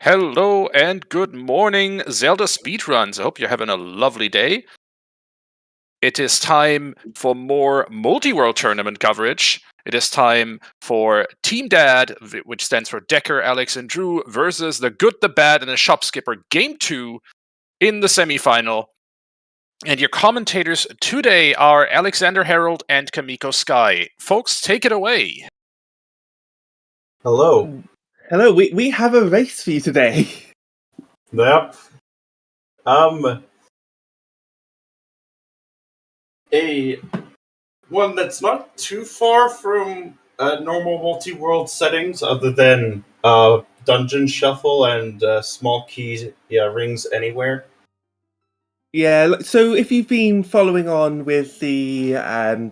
Hello and good morning, Zelda Speedruns. I hope you're having a lovely day. It is time for more Multiworld tournament coverage. It is time for Team Dad, which stands for Decker, Alex, and Drew, versus the Good, the Bad, and the Shopskipper Game 2 in the semifinal. And your commentators today are Alexander Harold and Kamiko Sky. Folks, take it away. Hello. Hello, we have a race for you today. Yep. A one that's not too far from normal multi-world settings, other than dungeon shuffle and small key rings anywhere. Yeah, so if you've been following on with the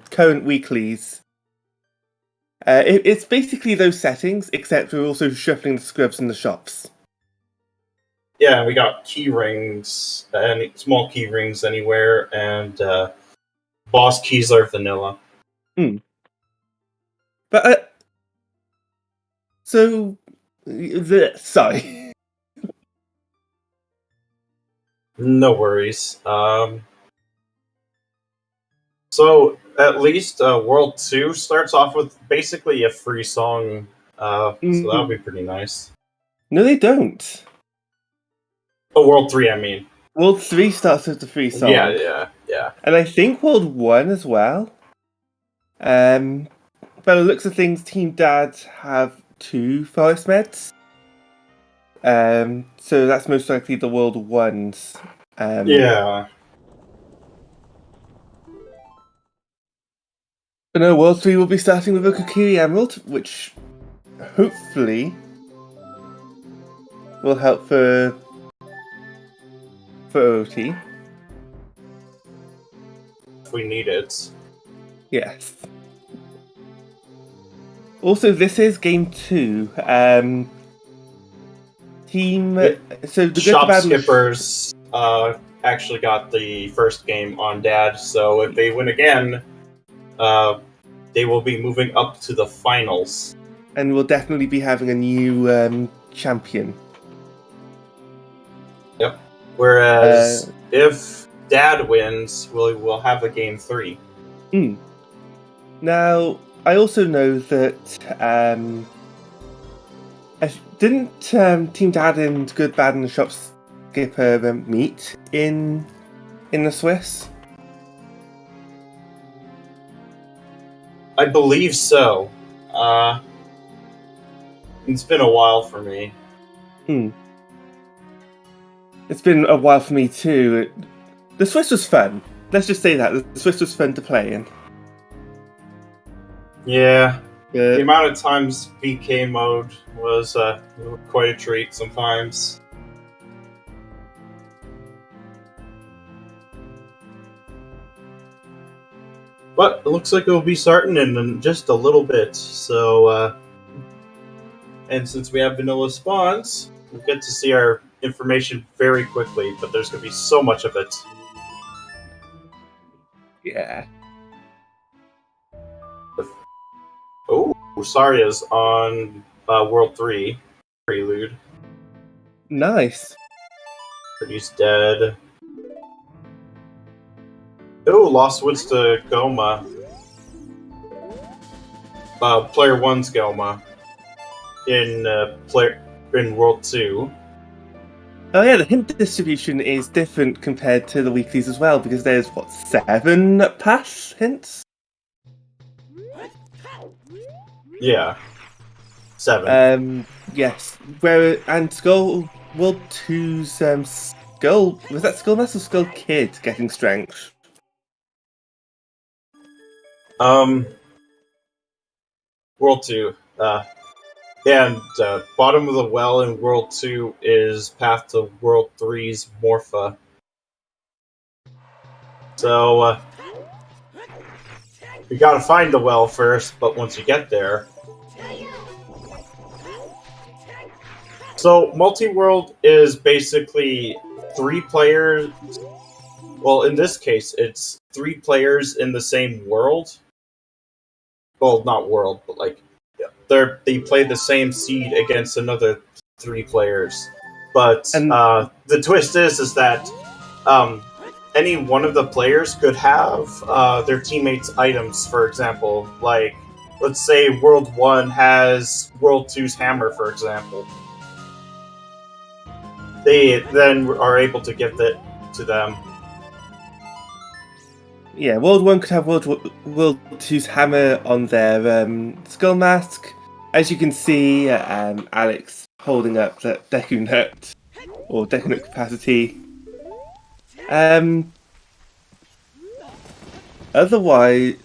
current weeklies, it's basically those settings, except we're also shuffling the scrubs in the shops. Yeah, we got key rings, and small key rings anywhere, and boss keys are vanilla. But sorry. No worries. So at least World 2 starts off with basically a free song, so that'll be pretty nice. No, they don't. Oh, World 3, I mean. World 3 starts with the free song. Yeah. And I think World 1 as well. By the looks of things, Team Dad have 2 forest meds. So that's most likely the World 1's. Yeah. But no, World 3 will be starting with a Kokiri Emerald, which hopefully will help for OT. If we need it. Yes. Also, this is game 2. So the Shopskippers actually got the first game on Dad, so if they win again, they will be moving up to the finals. And we'll definitely be having a new champion. Yep. Whereas if Dad wins, we'll have a game 3. Now, I also know that didn't Team Dad and Good, Bad, and the Shopskipper meet in the Swiss? I believe so. It's been a while for me. It's been a while for me too. The Swiss was fun. Let's just say that. The Swiss was fun to play in. Yeah. The amount of times BK mode was quite a treat sometimes. But it looks like it will be starting in just a little bit. So, and since we have vanilla spawns, we'll get to see our information very quickly, but there's going to be so much of it. Yeah. Oh, Saria's on World 3 Prelude. Nice. He's dead. Oh, Lost Woods to Goma. Player 1's Goma. In World 2. Oh yeah, the hint distribution is different compared to the weeklies as well, because there's, 7 pass hints? Yeah. 7. Yes. And Skull World 2's Skull, was that Skull Master or Skull Kid getting strength? World 2. And bottom of the well in World 2 is path to World 3's Morpha. So, you gotta find the well first, but once you get there... So, Multiworld is basically 3 players... Well, in this case, it's 3 players in the same world. Well, not world, but like... They play the same seed against another 3 players. But And- the twist is that any one of the players could have their teammates' items. For example, like let's say World 1 has World 2's hammer, for example. They then are able to give that to them. Yeah, World 1 could have World 2's hammer on their skull mask. As you can see, Alex holding up the Deku Nut, or Deku Nut capacity. Otherwise,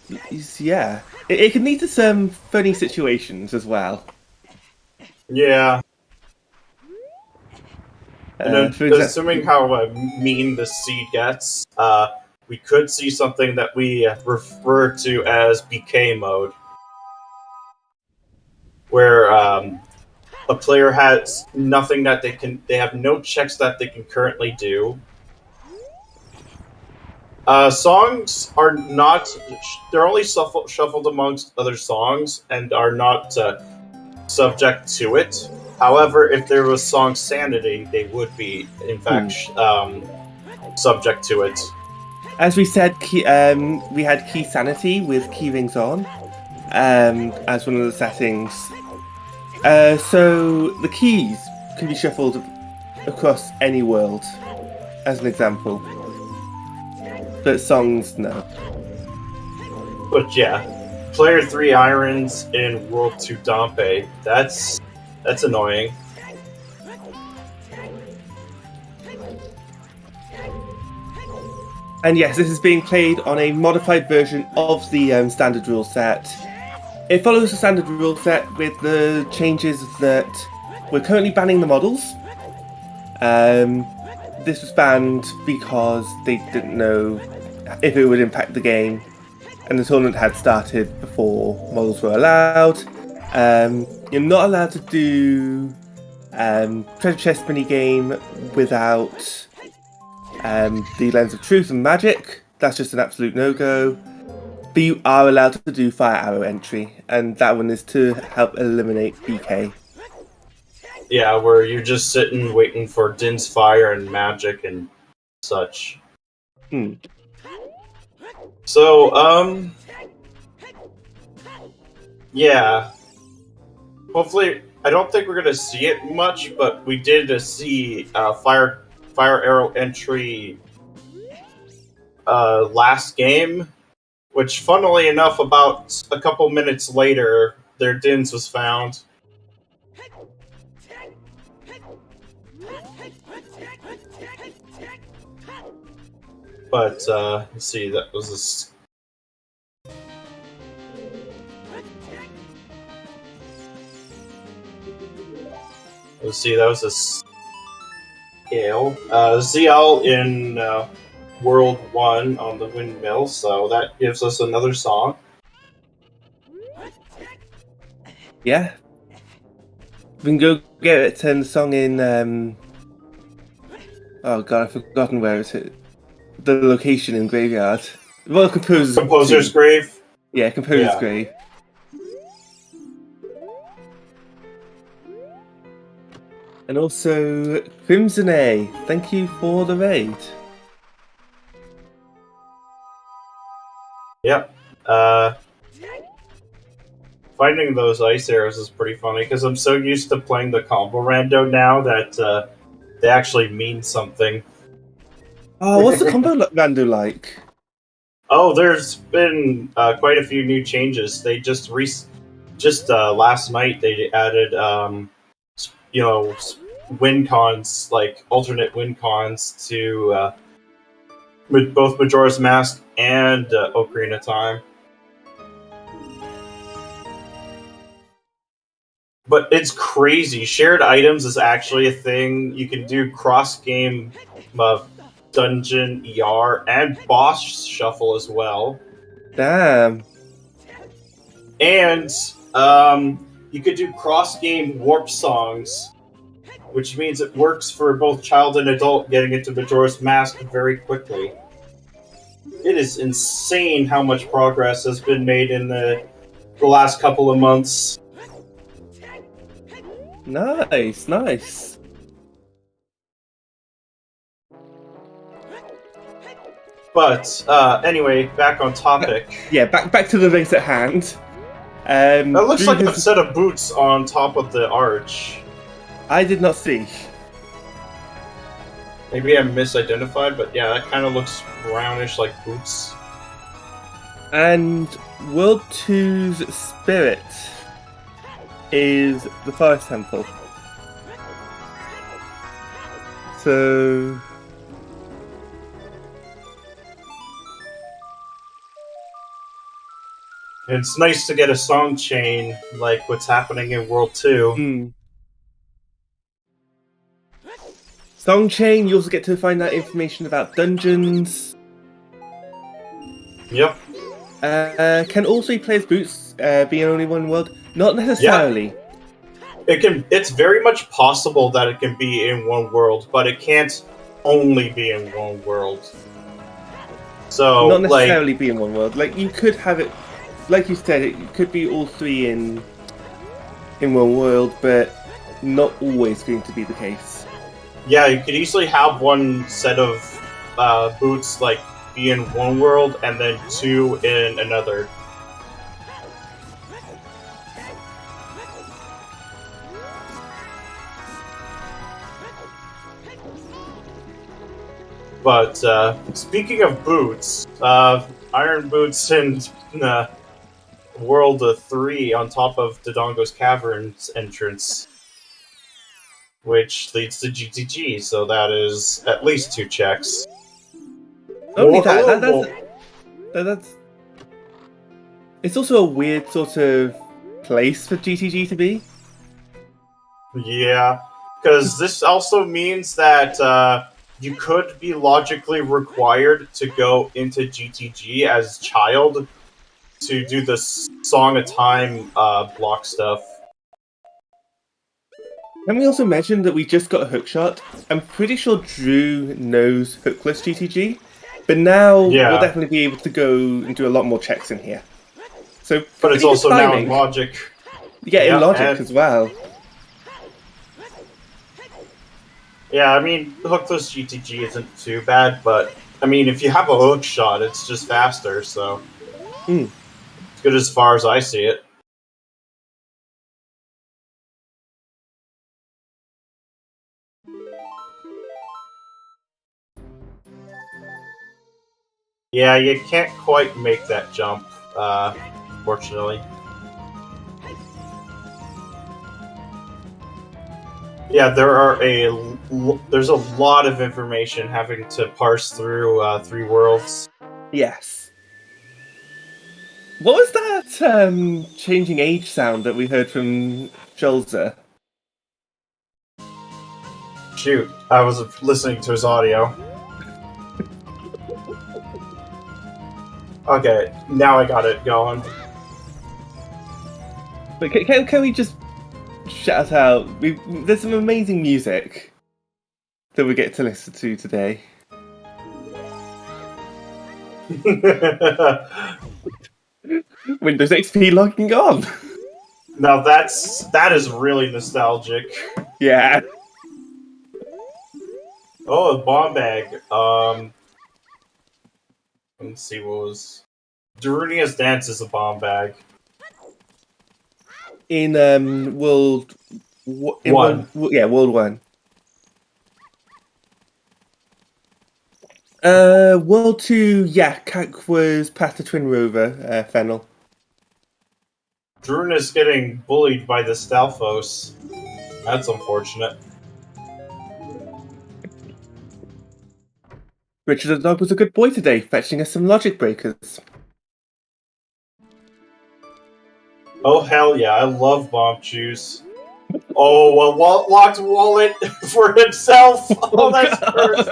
yeah, it can lead to some funny situations as well. Yeah. And then, For example, assuming how mean the seed gets, we could see something that we refer to as BK mode, where a player has nothing that they have no checks that they can currently do. Songs are not, they're only shuffled amongst other songs and are not subject to it. However, if there was song sanity, they would be, in fact, subject to it. as we said, we had key sanity with key rings on as one of the settings. So the keys can be shuffled across any world, as an example. But songs, no. But yeah, player 3 irons in World 2 Dompe. That's annoying. And yes, this is being played on a modified version of the standard rule set. It follows the standard rule set with the changes that we're currently banning the models. This was banned because they didn't know if it would impact the game, and the tournament had started before models were allowed. You're not allowed to do treasure chest mini game without the Lens of Truth and Magic. That's just an absolute no-go. But you are allowed to do Fire Arrow entry, and that one is to help eliminate BK. Yeah, where you're just sitting waiting for Din's Fire and Magic and such. So, yeah. Hopefully, I don't think we're gonna see it much, but we did see Fire Arrow entry last game, which, funnily enough, about a couple minutes later, their Dins was found. But, let's see, that was a... Let's see, that was a scale. ZL in World 1 on the windmill, so that gives us another song. Yeah. We can go get it, turn the song in, oh god, I've forgotten where it's at. The location in Graveyard. Well, Composer's Grave? Yeah, Composer's Grave. And also, Crimson A, thank you for the raid. Yep. Finding those ice arrows is pretty funny, because I'm so used to playing the combo rando now that they actually mean something. Oh, what's the combo rando like? Oh, there's been quite a few new changes. They just last night they added win cons, like alternate win cons to both Majora's Mask and Ocarina of Time. But it's crazy. Shared items is actually a thing. You can do cross-game dungeon ER and boss shuffle as well. Damn. And you could do cross-game warp songs, which means it works for both child and adult getting into Majora's Mask very quickly. It is insane how much progress has been made in the last couple of months. Nice, nice. But anyway, back on topic. Yeah, back to the race at hand. That looks Drew like a has- set of boots on top of the arch. I did not see. Maybe I'm misidentified, but yeah, that kind of looks brownish like boots. And World 2's spirit is the Forest Temple. So... It's nice to get a song chain like what's happening in World 2. Song chain, you also get to find out information about dungeons. Yep. Can all three players' boots be in only one world? Not necessarily. It's very much possible that it can be in one world, but it can't only be in one world. So, Not necessarily be in one world. Like, you could have it, like you said, it could be all three in one world, but not always going to be the case. yeah, you could easily have one set of boots like be in one world and then two in another. But speaking of boots, iron boots in World 3 on top of Dodongo's Caverns entrance, which leads to GTG, so that is at least 2 checks. Only that's... It's also a weird sort of place for GTG to be. Yeah, because this also means that you could be logically required to go into GTG as child to do the Song of Time block stuff. Can we also mention that we just got a hook shot? I'm pretty sure Drew knows hookless GTG, but now we'll definitely be able to go and do a lot more checks in here. So, but it's also now in logic. Yeah, in logic as well. Yeah, I mean, hookless GTG isn't too bad, but I mean, if you have a hook shot, it's just faster, so it's good as far as I see it. Yeah, you can't quite make that jump, fortunately. Yeah, there's a lot of information having to parse through 3 worlds. Yes. What was that changing age sound that we heard from Zelda? Shoot, I was listening to his audio. Okay, now I got it going. But can we just shout out? There's some amazing music that we get to listen to today. Windows XP logging on. Now that is really nostalgic. Yeah. Oh, a bomb bag. Let's see what was. Darunia's Dance is a bomb bag. In World 1. World 1. World 2, yeah, Kak was past the Twin Rover, Fennel. Darunia's getting bullied by the Stalfos. That's unfortunate. Richard the Dog was a good boy today, fetching us some logic breakers. Oh hell yeah, I love bomb shoes. Oh, a locked wallet for himself! Oh, that's cursed!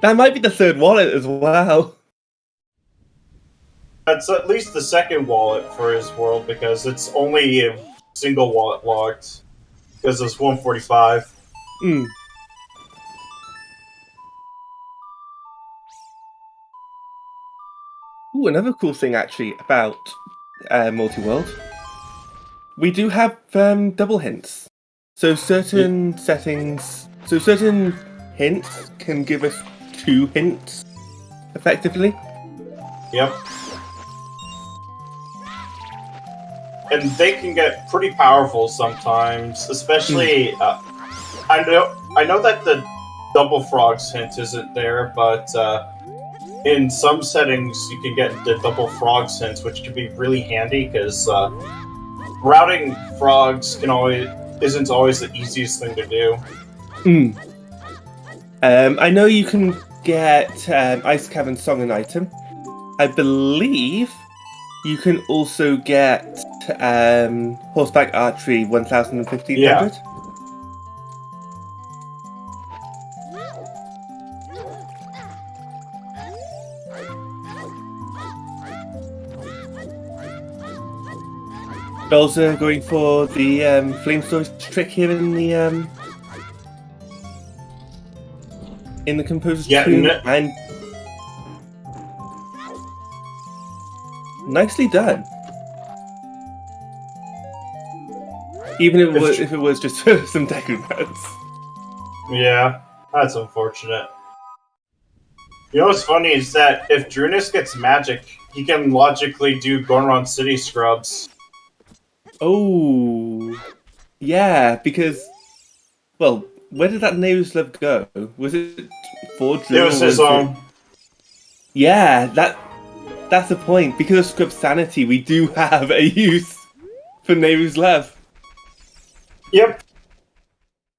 That might be the third wallet as well. That's at least the second wallet for his world, because it's only a single wallet locked. Because it's 145. Ooh, another cool thing actually about Multiworld. We do have double hints. So certain settings, certain hints can give us 2 hints, effectively. Yep. And they can get pretty powerful sometimes, especially. I know that the double frogs hint isn't there, but in some settings you can get the double frogs hints, which can be really handy because routing frogs isn't always the easiest thing to do. I know you can get Ice Cavern Song and Item. I believe you can also get Horseback Archery 1000 and 1500. Yeah. Also going for the flame storage trick here in the composer's tune, and nicely done. Even if it was just some Deku notes. Yeah, that's unfortunate. You know what's funny is that if Drunus gets magic, he can logically do Goron City Scrubs. Oh, yeah, because, well, where did that nose love go? Was it for Drew? It was his own. Yeah, that's the point. Because of Scrub Sanity, we do have a use for Nehru's Love. Yep.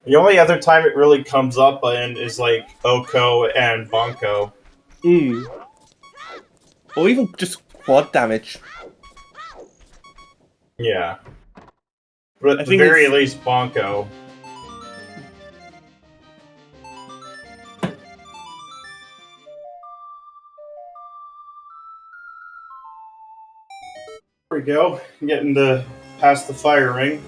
The only other time it really comes up in is like Oko and Bonko. Or even just quad damage. Yeah. But at the very least, Bonko. There we go. Getting past the fire ring.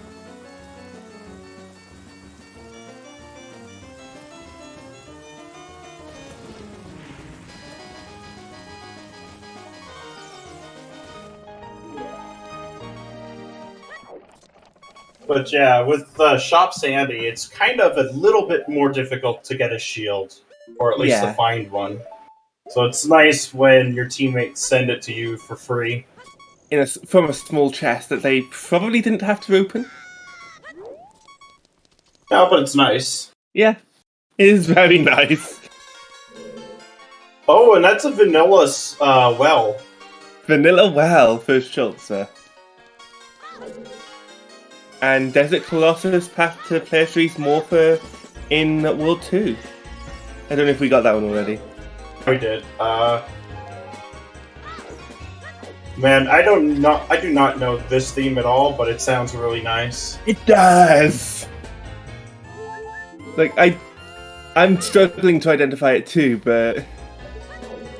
But yeah, with Shop Sandy, it's kind of a little bit more difficult to get a shield, or at least to find one. So it's nice when your teammates send it to you for free. From a small chest that they probably didn't have to open. No, but it's nice. Yeah, it is very nice. Oh, and that's a vanilla well. Vanilla well for Schultzer. And Desert Colossus Path to Player Trees Morpher in World 2. I don't know if we got that one already. We did. Man, I do not know this theme at all, but it sounds really nice. It does! Like, I'm struggling to identify it too, but...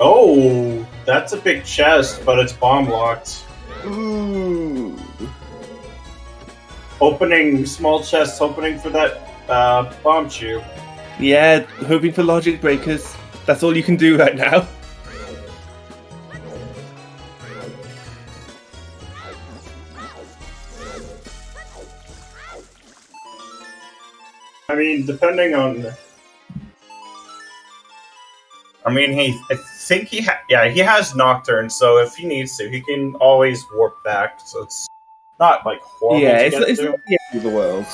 Oh, that's a big chest, but it's bomb locked. Ooh. Small chests, opening for that bomb chew. Yeah, hoping for logic breakers. That's all you can do right now. I mean, depending on... I mean, I think he has Nocturne, so if he needs to, he can always warp back, so it's not, like, horrible to get it's to. not the end of the world.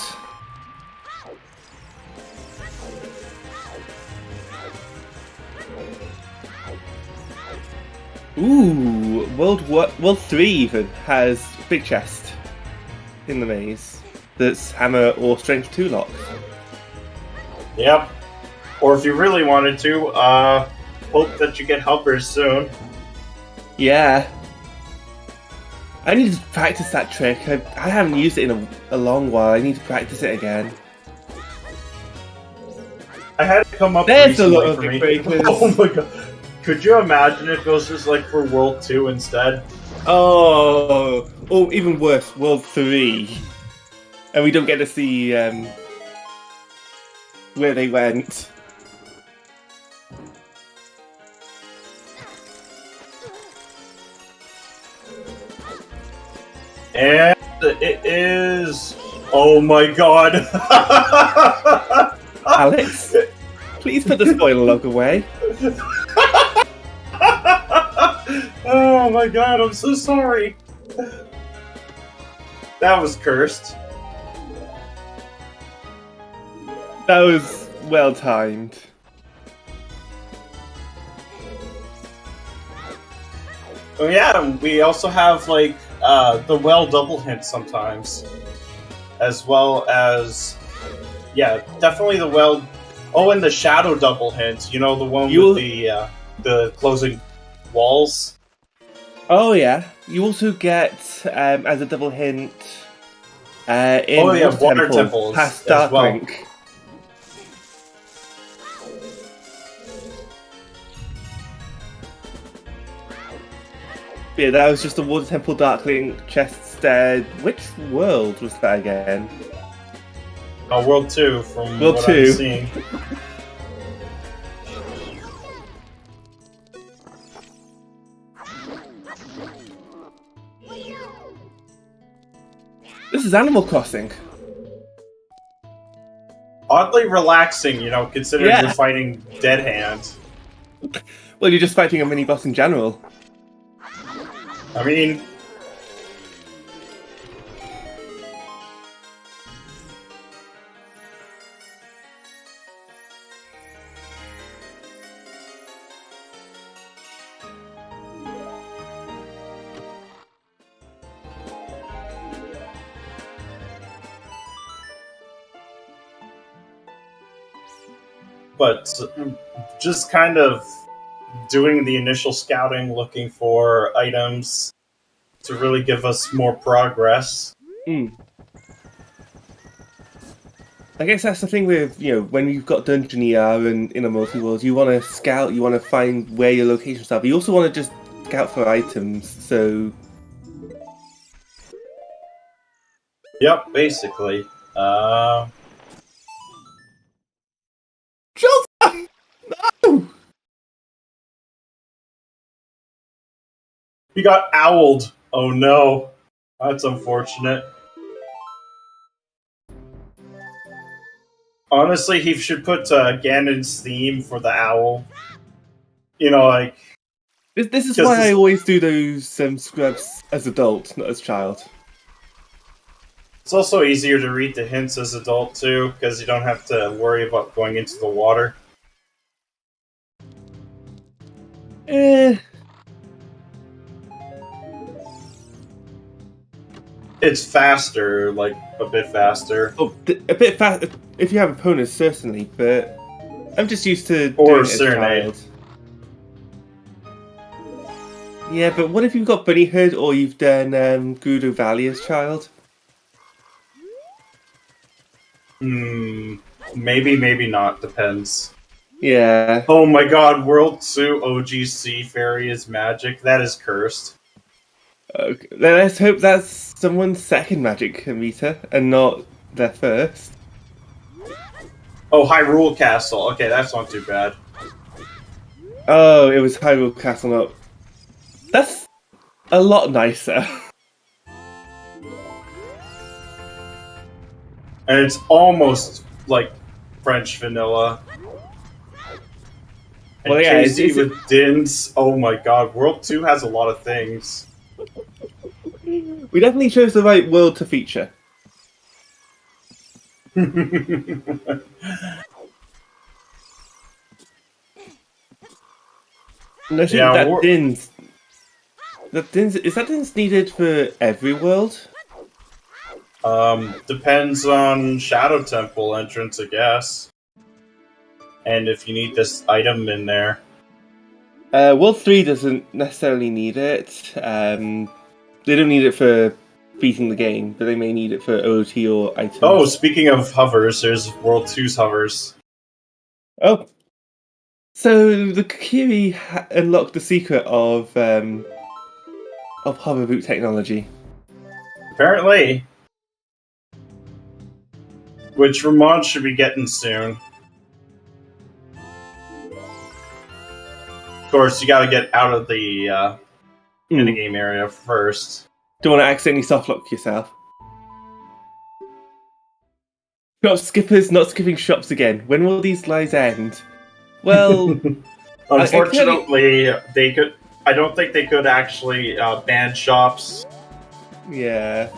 Ooh, World 3 even has Big Chest in the maze. That's Hammer or Strength 2 locked. Yep. Or if you really wanted to, hope that you get helpers soon. Yeah. I need to practice that trick. I haven't used it in a long while. I need to practice it again. I had to come up There's a recently lot of for big me. breakers. Oh my god. Could you imagine if it was just like for World 2 instead? Oh, or even worse, World 3. And we don't get to see where they went. And it is... Oh my god! Alex? Please put the spoiler log away. Oh my god, I'm so sorry. That was cursed. That was well timed. Oh yeah, we also have like the well double hint sometimes, as well as definitely the well. Oh, and the shadow double hint. You know, the one with the closing walls. Oh yeah, you also get as a double hint in water temples past as well. Darklink. Yeah, that was just a Water Temple Darklink chest. Which world was that again? World 2 from World what 2. I'm seeing. This is Animal Crossing. Oddly relaxing, you know, considering Yeah. you're fighting Dead Hand. Well, you're just fighting a mini boss in general. I mean, but just kind of doing the initial scouting, looking for items to really give us more progress. I guess that's the thing with, you know, when you've got Dungeon ER and in a multi-world, you want to scout, you want to find where your locations are, but you also want to just scout for items, so... Yep, basically. Zelda! No! He got owled. Oh no. That's unfortunate. Honestly, he should put Ganon's theme for the owl. You know, like... This is why I always do those scrubs as adult, not as child. It's also easier to read the hints as adult, too, because you don't have to worry about going into the water. It's faster, like, a bit faster. Oh, a bit fast if you have opponents, certainly, but I'm just used to Or doing it as a Serenade. child. Yeah, but what if you've got Bunny Hood or you've done Gerudo Valley as child? Maybe, maybe not. Depends. Yeah. Oh my god, World 2 OGC Fairy is magic. That is cursed. Okay. Let's hope that's someone's second magic meter and not their first. Oh, Hyrule Castle. Okay, that's not too bad. Oh, it was Hyrule Castle, not... That's a lot nicer. And it's almost like French vanilla. And Well, yeah, Casey with Dins. Oh my god, World 2 has a lot of things. We definitely chose the right world to feature. And I think that Dins... Is that Dins needed for every world? Depends on Shadow Temple entrance, I guess. And if you need this item in there. World 3 doesn't necessarily need it. They don't need it for beating the game, but they may need it for OT or items. Oh, speaking of hovers, there's World 2's hovers. Oh. So the Kokiri unlocked the secret of hover boot technology. Apparently. Which Ramon should be getting soon. Of course, you gotta get out of the minigame area first. Don't want to accidentally softlock yourself. Shopskippers not skipping shops again. When will these lies end? Well, unfortunately, they could. I don't think they could actually ban shops. yeah.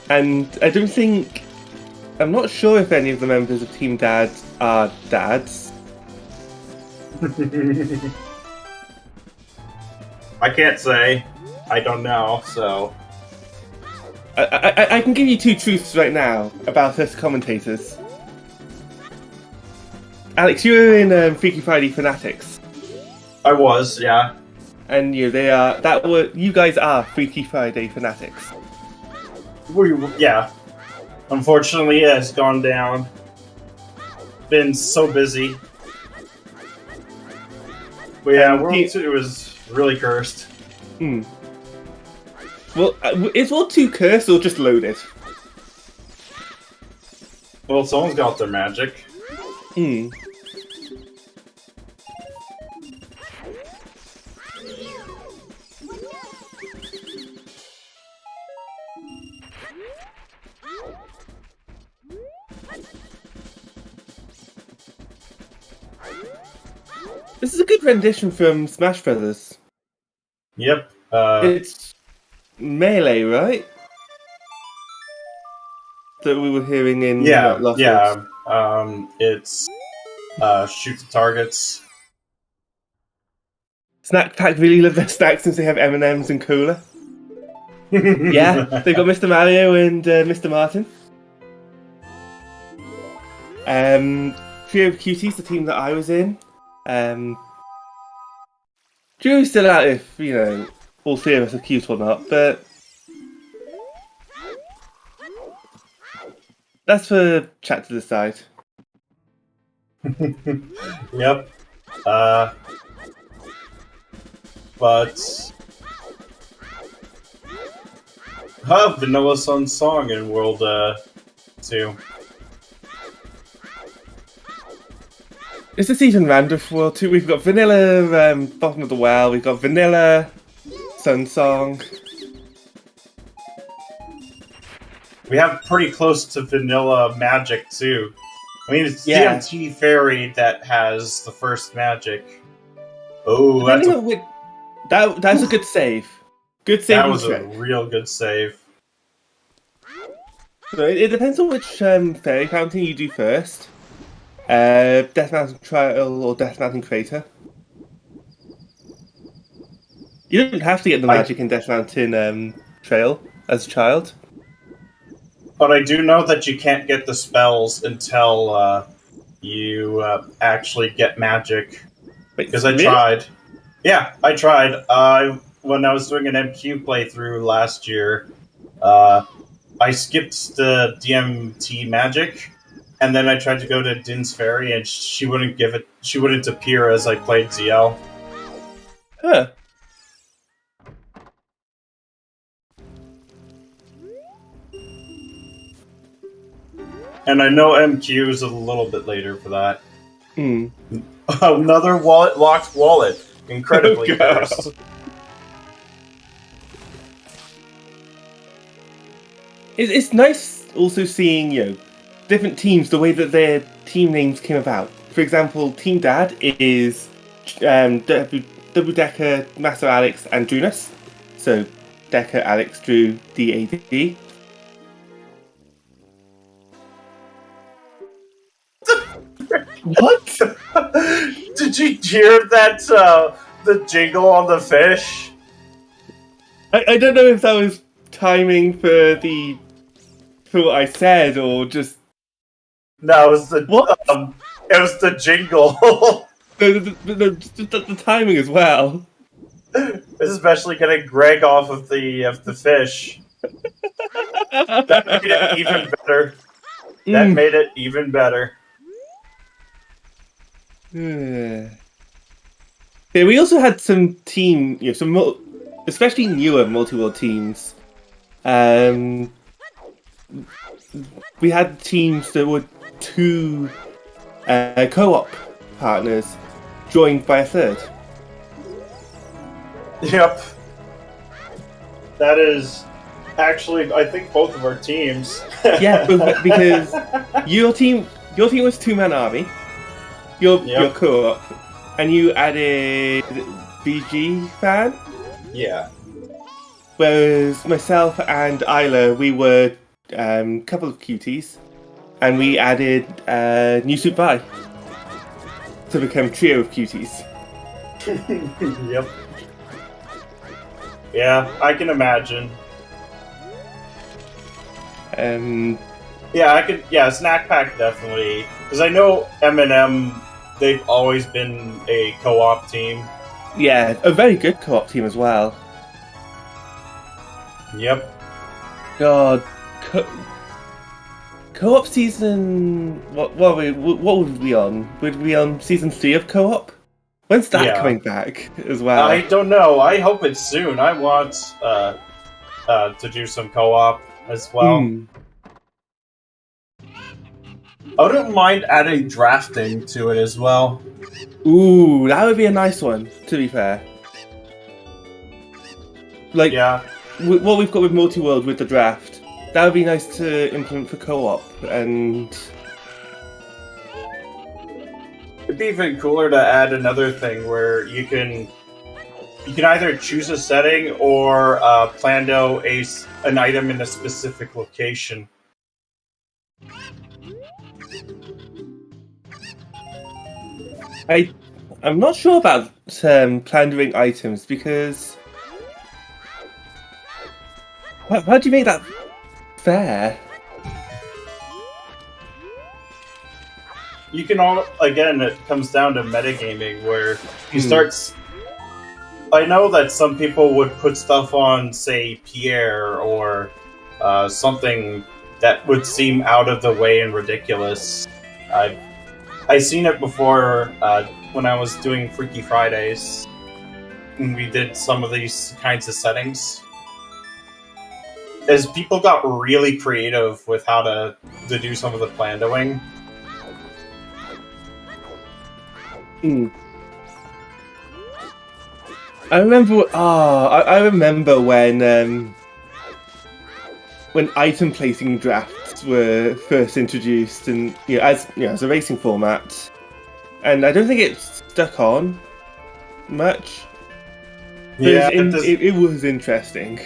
And I don't think... I'm not sure if any of the members of Team Dad are dads. I can't say. I don't know, so... I can give you two truths right now about us commentators. Alex, you were in Freaky Friday Fanatics. I was, yeah. And you guys are Freaky Friday Fanatics. Yeah. Unfortunately, it has gone down. Been so busy. But yeah, World 2 was really cursed. Hmm. Well, is World 2 cursed or just loaded? Well, someone's got their magic. Hmm. This is a good rendition from Smash Brothers. Yep. It's Melee, right? That we were hearing in Lost Words. It's shoot the targets. Snack Pack really love their snacks since they have M&Ms and cola. Yeah, they've got Mr. Mario and Mr. Martin. Trio of Cuties, the team that I was in. Jury's still out if, all three of us are cute or not, but that's for chat to decide. Yep. But Vanilla Sun's song in World 2. Is this even random for World 2? We've got Vanilla Bottom of the Well, we've got Vanilla Sun Song. We have pretty close to Vanilla Magic too. I mean, it's DMT Fairy that has the first magic. Oh, that's a good save. Good save. That was a real good save. So it depends on which fairy fountain you do first. Death Mountain Trial or Death Mountain Crater. You don't have to get the magic in Death Mountain Trail as a child. But I do know that you can't get the spells until you actually get magic. Because I tried. Yeah, I tried. When I was doing an MQ playthrough last year, I skipped the DMT magic. And then I tried to go to Din's Fairy, and she wouldn't give it. She wouldn't appear as I played ZL. Huh. And I know MQ is a little bit later for that. Hmm. Another locked wallet. Incredibly cursed. It's nice also seeing, different teams, the way that their team names came about. For example, Team Dad is Double Decker, Master Alex, and Drunus. So, Decker, Alex, Drew, DAD. What? Did you hear that, the jingle on the fish? I don't know if that was timing for what I said, or just... No, it was the... What? It was the jingle. the timing as well. Especially getting Greg off of the fish. That made it even better. That made it even better. Yeah, we also had some team, especially newer Multiworld teams. We had teams that were two co-op partners joined by a third. Yep. That is actually, I think, both of our teams. Yeah, because your team was two-man army. your co-op, and you added BG fan. Yeah. Whereas myself and Isla, we were a couple of cuties, and we added New Soup Vi to become trio of cuties. Yep. Yeah, I can imagine. Yeah, I could. Yeah, Snack Pack definitely, because I know M&M. They've always been a co-op team. Yeah, a very good co-op team as well. Yep. God, co-op season. What would we be on? Would we be on season 3 of co-op? When's that coming back as well? I don't know. I hope it's soon. I want to do some co-op as well. I wouldn't mind adding drafting to it as well. Ooh, that would be a nice one, to be fair. Like, what we've got with Multiworld with the draft, that would be nice to implement for co-op, and... It'd be even cooler to add another thing where you can either choose a setting or plando an item in a specific location. I'm not sure about plandering items, because how do you make that fair? You can again, it comes down to metagaming, where you start... I know that some people would put stuff on, say, Pierre, or something that would seem out of the way and ridiculous. I've seen it before when I was doing Freaky Fridays, and we did some of these kinds of settings. As people got really creative with how to do some of the plandoing. I remember. I remember when item placing drafts were first introduced, and as a racing format, and I don't think it stuck on much. Yeah, it was interesting.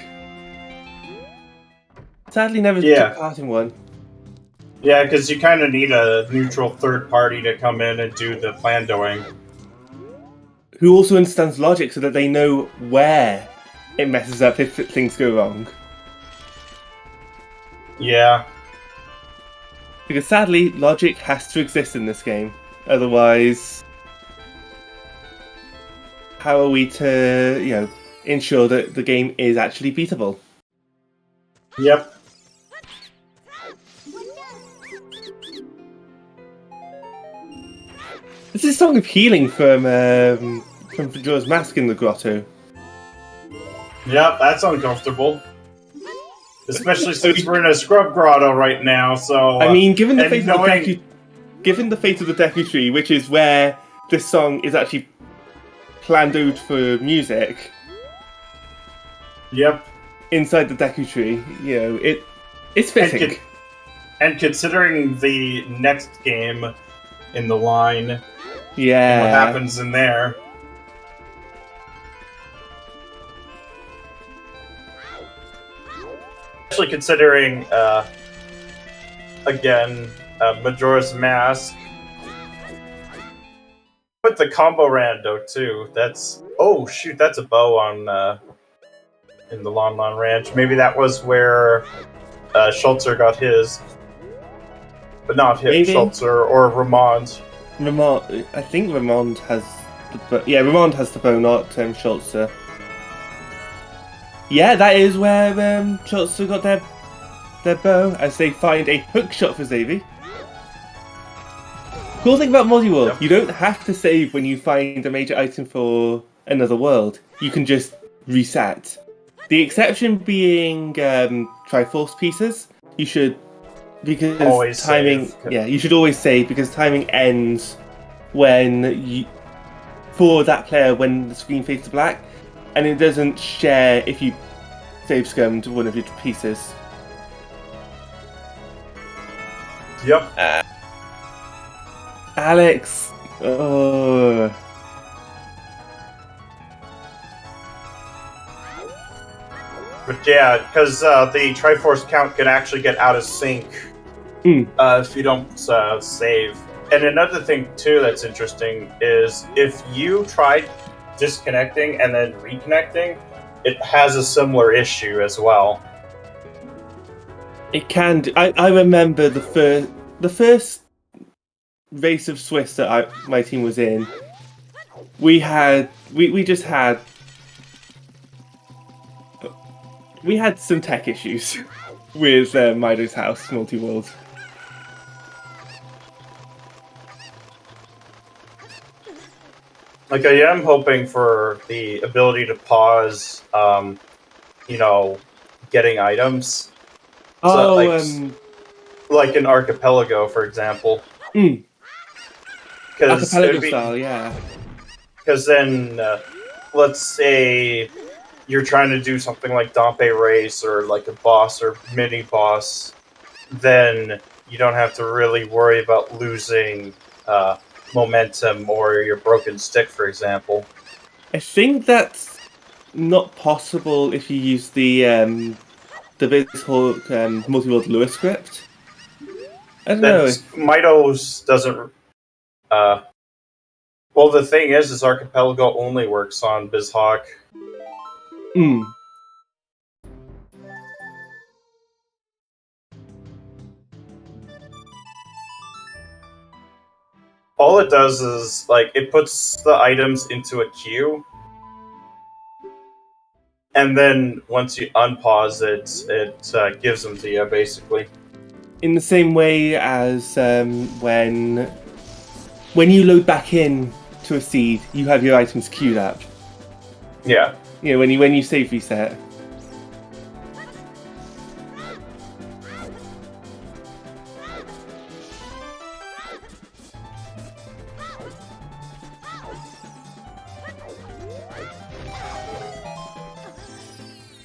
Sadly, never took part in one. Yeah, because you kind of need a neutral third party to come in and do the plandoing. Who also understands logic so that they know where it messes up if things go wrong. Yeah. Because sadly, logic has to exist in this game. Otherwise, how are we to, ensure that the game is actually beatable? Yep. This is a song of healing from Majora's Mask in the grotto. Yep, that's uncomfortable. Especially since we're in a scrub grotto right now, so... I mean, given the fate of the Deku Tree, which is where this song is actually planned out for music... Yep. Inside the Deku Tree, it's fitting. And considering the next game in the line... Yeah. And what happens in there. Especially considering, again, Majora's Mask. With the combo rando, too. That's... Oh, shoot, that's a bow on, in the Lon Lon Ranch. Maybe that was where, Schultzer got his. But not him, Schultzer, or Ramond. I think Ramond has Ramond has the bow, not Schultzer. Yeah, that is where Schultzer got their bow, as they find a hook shot for Xavier. Cool thing about Multiworld, you don't have to save when you find a major item for another world. You can just reset. The exception being Triforce pieces. You should... Because always timing, save. You should always save, because timing ends for that player when the screen fades to black, and it doesn't share if you save scummed one of your pieces. Yep. Alex, Oh. But yeah, because the Triforce count can actually get out of sync if you don't save. And another thing too that's interesting is if you try disconnecting and then reconnecting, it has a similar issue as well. It can. I remember the first race of Swiss that my team was in. We just had some tech issues with Mido's house Multiworld. Like, I am hoping for the ability to pause, getting items. Oh, like an archipelago, for example. Archipelago style, yeah. Because then, let's say you're trying to do something like Dompe Race or like a boss or mini boss, then you don't have to really worry about losing momentum or your broken stick, for example. I think that's not possible if you use the Multiworld Lure script. I don't know. Mitos doesn't. Well, the thing is Archipelago only works on BizHawk. All it does is, like, it puts the items into a queue, and then once you unpause it, it gives them to you, basically. In the same way as when you load back in to a seed, you have your items queued up. Yeah. You know, when you save reset.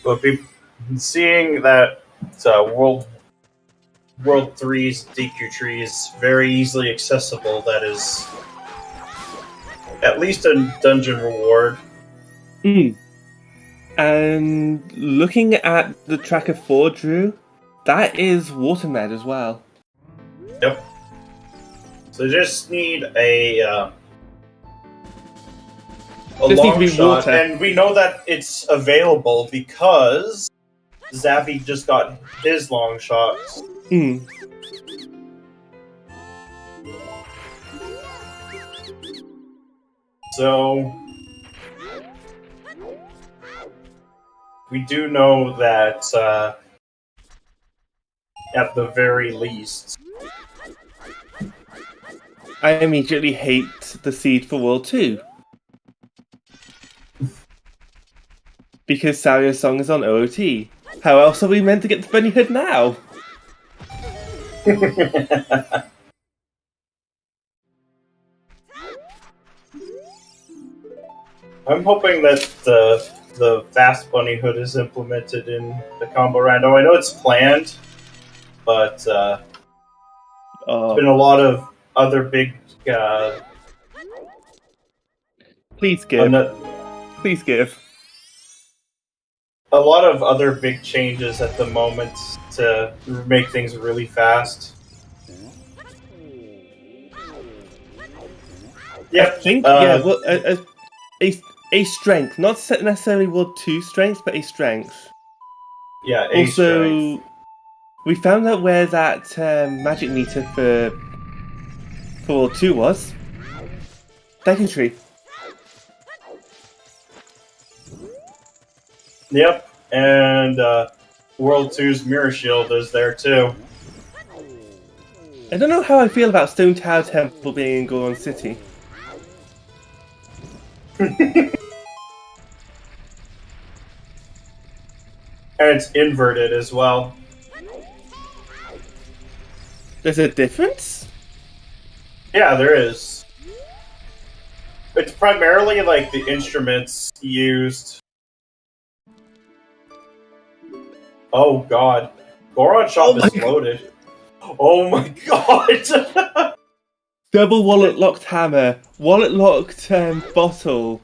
But seeing that World 3's DQ tree is very easily accessible, that is at least a dungeon reward. And looking at the tracker 4, Drew, that is Watermed as well. Yep. So just need a long shot, water. And we know that it's available because Zavi just got his long shot. So we do know that at the very least. I immediately hate the seed for World 2. Because Sario's song is on OOT. How else are we meant to get the bunny hood now? I'm hoping that the fast bunny hood is implemented in the combo rando. I know it's planned, but there's been a lot of other big. Please give. Please give. A lot of other big changes at the moment to make things really fast. Yep. I think, well, a strength. Not necessarily World 2 strength, but a strength. Yeah, a strength. We found out where that magic meter for World 2 was. Secondary. Yep, and World 2's Mirror Shield is there too. I don't know how I feel about Stone Tower Temple being in Goron City. And it's inverted as well. There's a difference? Yeah, there is. It's primarily like the instruments used. Oh god. Goron Shop is loaded. Oh my god! Double wallet-locked hammer. Wallet-locked bottle.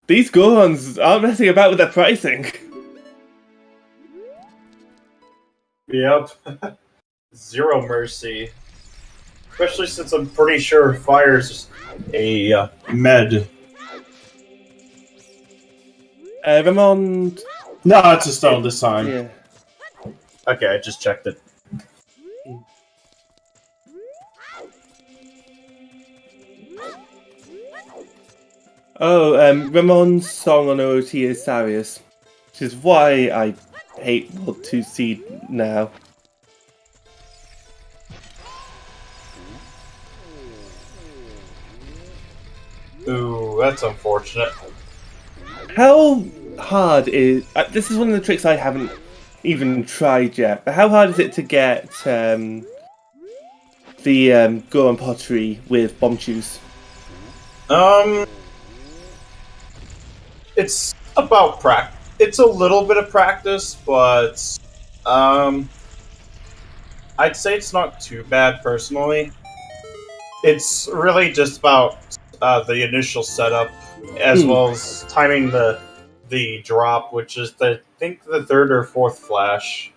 These Gorons aren't messing about with their pricing. Yep. Zero mercy. Especially since I'm pretty sure fire's a med. Ramon... No, it's a stone this time. Yeah. Okay, I just checked it. Oh, Ramon's song on OOT is Sarius, which is why I hate World 2 Seed now. Ooh, that's unfortunate. How hard is... this is one of the tricks I haven't even tried yet, but how hard is it to get the Goron pottery with bomb shoes? It's about practice. It's a little bit of practice, but I'd say it's not too bad personally. It's really just about the initial setup, as well as timing the drop, which is I think the third or fourth flash.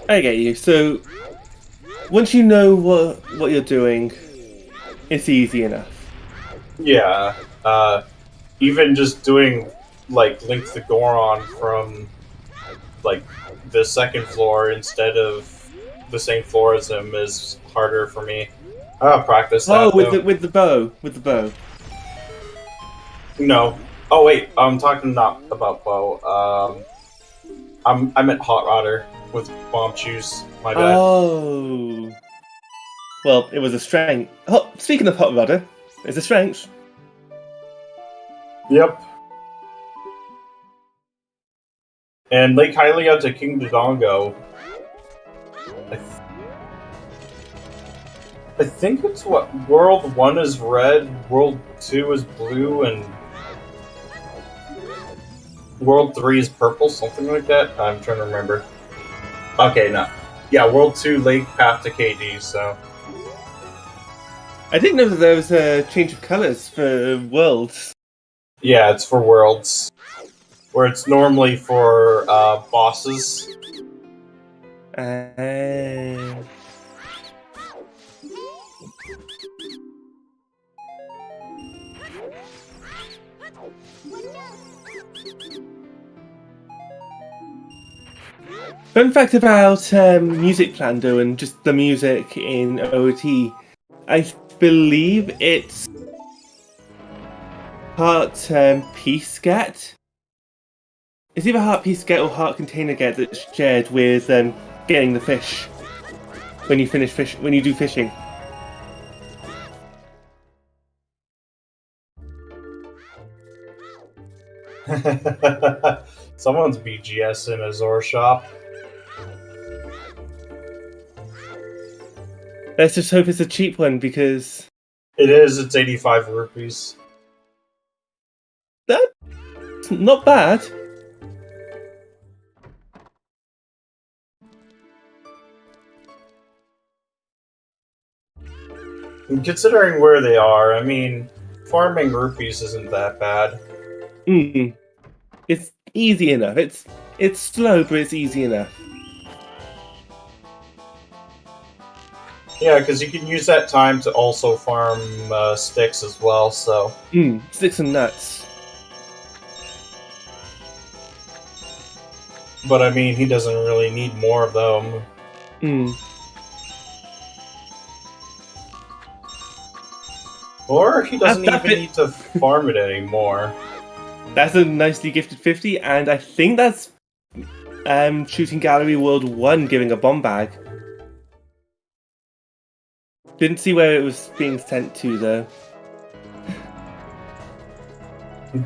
I get you. So once you know what you're doing, it's easy enough. Yeah, even just doing like Link the Goron from like the second floor instead of the same floor as him is harder for me. I gotta practice that. Oh, with the bow. No. Oh wait, I'm talking not about bow. I meant hot rodder with bomb shoes. My bad. Oh. Well, it was a strength. Oh, speaking of hot rudder, it's a strength. Yep. And Lake Hylia to King Dodongo. I think it's what World 1 is red, World 2 is blue, and World 3 is purple, something like that. I'm trying to remember. Okay, no. Yeah, World 2 Lake Path to KD, so. I didn't know that there was a change of colours for worlds. Yeah, it's for worlds. Where it's normally for bosses. Fun fact about music Plando and just the music in OOT. I believe it's Heart Peace Get. It's either Heart Peace Get or Heart Container Get that's shared with getting the fish when you when you do fishing. Someone's BGS in a Zor shop. Let's just hope it's a cheap one because It is, it's 85 rupees. that's not bad. And considering where they are, I mean, farming rupees isn't that bad. It's easy enough. It's slow, but it's easy enough. Yeah, because you can use that time to also farm sticks as well, so... Sticks and nuts. But I mean, he doesn't really need more of them. Or he doesn't even need to farm it anymore. That's a nicely gifted 50, and I think that's Shooting Gallery World 1 giving a bomb bag. Didn't see where it was being sent to, though.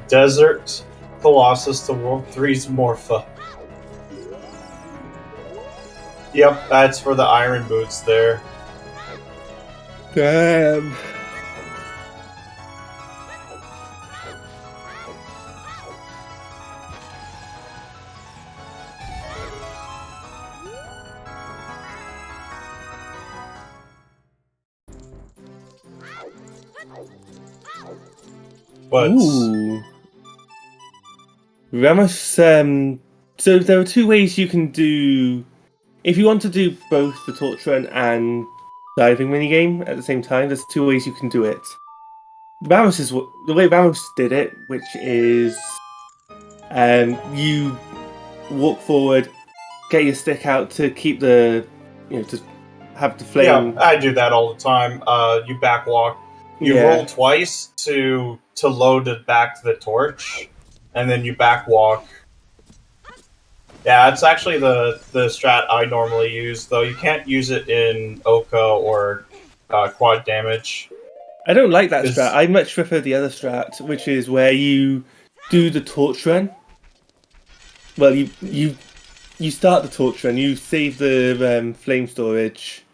Desert Colossus to World 3's Morpha. Yep, that's for the iron boots there. Damn. But Ooh. Ramos, so there are two ways you can do... If you want to do both the torch run and diving minigame at the same time, there's two ways you can do it. Ramos is the way Ramos did it, which is you walk forward, get your stick out to keep the, to have the flame. Yeah, I do that all the time. You backwalk. You roll twice to load it back to the torch, and then you backwalk. Yeah, it's actually the strat I normally use, though you can't use it in Oka or quad damage. I don't like that strat. I much prefer the other strat, which is where you do the torch run. Well, you start the torch run, you save the flame storage,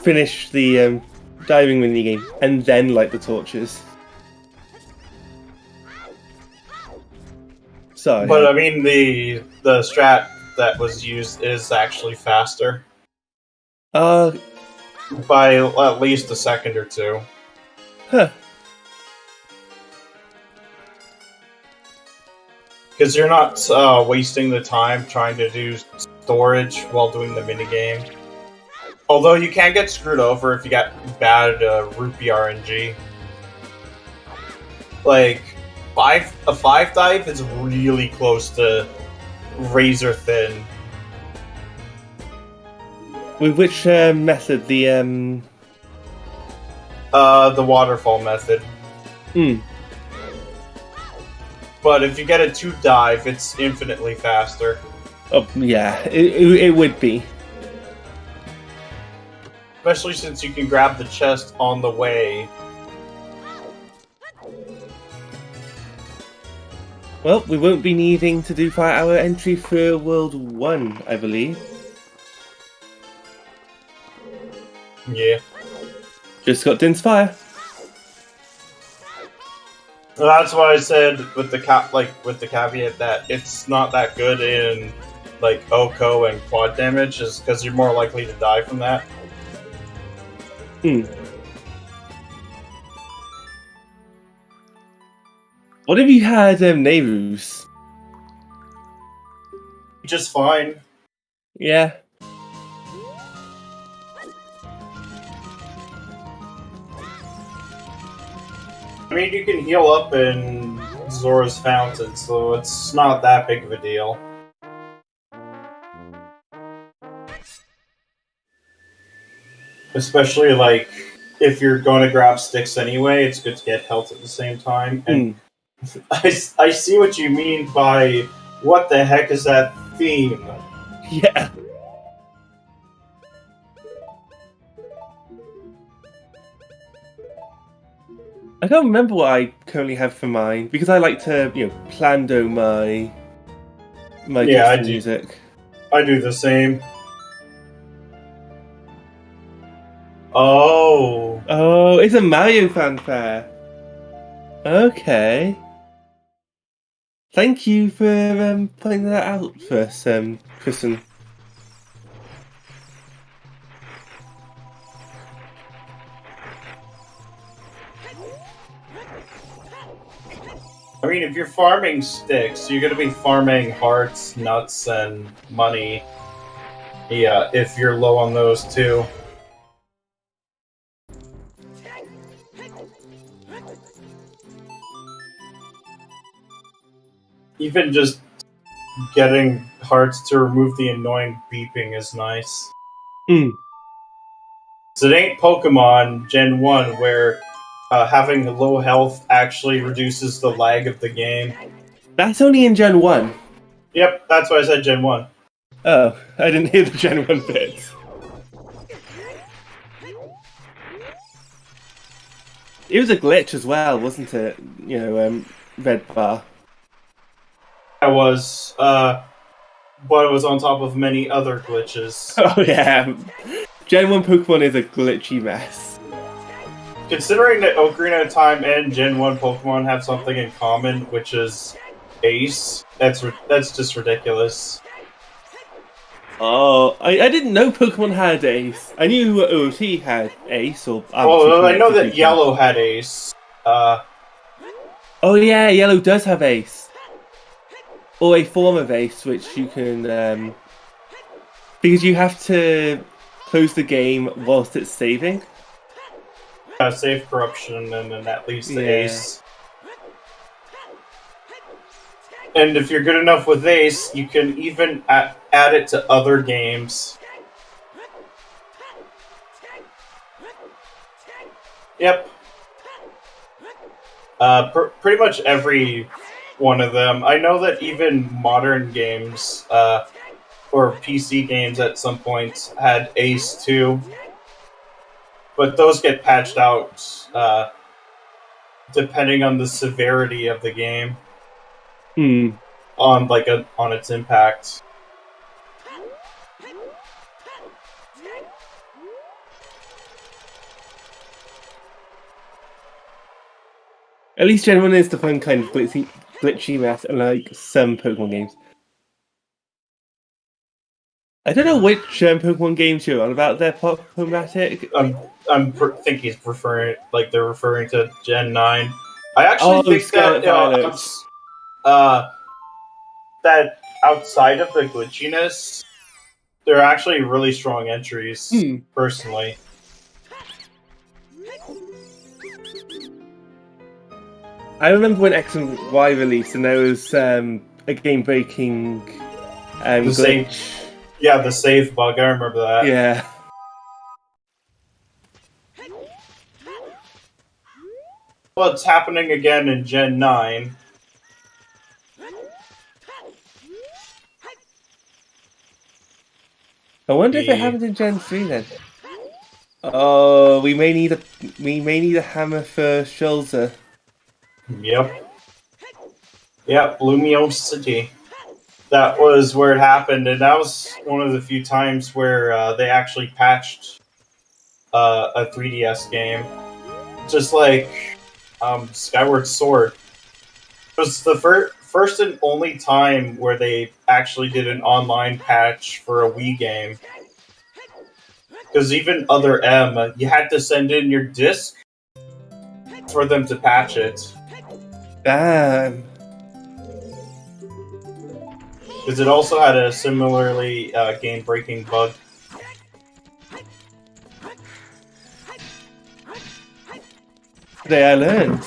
finish the diving minigame, and then light the torches. Sorry. But I mean, the strat that was used is actually faster. By at least a second or two. Huh. Because you're not wasting the time trying to do storage while doing the minigame. Although you can get screwed over if you got bad rupee RNG. Like, a 5 dive is really close to razor thin. With which method? The waterfall method. But if you get a 2 dive, it's infinitely faster. Oh yeah, it would be. Especially since you can grab the chest on the way. Well, we won't be needing to do 5-hour entry for World 1, I believe. Yeah. Just got Din's Fire. Well, that's why I said with the caveat that it's not that good in like Oko and quad damage, is because you're more likely to die from that. What if you had Nehrus? Just fine. Yeah. I mean, you can heal up in Zora's Fountain, so it's not that big of a deal. Especially, like, if you're going to grab sticks anyway, it's good to get health at the same time. And I see what you mean by, what the heck is that theme? Yeah. I can't remember what I currently have for mine, because I like to, plando my music. I do the same. Oh. Oh, it's a Mario fanfare. Okay. Thank you for pointing that out for us, Kristen. I mean, if you're farming sticks, you're gonna be farming hearts, nuts, and money. Yeah, if you're low on those too. Even just getting hearts to remove the annoying beeping is nice. So it ain't Pokemon Gen 1 where having low health actually reduces the lag of the game. That's only in Gen 1. Yep, that's why I said Gen 1. Oh, I didn't hear the Gen 1 bit. It was a glitch as well, wasn't it? Red bar. It was, but it was on top of many other glitches. Oh yeah, Gen 1 Pokemon is a glitchy mess. Considering that Ocarina of Time and Gen 1 Pokemon have something in common, which is Ace, that's just ridiculous. Oh, I didn't know Pokemon had Ace. I knew OT had Ace, or... Well, I know that Yellow had Ace. Oh yeah, yellow does have ace. Or a form of ace, which you can... because you have to close the game whilst it's saving. Save corruption, and then that leads to Yeah. ace. And if you're good enough with ace, you can even add it to other games. Yep. Pretty much every one of them. I know that even modern games, or PC games at some point, had ace too. But those get patched out depending on the severity of the game. On its impact. At least Gen 1 is the fun kind of glitchy mess, like some Pokemon games. I don't know which Pokemon games you're on about. They're problematic. Think he's referring, they're referring to Gen 9. I actually think Scarlet Violet. That outside of the glitchiness, they're actually really strong entries, personally. I remember when X and Y released, and there was a game-breaking glitch. The save bug, I remember that. Yeah. Well, it's happening again in Gen 9. I wonder if it happened in Gen 3 then. Oh, we may need a hammer for Shulza. Yep, Lumiosity. That was where it happened, and that was one of the few times where they actually patched a 3DS game. Just like Skyward Sword. It was the first and only time where they actually did an online patch for a Wii game. Because even Other M, you had to send in your disc for them to patch it. Damn. Because it also had a similarly game-breaking bug. Today I learned.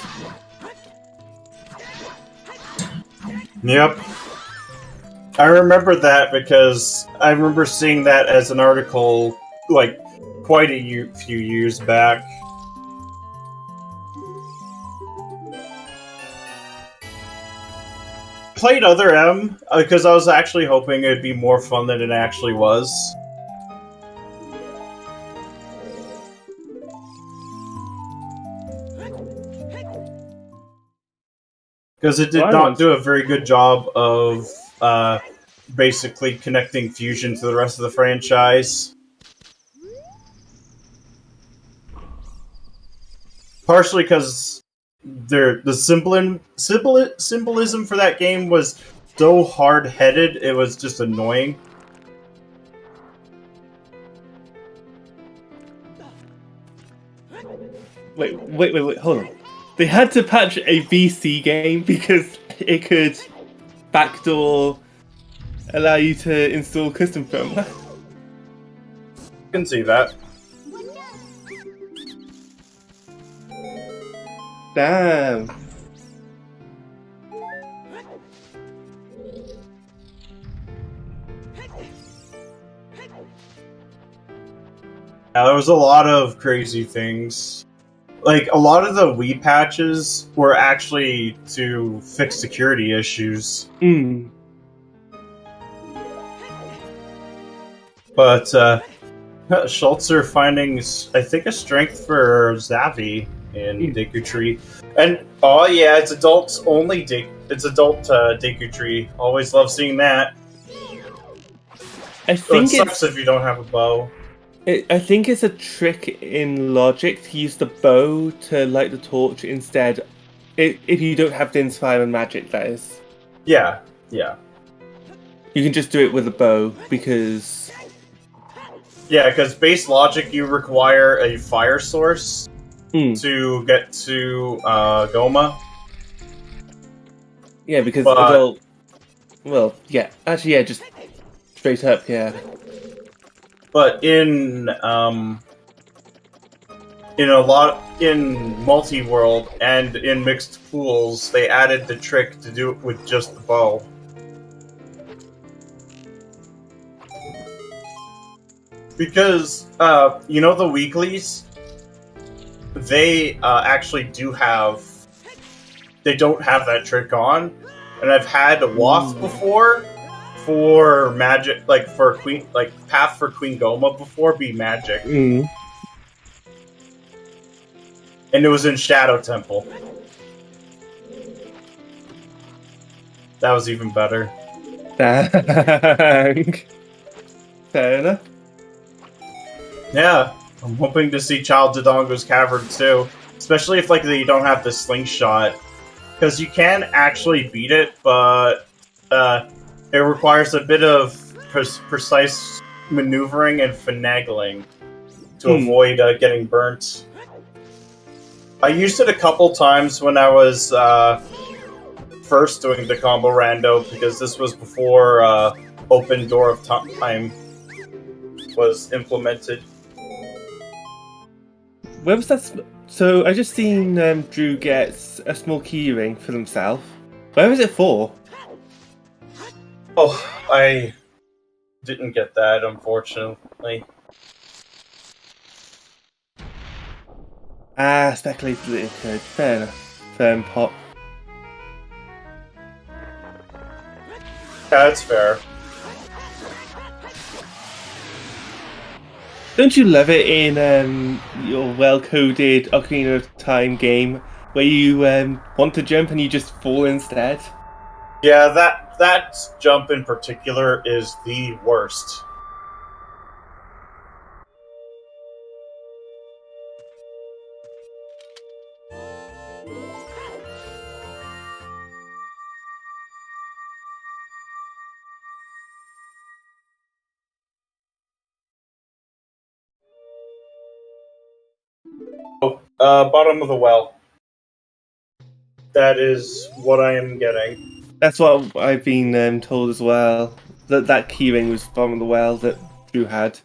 Yep. I remember that because I remember seeing that as an article, quite a few years back. Played Other M because I was actually hoping it'd be more fun than it actually was. Because it did not do a very good job of basically connecting Fusion to the rest of the franchise. Partially because the symbolism for that game was so hard-headed, it was just annoying. Wait, hold on. They had to patch a VC game because it could backdoor allow you to install custom firmware. I can see that. Damn. Yeah, there was a lot of crazy things. A lot of the Wii patches were actually to fix security issues. But, Schultzer finding, I think, a strength for Zavi in Deku Tree. And, oh yeah, it's adult Deku Tree. Always love seeing that. I think it sucks if you don't have a bow. I think it's a trick in logic to use the bow to light the torch instead. If you don't have Din's Fire and Magic, that is. Yeah. You can just do it with a bow, because... Yeah, because base logic, you require a fire source. to get to Goma. Yeah, because But- adult. Well, yeah. Actually, yeah, just straight up, yeah. But in Multiworld and in mixed pools, they added the trick to do it with just the bow. Because you know the weeklies, they actually do have. They don't have that trick on, and I've had a Wasp before for magic, like for Queen, like Path for Queen Goma before be magic, and it was in Shadow Temple. That was even better. Dang. Fair enough. Yeah, I'm hoping to see Child Dodongo's Cavern too, especially if like they don't have the slingshot, because you can actually beat it, but it requires a bit of precise maneuvering and finagling to avoid getting burnt. I used it a couple times when I was first doing the combo rando, because this was before Open Door of Time was implemented. Where was that? So I just seen Drew gets a small key ring for himself. Where was it for? Oh, I didn't get that, unfortunately. Speculated that it could. Fair enough. Firm pop. Yeah, that's fair. Don't you love it in your well-coded Ocarina of Time game where you want to jump and you just fall instead? Yeah, that jump in particular is the worst. Oh, bottom of the well. That is what I am getting. That's what I've been told as well. That keyring was bottom of the well that Drew had.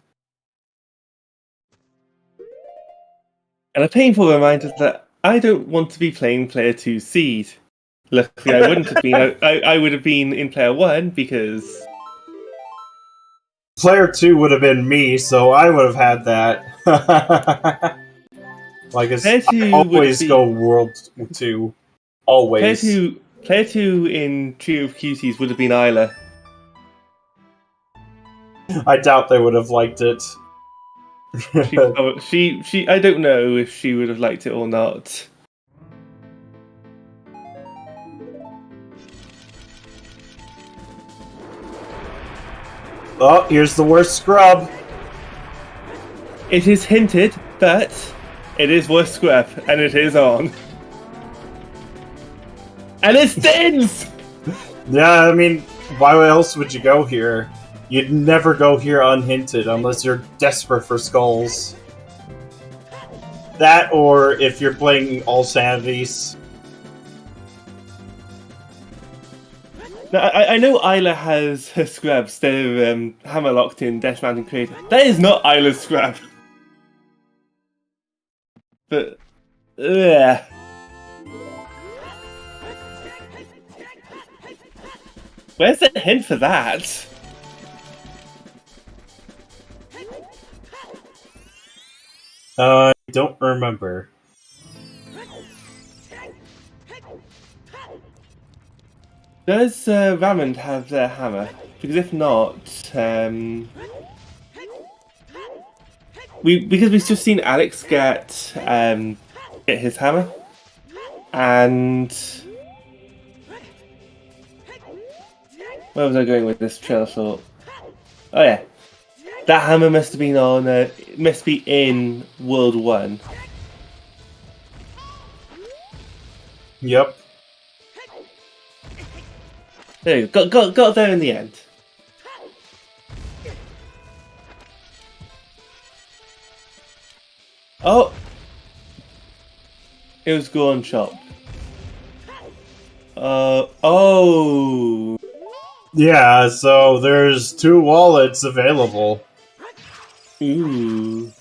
And a painful reminder that I don't want to be playing Player 2 Seed. Luckily, I wouldn't have been. I would have been in Player 1 because... Player 2 would have been me, so I would have had that. Like, I always go World 2. Always. Player 2 in Trio of Cuties would have been Isla. I doubt they would have liked it. She I don't know if she would have liked it or not. Oh, here's the worst scrub. It is hinted, but it is worth scrap, and it is on. And it stings! Yeah, I mean, why else would you go here? You'd never go here unhinted unless you're desperate for skulls. That, or if you're playing all sanities. Now, I know Isla has her scrubs. They're hammer locked in Death Mountain Creator. That is not Isla's scrub. But, yeah. Where's the hint for that? I don't remember. Does Ramond have their hammer? Because if not, because we've just seen Alex get his hammer, and where was I going with this trail of thought? Oh yeah, that hammer must have been on. Must be in World 1. Yep. There you go. Got there in the end. Oh, It was Gorn Shop. Oh. Yeah, so there's 2 wallets available. Ooh.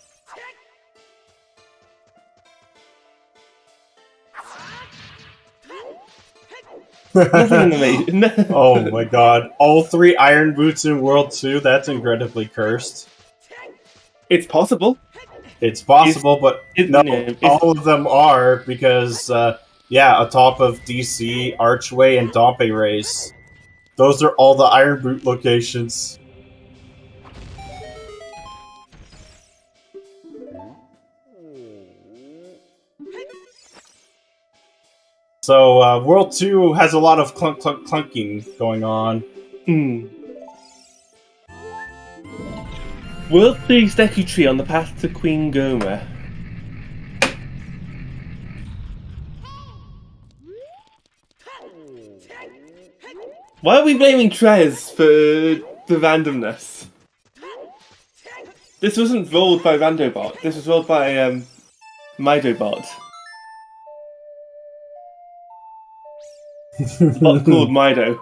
Nothing in the maze. Oh my god. All 3 Iron Boots in World 2? That's incredibly cursed. It's possible. It's possible, but no, all of them are because, atop of DC, Archway, and Dompe Race. Those are all the Iron Boot locations. So, World 2 has a lot of clunking going on. World 3's Deku Tree on the path to Queen Goma. Why are we blaming Trez for the randomness? This wasn't rolled by Randobot, this was rolled by Midobot. Bot called Mido.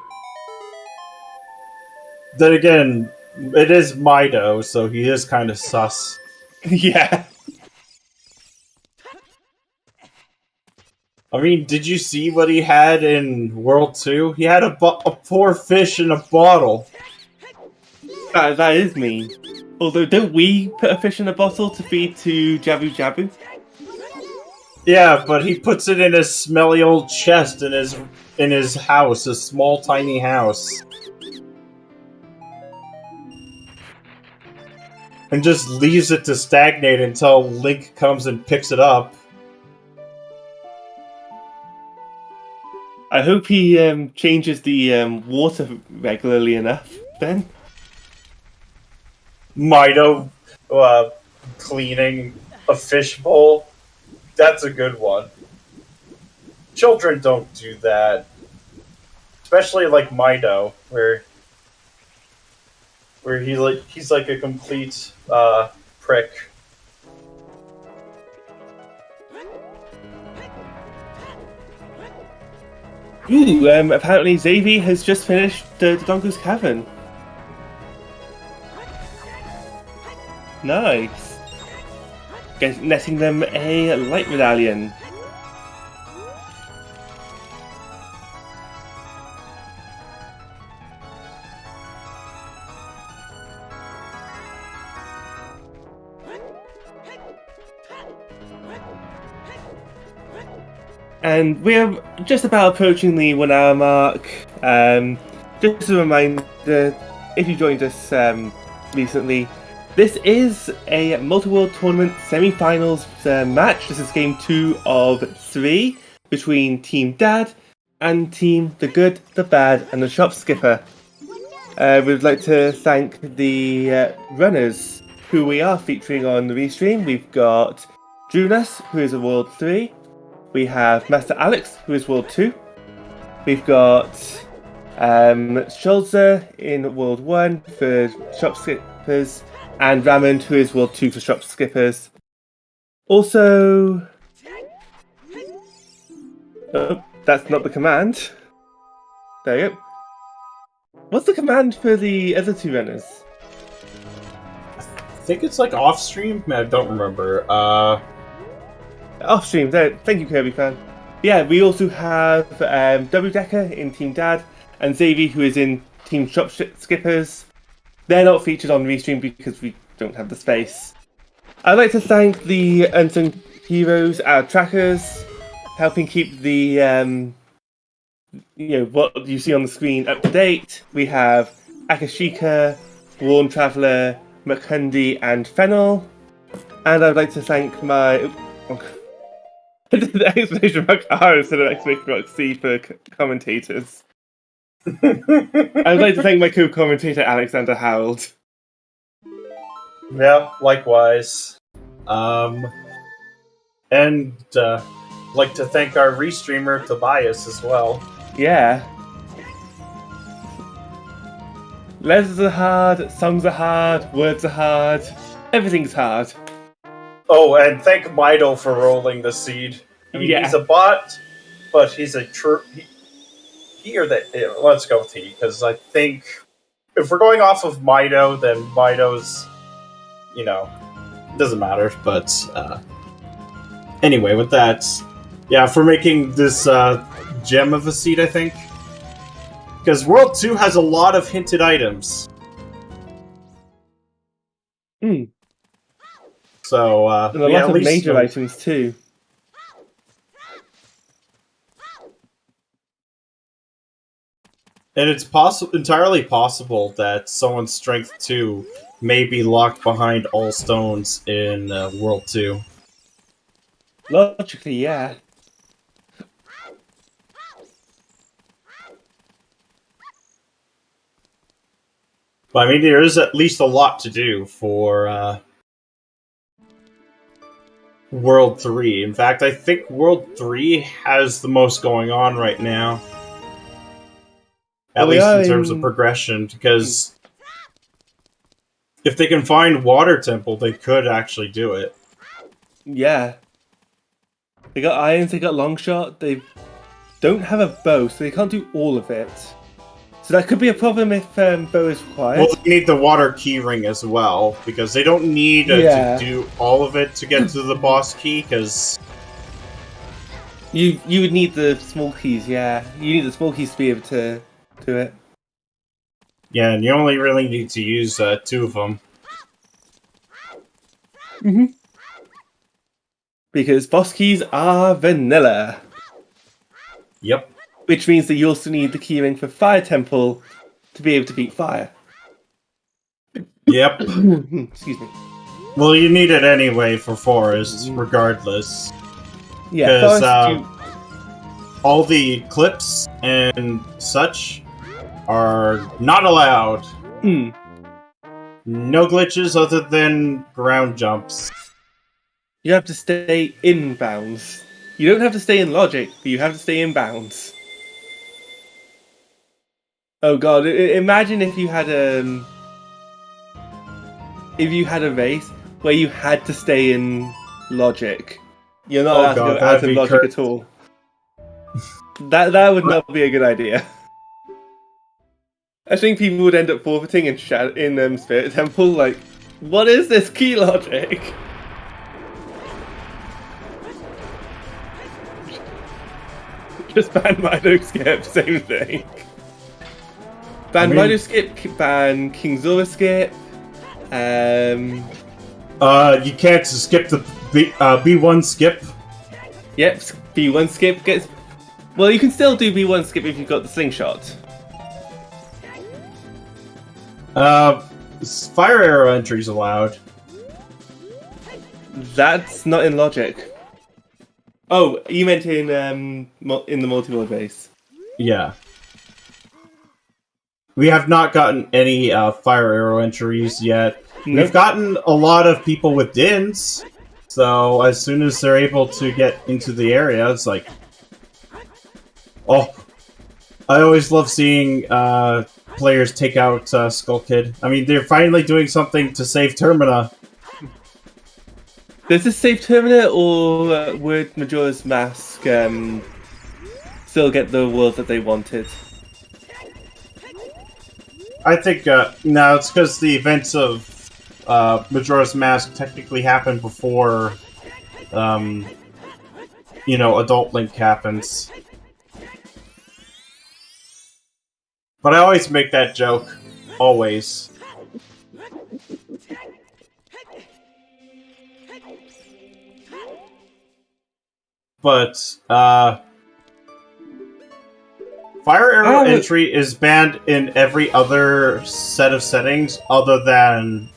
Then again, it is Mido, so he is kind of sus. Yeah. I mean, did you see what he had in World 2? He had a poor fish in a bottle. That is mean. Although, don't we put a fish in a bottle to feed to Jabu Jabu? Yeah, but he puts it in a smelly old chest in his house, a small tiny house. And just leaves it to stagnate until Link comes and picks it up. I hope he changes the water regularly enough, then. Mido cleaning a fishbowl. That's a good one. Children don't do that. Especially like Mido, where he's like a complete prick. Ooh, apparently Xavier has just finished the Dongo's Cavern. Nice. Netting them a light medallion. And we're just about approaching the 1 hour mark. Just a reminder, if you joined us recently, this is a Multiworld Tournament Semifinals match. This is game 2 of 3 between Team Dad and Team The Good, The Bad and The Shopskipper. We'd like to thank the runners who we are featuring on the restream. We've got Drunus, who is a World 3. We have Master Alex, who is World 2. We've got Schulze in World 1 for Shopskippers, and Ramond, who is World 2 for Shopskippers. Also... Oh, that's not the command. There you go. What's the command for the other 2 runners? I think it's like off stream? I don't remember. Off stream, there. Thank you, Kirby fan. Yeah, we also have Double Decker in Team Dad and Xavier, who is in Team Shopskippers. They're not featured on Restream because we don't have the space. I'd like to thank the unsung heroes, our trackers, helping keep the what you see on the screen up to date. We have Akashika, Worn Traveller, McHundy, and Fennel. And I'd like to thank my the exclamation mark R instead of exclamation mark C for commentators. I would like to thank my co-commentator Alexander Harold. Yeah, likewise. And like to thank our restreamer Tobias as well. Yeah. Letters are hard, songs are hard, words are hard, everything's hard. Oh, and thank Mido for rolling the seed. I mean, he's a bot, but he's a true... Let's go with he, because I think if we're going off of Mido, then Mido's, doesn't matter. But anyway, with that, yeah, for making this gem of a seed, I think. Because World 2 has a lot of hinted items. So, and a lot of major items, too. And it's entirely possible that someone's Strength 2 may be locked behind all stones in World 2. Logically, yeah. But I mean, there is at least a lot to do for World 3. In fact, I think World 3 has the most going on right now. At least in terms of progression, because if they can find Water Temple, they could actually do it. Yeah. They got irons, they got long shot, they don't have a bow, so they can't do all of it. So that could be a problem if bow is required. Well, they need the water key ring as well, because they don't need to do all of it to get to the boss key, because... You would need the small keys, yeah. You need the small keys to be able to do it. Yeah, and you only really need to use 2 of them. Because boss keys are vanilla. Yep. Which means that you also need the keyring for Fire Temple to be able to beat fire. Yep. Excuse me. Well, you need it anyway for Forest, regardless. Yeah, because all the clips and such are not allowed. No glitches other than ground jumps. You have to stay in bounds. You don't have to stay in logic, but you have to stay in bounds. Oh god, imagine if you had a race where you had to stay in logic. You're not allowed to go out of logic at all. That would not be a good idea. I think people would end up forfeiting in Spirit Temple, like, what is this key logic? Just ban Mido skip, same thing. Ban Mido skip, ban King Zora skip. You can't skip the B1 skip. Yep, B1 skip gets... Well, you can still do B1 skip if you've got the slingshot. Fire arrow entries allowed. That's not in logic. Oh, you meant in the multi-world base. Yeah. We have not gotten any fire arrow entries yet. Nope. We've gotten a lot of people with dins, so as soon as they're able to get into the area, it's like... Oh, I always love seeing players take out Skull Kid. I mean, they're finally doing something to save Termina. Does this save Termina, or would Majora's Mask still get the world that they wanted? I think, no, it's because the events of Majora's Mask technically happened before, Adult Link happens. But I always make that joke. Always. But, Fire Arrow entry is banned in every other set of settings other than,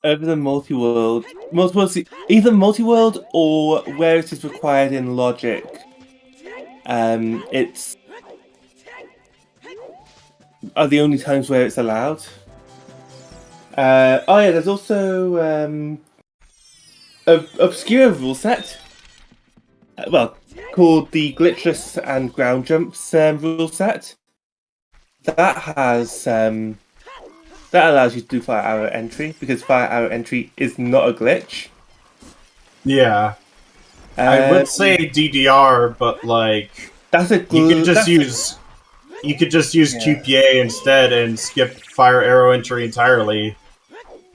over the multi-world. Either multi-world or where it is required in logic. It's... are the only times where it's allowed. Oh yeah, there's also an obscure rule set. Called the glitchless and ground jumps rule set. That has That allows you to do fire arrow entry, because fire arrow entry is not a glitch. Yeah. I would say DDR, but like that's a you could just use Yeah. QPA instead and skip fire arrow entry entirely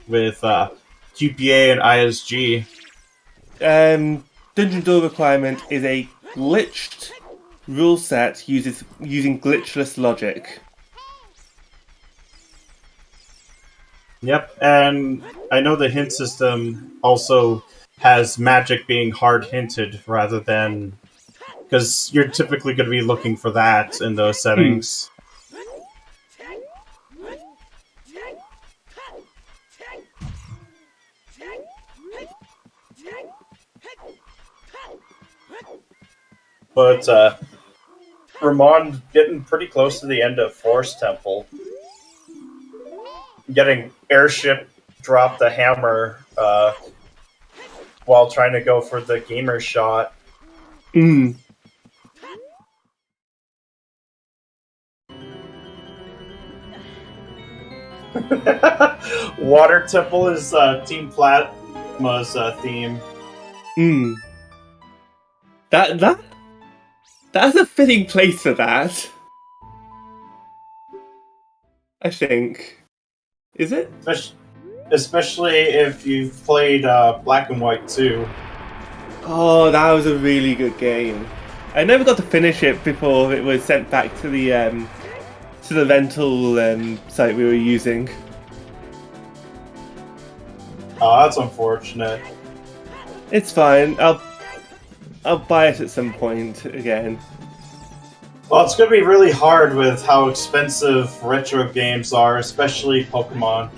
with QPA and ISG. Dungeon Door Requirement is a glitched rule set using glitchless logic. Yep, and I know the hint system also has magic being hard hinted rather than because you're typically going to be looking for that in those settings. But Ramon getting pretty close to the end of Forest Temple. Getting airship drop the hammer while trying to go for the gamer shot. Water Temple is Team Plasma's theme. That's a fitting place for that. I think. Is it? Especially if you've played Black and White 2. Oh, that was a really good game. I never got to finish it before it was sent back to the rental site we were using. Oh, that's unfortunate. It's fine. I'll buy it at some point again. Well, it's going to be really hard with how expensive retro games are, especially Pokemon.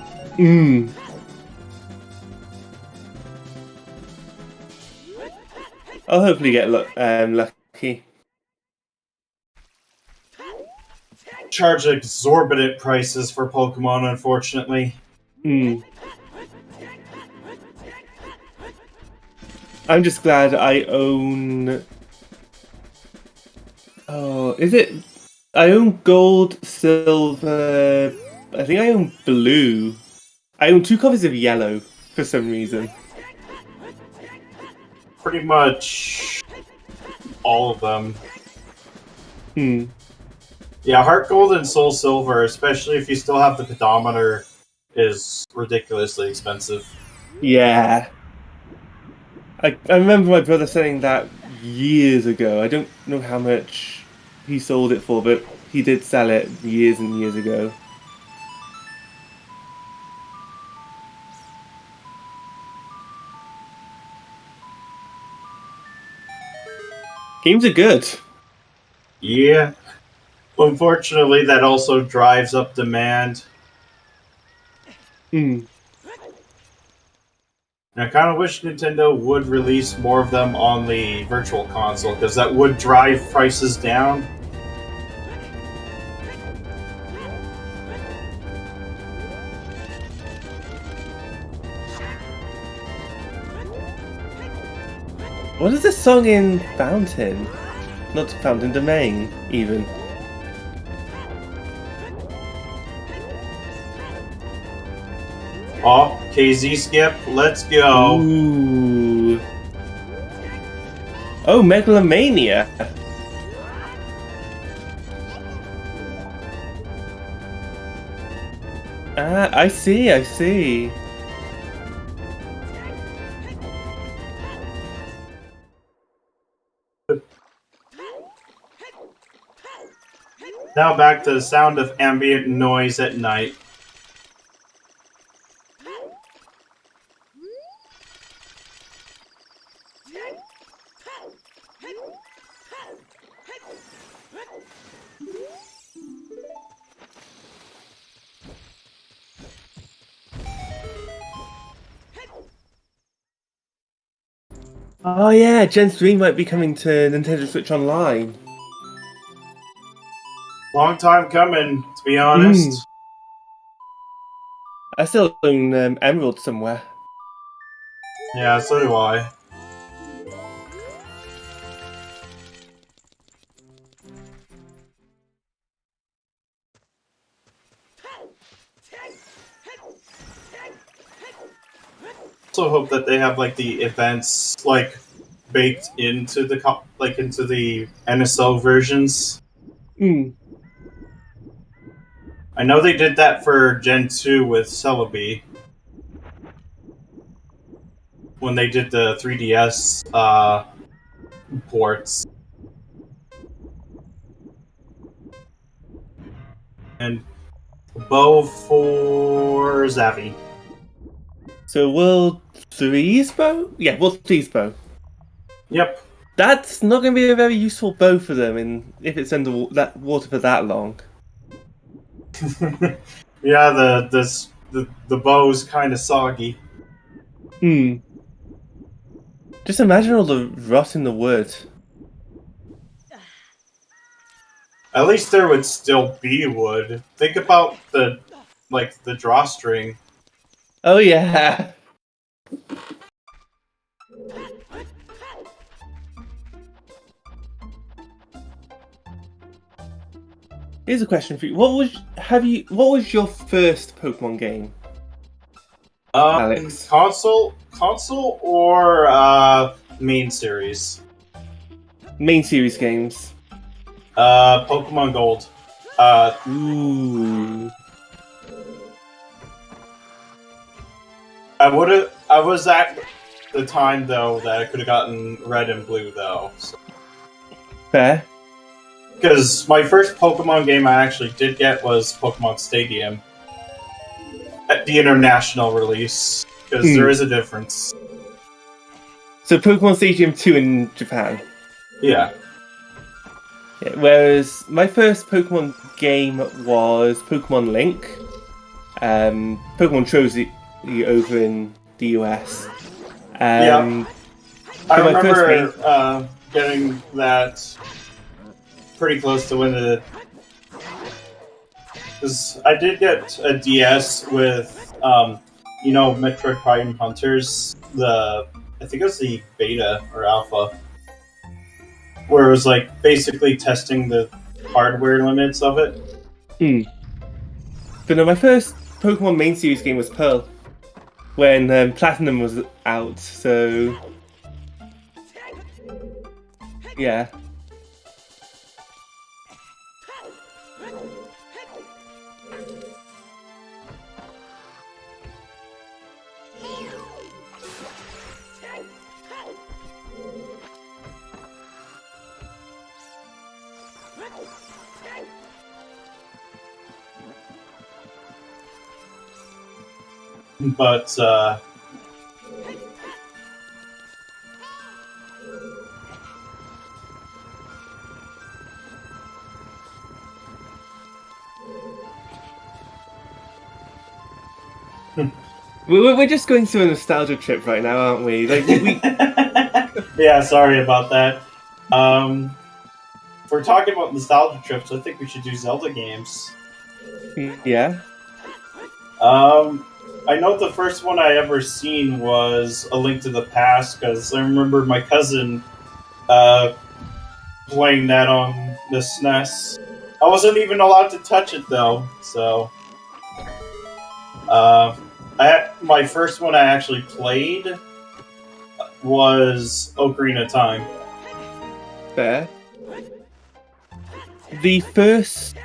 I'll hopefully get lucky. Charge exorbitant prices for Pokemon, unfortunately. I'm just glad I own... Oh, is it... I own gold, silver... I think I own blue. I own 2 copies of yellow, for some reason. Pretty much all of them. Yeah, Heart Gold and Soul Silver, especially if you still have the pedometer, is ridiculously expensive. Yeah. I remember my brother saying that years ago. I don't know how much he sold it for, but he did sell it years and years ago. Games are good. Yeah. Unfortunately, that also drives up demand. And I kind of wish Nintendo would release more of them on the Virtual Console, because that would drive prices down. What is this song in Fountain? Not Fountain Domain, even. Oh, KZ Skip, let's go. Ooh. Oh, Megalomania. Ah, I see. Now back to the sound of ambient noise at night. Oh yeah, Gen 3 might be coming to Nintendo Switch Online. Long time coming, to be honest. I still own Emerald somewhere. Yeah, so do I. also hope that they have like the events like baked into the into the NSO versions. I know they did that for Gen 2 with Celebi when they did the 3DS ports. And bow for Zavi. So World 3's bow? Yeah, World 3's bow. Yep. That's not going to be a very useful bow for them if it's under that water for that long. Yeah, the bow's kind of soggy. Just imagine all the rot in the wood. At least there would still be wood. Think about the drawstring. Oh yeah. Here's a question for you. What was your first Pokemon game? Alex? Console or main series? Main series games. Pokemon Gold. Ooh. I was at the time though that I could have gotten Red and Blue though. So. Fair. Because my first Pokemon game I actually did get was Pokemon Stadium. At the international release. Because there is a difference. So Pokemon Stadium 2 in Japan. Yeah. Whereas my first Pokemon game was Pokemon Link. Pokemon Trophy over in the US. Yeah. I remember getting that pretty close to when the... Because I did get a DS with, Metroid Prime Hunters. I think it was the beta or alpha. Where it was like basically testing the hardware limits of it. But no, my first Pokemon main series game was Pearl. When Platinum was out, so... Yeah. But, We're just going through a nostalgia trip right now, aren't we? Like we... Yeah, sorry about that. If we're talking about nostalgia trips, I think we should do Zelda games. Yeah. I know the first one I ever seen was A Link to the Past, because I remember my cousin playing that on the SNES. I wasn't even allowed to touch it though, so... my first one I actually played was Ocarina of Time. Fair. The first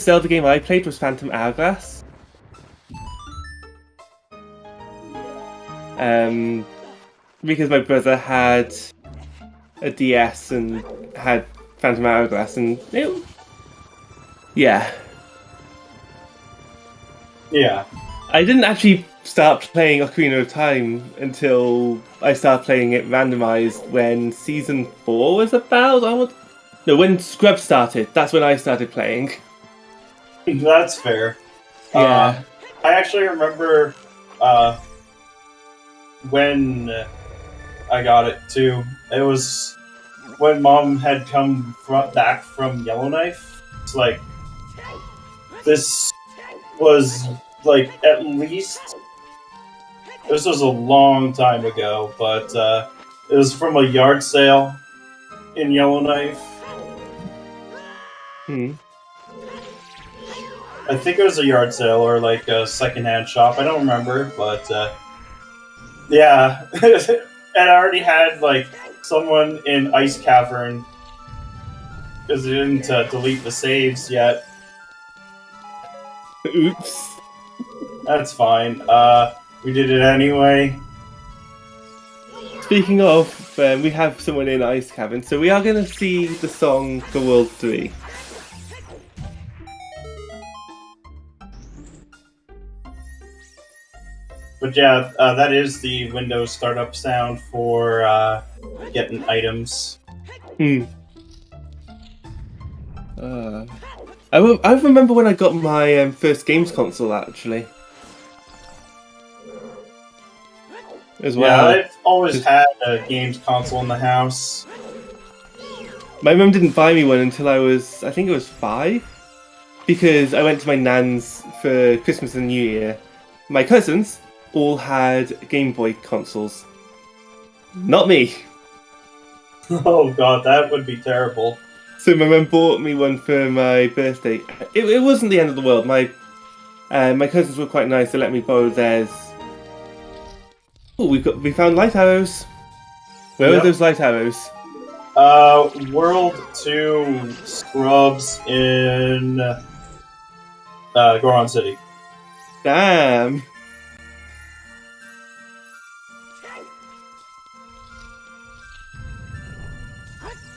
Zelda game I played was Phantom Hourglass. Because my brother had a DS and had Phantom Hourglass, and yeah. I didn't actually start playing Ocarina of Time until I started playing it randomized when Season 4 was about. When Scrub started, that's when I started playing. That's fair. Yeah. I actually remember when I got it too. It was when Mom had come back from Yellowknife. It's like, this was like at least... This was a long time ago, but it was from a yard sale in Yellowknife. I think it was a yard sale or like a secondhand shop. I don't remember, but yeah. And I already had like someone in Ice Cavern because they didn't delete the saves yet. Oops. That's fine. We did it anyway. Speaking of, we have someone in Ice Cavern, so we are going to see the song for World 3. But yeah, that is the Windows startup sound for getting items. I remember when I got my first games console, actually. As well. Yeah, I've always had a games console in the house. My mum didn't buy me one until I think it was 5. Because I went to my nan's for Christmas and New Year. My cousins all had Game Boy consoles. Not me. Oh god, that would be terrible. So my mum bought me one for my birthday. It wasn't the end of the world. My cousins were quite nice to let me borrow theirs. Oh, we found light arrows. Where are those light arrows? World 2 scrubs in Goron City. Damn.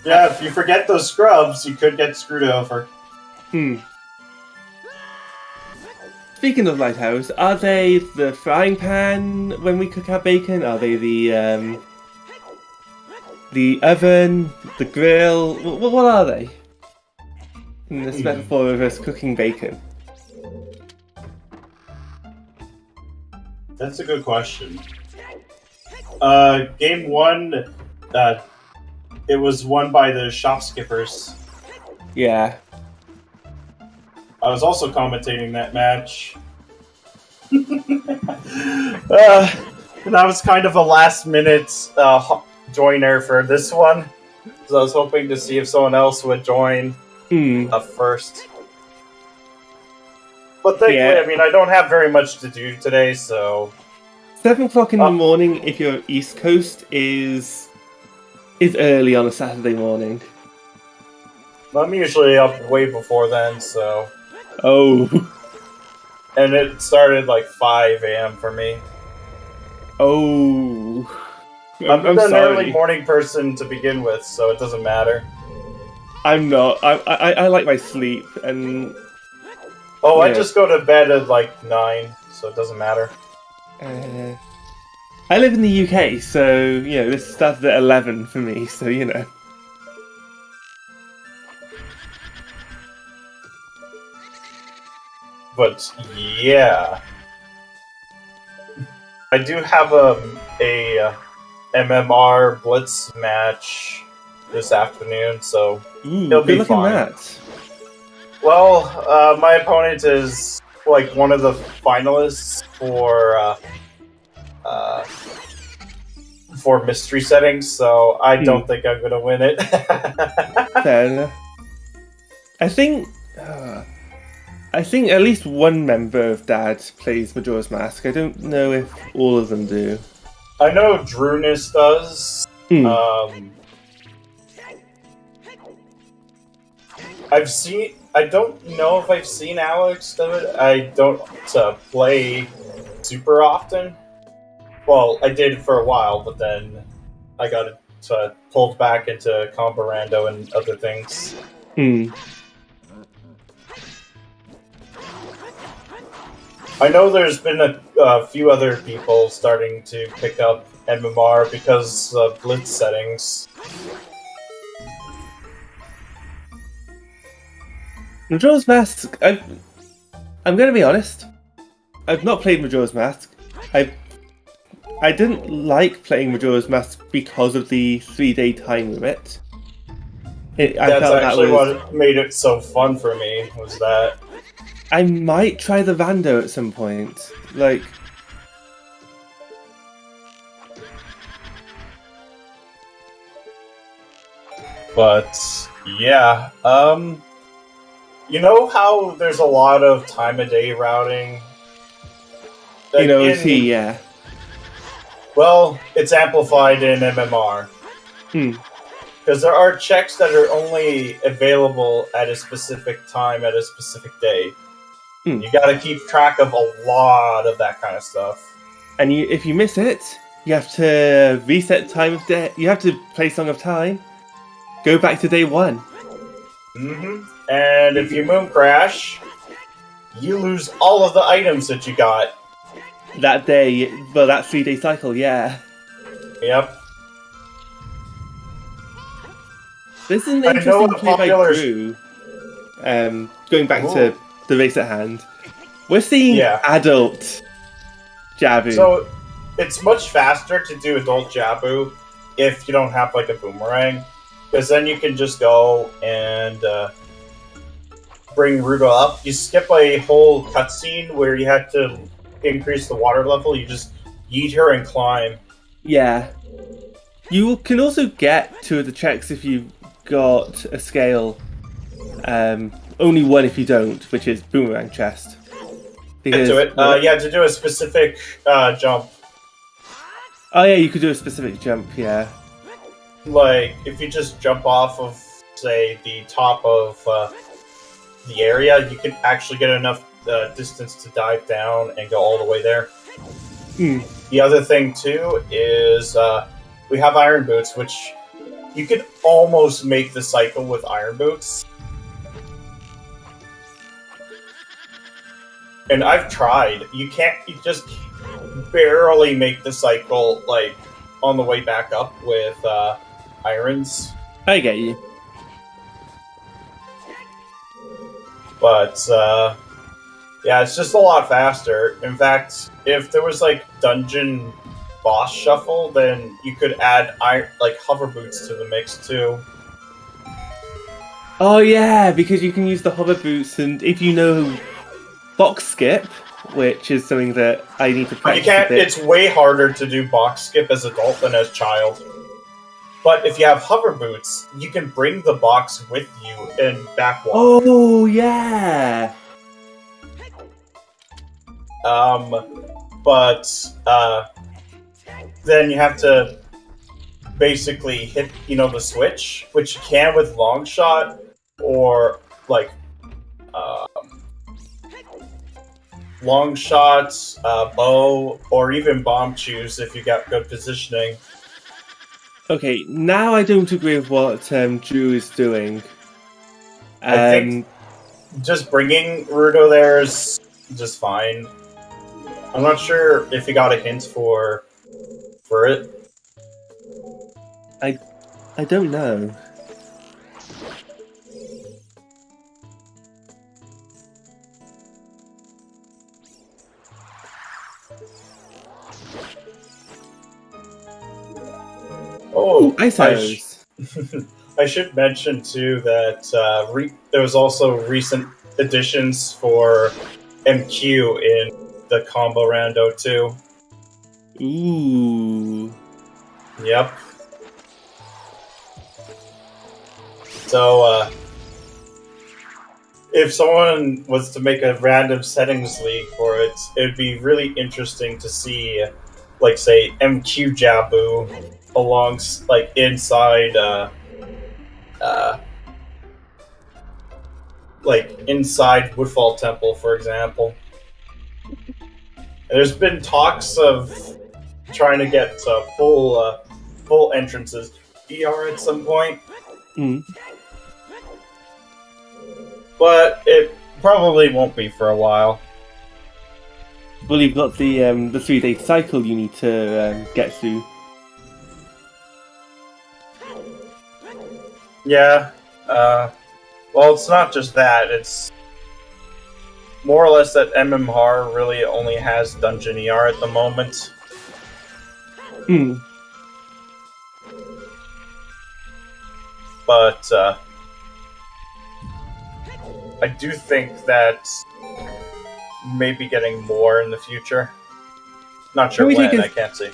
Yeah, if you forget those scrubs, you could get screwed over. Speaking of lighthouse, are they the frying pan when we cook our bacon? Are they the oven, the grill? What are they? In this metaphor of us cooking bacon. That's a good question. Game 1, it was won by the Shopskippers. Yeah. I was also commentating that match. And I was kind of a last-minute joiner for this one. So I was hoping to see if someone else would join first. But thankfully, Yeah. I mean, I don't have very much to do today, so... 7 o'clock in the morning, if you're East Coast, is early on a Saturday morning. I'm usually up way before then, so... Oh. And it started like 5 a.m. for me. Oh. I'm I'm an sorry. early morning person to begin with, so it doesn't matter. I'm not. I like my sleep, and... Oh, Yeah. I just go to bed at like 9, so it doesn't matter. I live in the UK, so, you know, this started at 11 for me, so, you know. But yeah, I do have a MMR Blitz match this afternoon, so Ooh, it'll be good luck in fine. that. Well, my opponent is like one of the finalists for mystery settings, so I don't think I'm gonna win it. Fair enough. I think at least one member of Dad plays Majora's Mask. I don't know if all of them do. I know Drewnis does. I don't know if I've seen Alex do it. I don't play super often. Well, I did for a while, but then I got pulled back into Combo Rando and other things. I know there's been a few other people starting to pick up MMR because of Blitz settings. Majora's Mask, I'm going to be honest. I've not played Majora's Mask. I didn't like playing Majora's Mask because of the 3-day time limit. That's actually what made it so fun for me, was that. I might try the Rando at some point. Like... But, yeah, You know how there's a lot of time of day routing? In OT, yeah. Well, it's amplified in MMR. Because there are checks that are only available at a specific time, at a specific day. You gotta keep track of a lot of that kind of stuff. And if you miss it, you have to reset time of day. You have to play Song of Time. Go back to day 1. And if you moon crash, you lose all of the items that you got. That day, well, that 3-day cycle, yeah. Yep. This is an interesting play by Drew. Going back to the race at hand. We're seeing adult Jabu. So, it's much faster to do adult Jabu if you don't have, like, a boomerang. Because then you can just go and bring Rudo up. You skip a whole cutscene where you had to increase the water level. You just yeet her and climb. Yeah. You can also get 2 of the checks if you've got a scale. Only 1 if you don't, which is Boomerang Chest. Because, you had to do a specific jump. Oh yeah, you could do a specific jump, yeah. Like, if you just jump off of, say, the top of the area, you can actually get enough distance to dive down and go all the way there. The other thing, too, is we have Iron Boots, which you could almost make the cycle with Iron Boots. And I've tried. You just barely make the cycle, like, on the way back up with irons. I get you. But, yeah, it's just a lot faster. In fact, if there was, like, dungeon boss shuffle, then you could add, hover boots to the mix, too. Oh, yeah, because you can use the hover boots, and if you know box skip, which is something that I need to practice. You can't. It's way harder to do box skip as adult than as child. But if you have hover boots, you can bring the box with you and backwalk. Oh yeah. Then you have to basically hit, the switch, which you can with long shot or like. Long shots, bow, or even bomb choose if you got good positioning. Okay, now I don't agree with what Drew is doing. I think just bringing Rudo there is just fine. I'm not sure if you got a hint for it. I don't know. Oh, I suppose. I should mention too that there was also recent additions for MQ in the combo rando too. Ooh. Yep. So, if someone was to make a random settings league for it, it'd be really interesting to see, like, say, MQ Jabu inside, inside Woodfall Temple, for example. There's been talks of trying to get full entrances ER at some point. But it probably won't be for a while. Well, you've got the 3-day cycle you need to get through. Yeah. Well, it's not just that. It's more or less that MMR really only has Dungeon ER at the moment. But I do think that maybe getting more in the future. Not sure when, I can't see.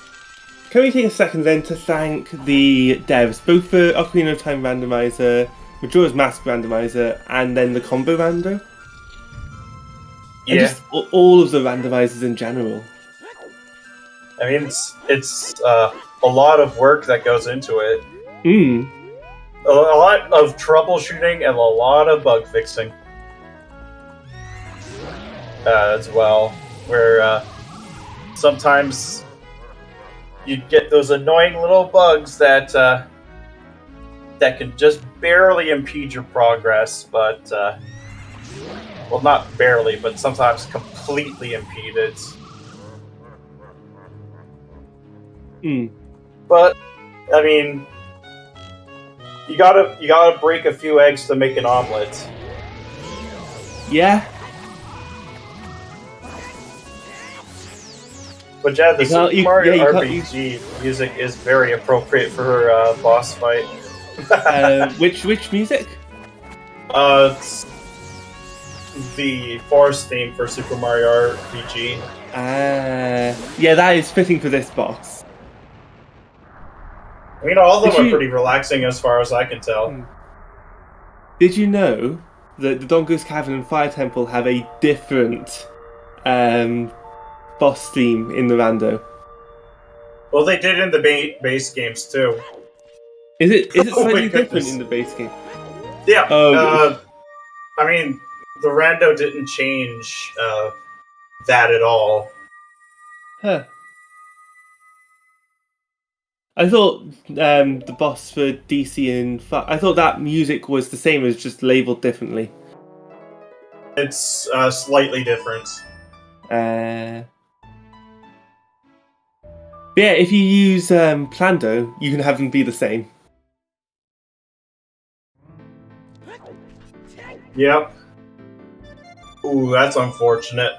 Can we take a second then to thank the devs, both for Ocarina of Time Randomizer, Majora's Mask Randomizer, and then the Combo Rando. And Yeah, just all of the randomizers in general. I mean it's a lot of work that goes into it. Mm. A lot of troubleshooting and a lot of bug fixing as well. Where sometimes you get those annoying little bugs that that can just barely impede your progress, but well, not barely, but sometimes completely impede it. Mm. But I mean, you gotta break a few eggs to make an omelet. Yeah. But yeah, the You can't- Super Mario you can't- RPG music is very appropriate for boss fight. Which music? It's the forest theme for Super Mario RPG. Yeah, that is fitting for this boss. I mean, all of them Did are you- pretty relaxing as far as I can tell. Did you know that the Dongo's Cavern and Fire Temple have a different boss theme in the rando? Well, they did in the base games too. Is it Oh my slightly different goodness. in the base game? Yeah. Oh. I mean, the rando didn't change that at all. Huh. I thought the boss for DC and I thought that music was the same as just labeled differently. It's slightly different. Yeah, if you use Plando, you can have them be the same. Yep. Ooh, that's unfortunate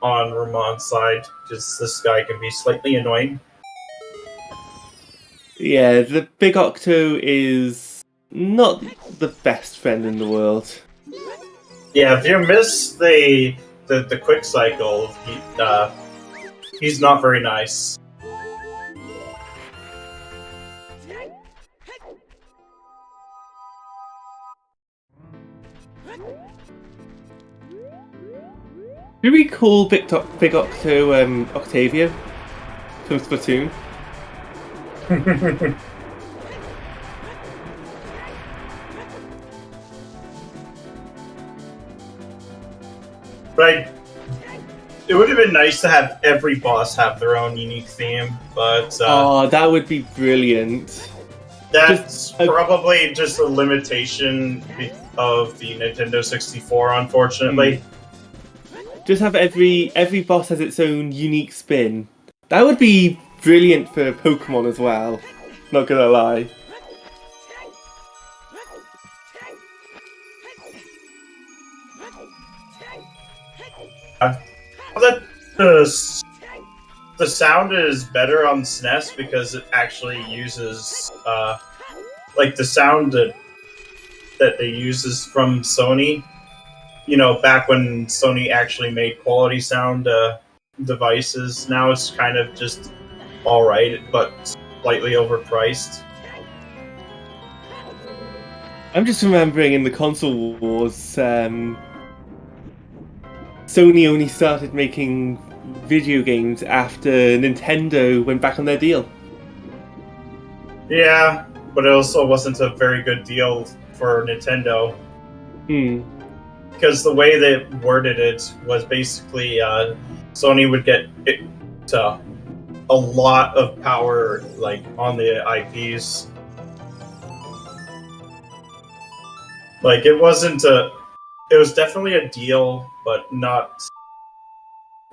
on Ramon's side, because this guy can be slightly annoying. Yeah, the Big Octo is not the best friend in the world. Yeah, if you miss the quick cycle, he's not very nice. Do we call Big Octo Octavio from Splatoon? But it would have been nice to have every boss have their own unique theme, but Oh, that would be brilliant. that's probably just a limitation of the Nintendo 64, unfortunately. Just have every boss has its own unique spin. That would be brilliant for Pokemon as well. Not gonna lie. The sound is better on SNES because it actually uses like the sound that they use is from Sony. You know, back when Sony actually made quality sound devices. Now it's kind of just alright, but slightly overpriced. I'm just remembering in the console wars, Sony only started making video games after Nintendo went back on their deal. Yeah, but it also wasn't a very good deal for Nintendo. Because the way they worded it was basically Sony would get a lot of power like on the IPs. Like it was definitely a deal, but not.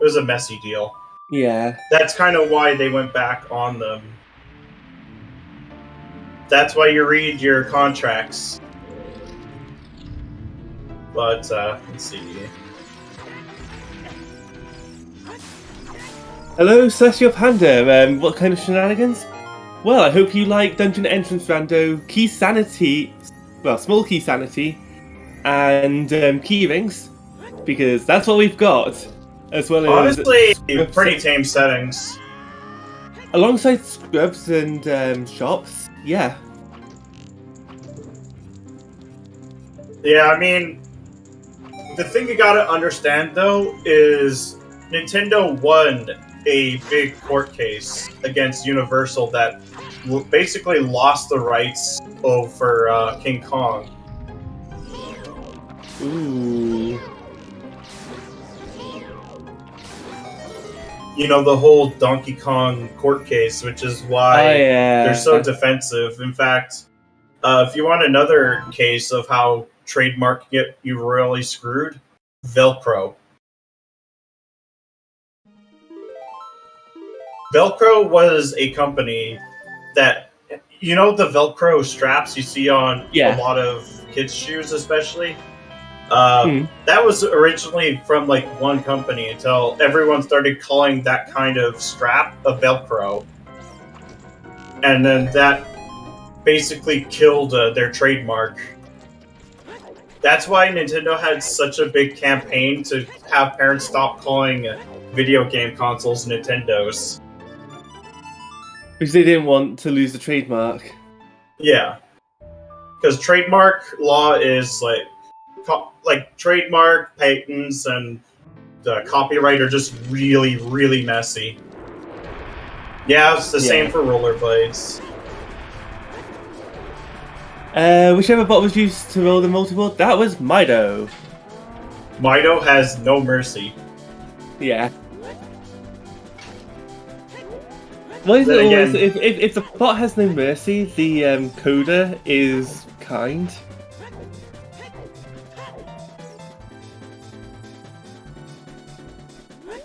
It was a messy deal. Yeah. That's kind of why they went back on them. That's why you read your contracts. But, let's see. Hello, Celestial Panda. What kind of shenanigans? Well, I hope you like Dungeon Entrance Rando, Key Sanity, well, Small Key Sanity, and Key Rings, because that's what we've got, as well as... Honestly, pretty tame settings. Alongside scrubs and shops, yeah. Yeah, I mean, the thing you gotta understand though is Nintendo won a big court case against Universal that basically lost the rights over King Kong. Ooh. You know, the whole Donkey Kong court case, which is why they're so defensive. In fact, if you want another case of how trademark get you royally screwed, Velcro. Velcro was a company that, you know, the Velcro straps you see on a lot of kids' shoes, especially. That was originally from like one company until everyone started calling that kind of strap a Velcro, and then that basically killed their trademark. That's why Nintendo had such a big campaign to have parents stop calling video game consoles Nintendos. Because they didn't want to lose the trademark. Yeah. Because trademark law is like trademark, patents, and copyright are just really, really messy. Yeah, it's the same for rollerblades. Whichever bot was used to roll the Multiworld, that was Mido. Mido has no mercy. Yeah. Why is it always, if the bot has no mercy, the coder is kind?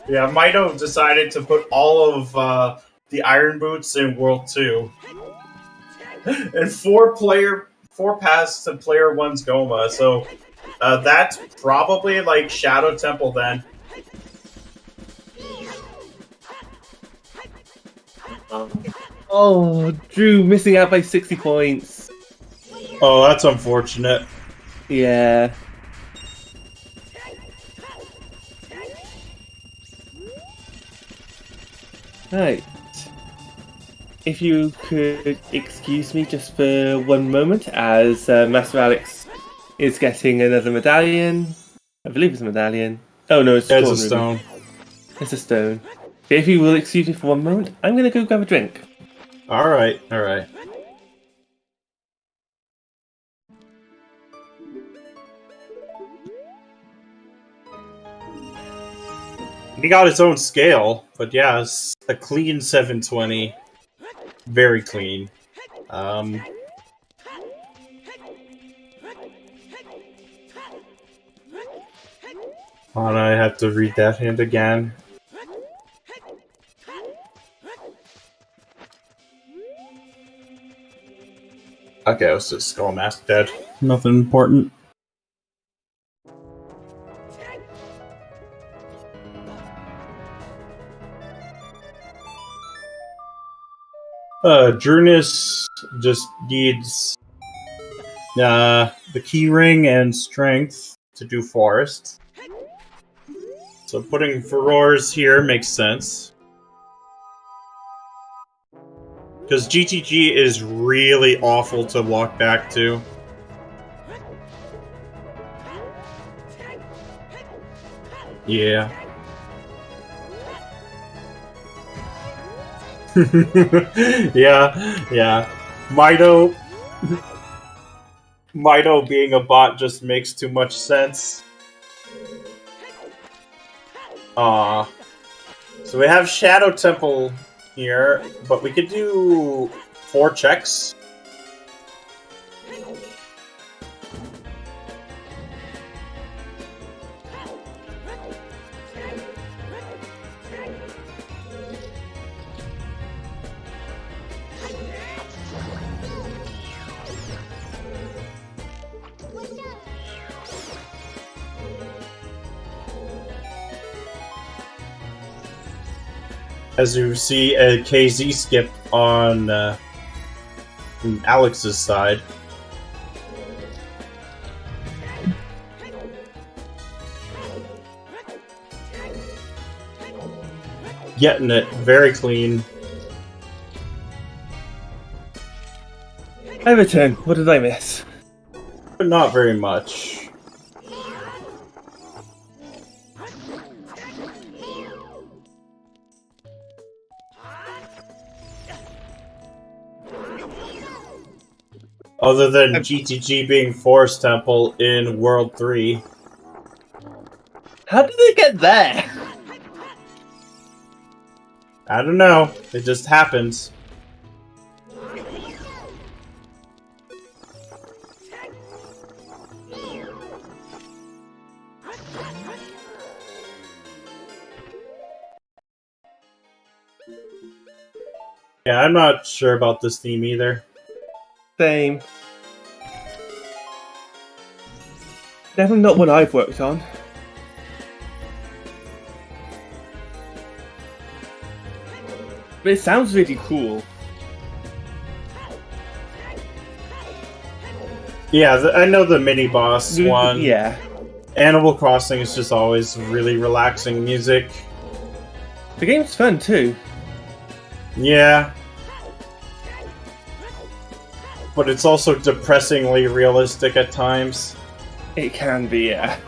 Yeah, Mido decided to put all of the Iron Boots in World 2. And 4 paths to Player 1's Goma, so that's probably like Shadow Temple then. Oh, Drew missing out by 60 points. Oh, that's unfortunate. Yeah. Right. If you could excuse me just for one moment, as Master Alex is getting another medallion. I believe it's a medallion. Oh no, it's a stone. It's a stone. If you will excuse me for one moment, I'm going to go grab a drink. Alright, alright. He got its own scale, but yeah, it's a clean 720. Very clean. Hold on, I have to read that hand again. Okay, let's just Skull Mask dead. Nothing important. Drunus just needs the key ring and strength to do forest. So putting Furores here makes sense. Because GTG is really awful to walk back to. Yeah. yeah. Mido being a bot just makes too much sense. So we have Shadow Temple here, but we could do 4 checks. As you see a KZ skip on Alex's side. Getting it very clean. I return. What did I miss? but not very much. Other than GTG being Forest Temple in World 3. How did they get there? I don't know. It just happens. Yeah, I'm not sure about this theme either. Same. Definitely not one I've worked on. But it sounds really cool. Yeah, I know the mini-boss one. Yeah. Animal Crossing is just always really relaxing music. The game's fun too. Yeah. But it's also depressingly realistic at times. It can be, yeah.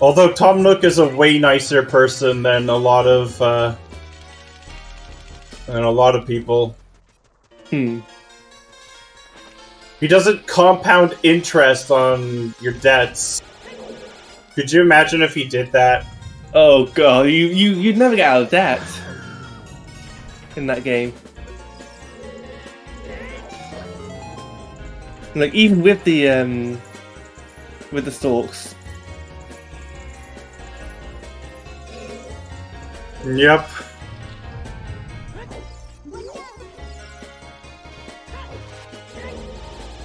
Although Tom Nook is a way nicer person than a lot of people. Hmm. He doesn't compound interest on your debts. Could you imagine if he did that? Oh god, you'd never get out of debt in that game. Like even with the stalks. Yep.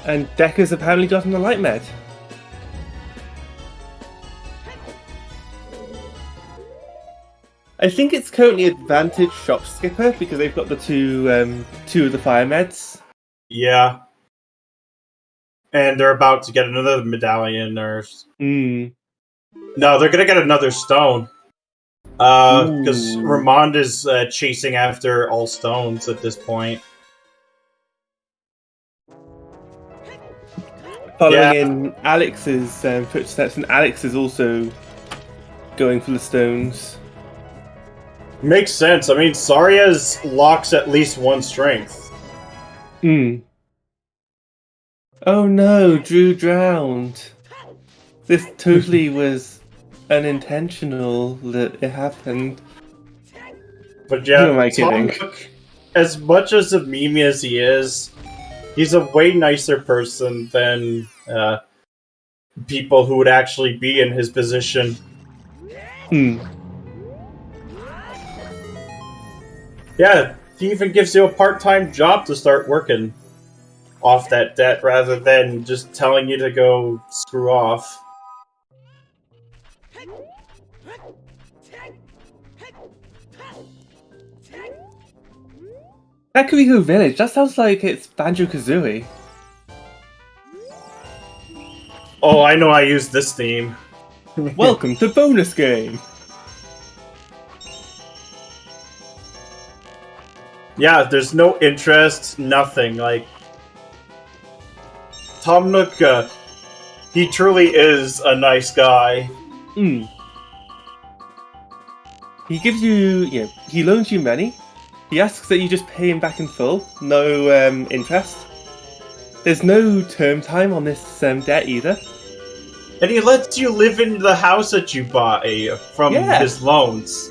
And Decker's apparently gotten a light med. I think it's currently advantage Shopskipper because they've got the two of the fire meds. Yeah. And they're about to get another medallion or... Mm. No, they're gonna get another stone. Because Ramond is chasing after all stones at this point. Following in Alex's footsteps, and Alex is also going for the stones. Makes sense. I mean, Saria's locks at least one strength. Hmm. Oh no, Drew drowned. This totally was unintentional that it happened. But yeah, Who am I kidding? Nook, as much as a meme as he is, he's a way nicer person than people who would actually be in his position. Hmm. Yeah, he even gives you a part-time job to start working off that debt rather than just telling you to go screw off. Akuriho Village, that sounds like it's Banjo-Kazooie. Oh, I know I use this theme. Welcome to bonus game! Yeah, there's no interest, nothing. Like, Tom Nook, he truly is a nice guy. Hmm. He gives you, he loans you money. He asks that you just pay him back in full, no interest. There's no term time on this debt either. And he lets you live in the house that you bought from his loans.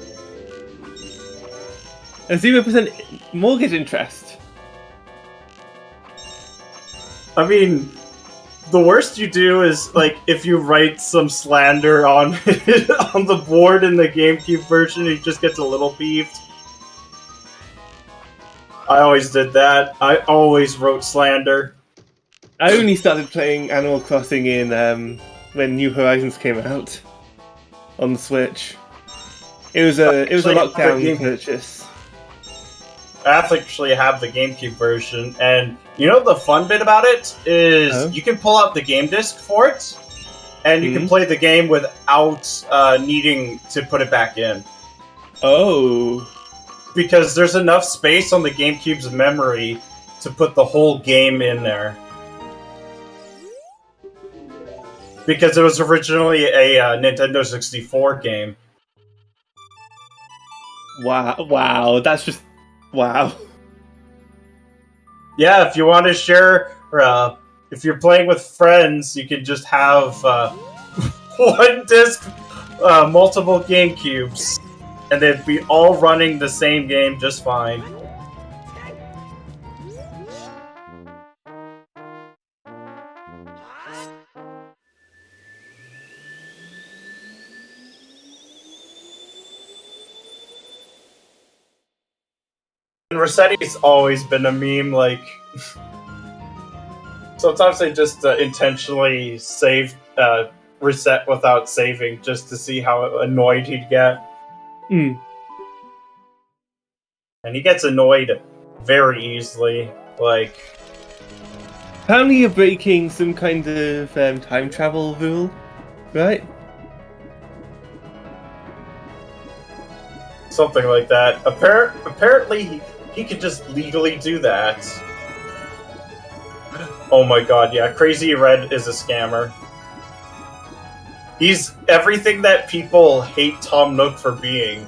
A 0% mortgage interest. I mean, the worst you do is, like, if you write some slander on on the board in the GameCube version, he just gets a little peeved. I always did that. I always wrote slander. I only started playing Animal Crossing in when New Horizons came out on the Switch. It was a lockdown purchase. I actually have the GameCube version, and you know the fun bit about it is you can pull out the game disc for it, and you can play the game without needing to put it back in. Oh. because there's enough space on the GameCube's memory to put the whole game in there. Because it was originally a Nintendo 64 game. Wow, that's just... Wow. Yeah, if you want to share, if you're playing with friends, you can just have one disc, multiple GameCubes, and they'd be all running the same game just fine. And Rossetti's always been a meme, like... Sometimes they just intentionally save, reset without saving, just to see how annoyed he'd get. Hmm. And he gets annoyed very easily, like... Apparently you're breaking some kind of time travel rule, right? Something like that. Apparently, he could just legally do that. Oh my god, yeah, Crazy Red is a scammer. He's everything that people hate Tom Nook for being.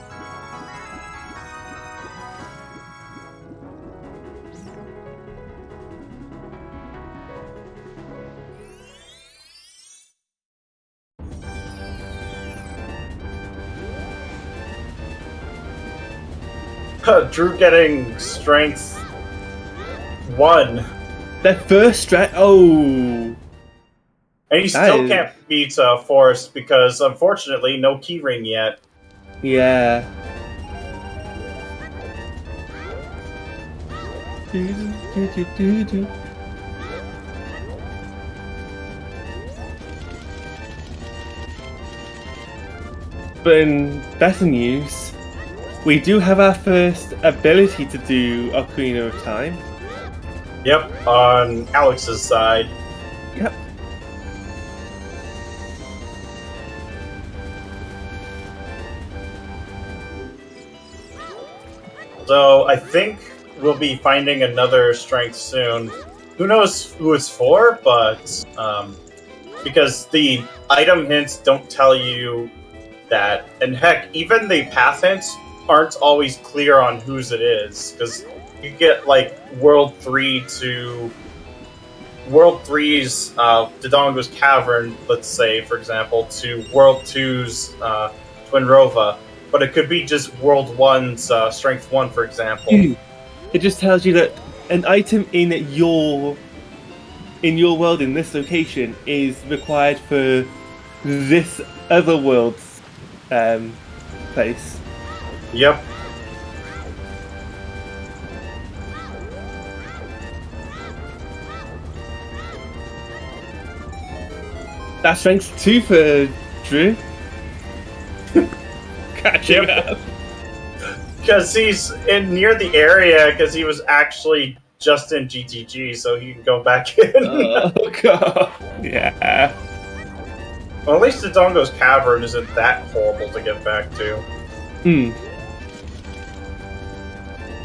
Drew getting strength 1. That first strike. Oh. And he still can't beat Forrest because, unfortunately, no keyring yet. Yeah. But in better news, we do have our first ability to do Ocarina of Time. Yep, on Alex's side. Yep. So I think we'll be finding another strength soon. Who knows who it's for, but because the item hints don't tell you that, and heck, even the path hints aren't always clear on whose it is, because you get like World 3 to World 3's Dodongo's Cavern, let's say, for example, to World 2's Twinrova, but it could be just World 1's Strength 1, for example. It just tells you that an item in your world, in this location, is required for this other world's place. Yep. That's strength 2 for Drew. Catching up. Because he's in near the area, because he was actually just in GTG, so he can go back in. Oh, God. Yeah. Well, at least the Dodongo's Cavern isn't that horrible to get back to.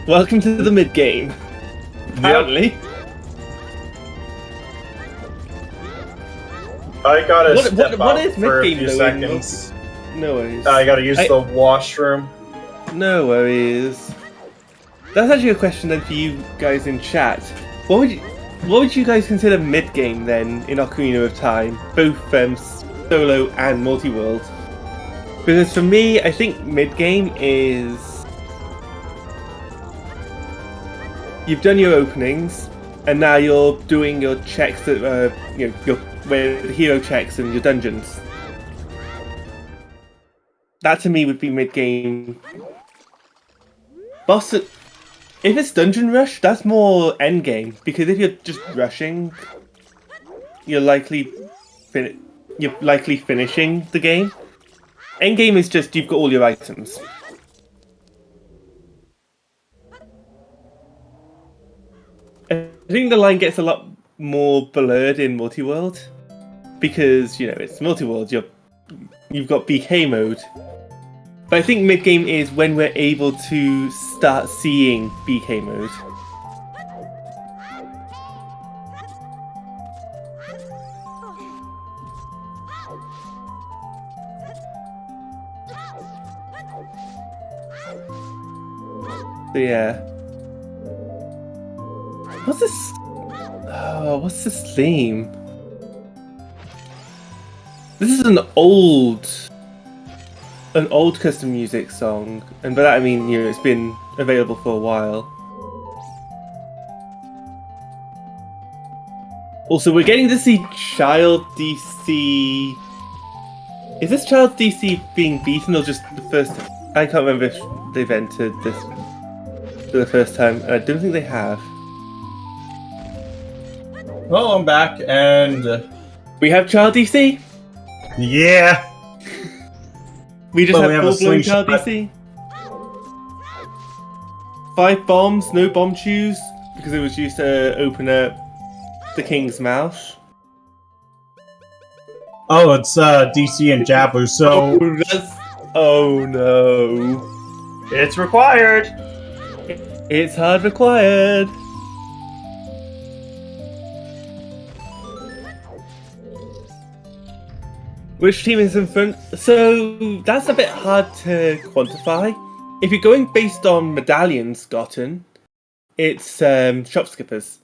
Welcome to the mid-game. Apparently. I gotta step what out is for a mid-game, few though, seconds. No worries. I gotta use the washroom. No worries. That's actually a question then for you guys in chat. What would you guys consider mid-game then in Ocarina of Time? Both solo and multi-world? Because for me, I think mid-game is... You've done your openings, and now you're doing your checks that where the hero checks and your dungeons. That to me would be mid-game. Boss, if it's dungeon rush, that's more end game, because if you're just rushing, you're likely finishing the game. End game is just you've got all your items. I think the line gets a lot more blurred in Multiworld, because it's Multiworld. You've got BK mode, But I think mid-game is when we're able to start seeing BK mode. So yeah. What's this? Oh, what's this theme? This is an old custom music song, and by that I mean, you know, it's been available for a while. Also, we're getting to see Child DC. Is this Child DC being beaten or just the first? I can't remember if they've entered this for the first time, and I don't think they have. Well, I'm back, and We have Child DC. yeah, We just But we have have a full-blown Child slingshot. DC. 5 bombs, no bomb chews, because it was used to open up the king's mouth. oh, it's DC and Jabu, so Oh no. it's required. It's hard required. Which team is in front? So that's a bit hard to quantify. If you're going based on medallions gotten, it's Shopskippers.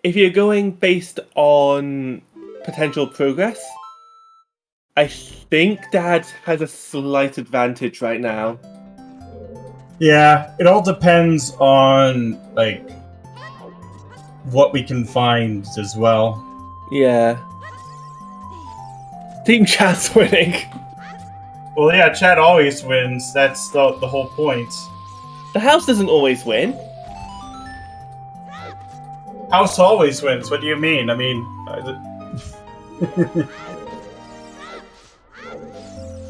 If you're going based on potential progress, I think Dad has a slight advantage right now. Yeah, it all depends on like what we can find as well. Yeah. Team Chat's winning. Well, yeah, Chad always wins. That's the whole point. The house doesn't always win. House always wins. What do you mean? I mean,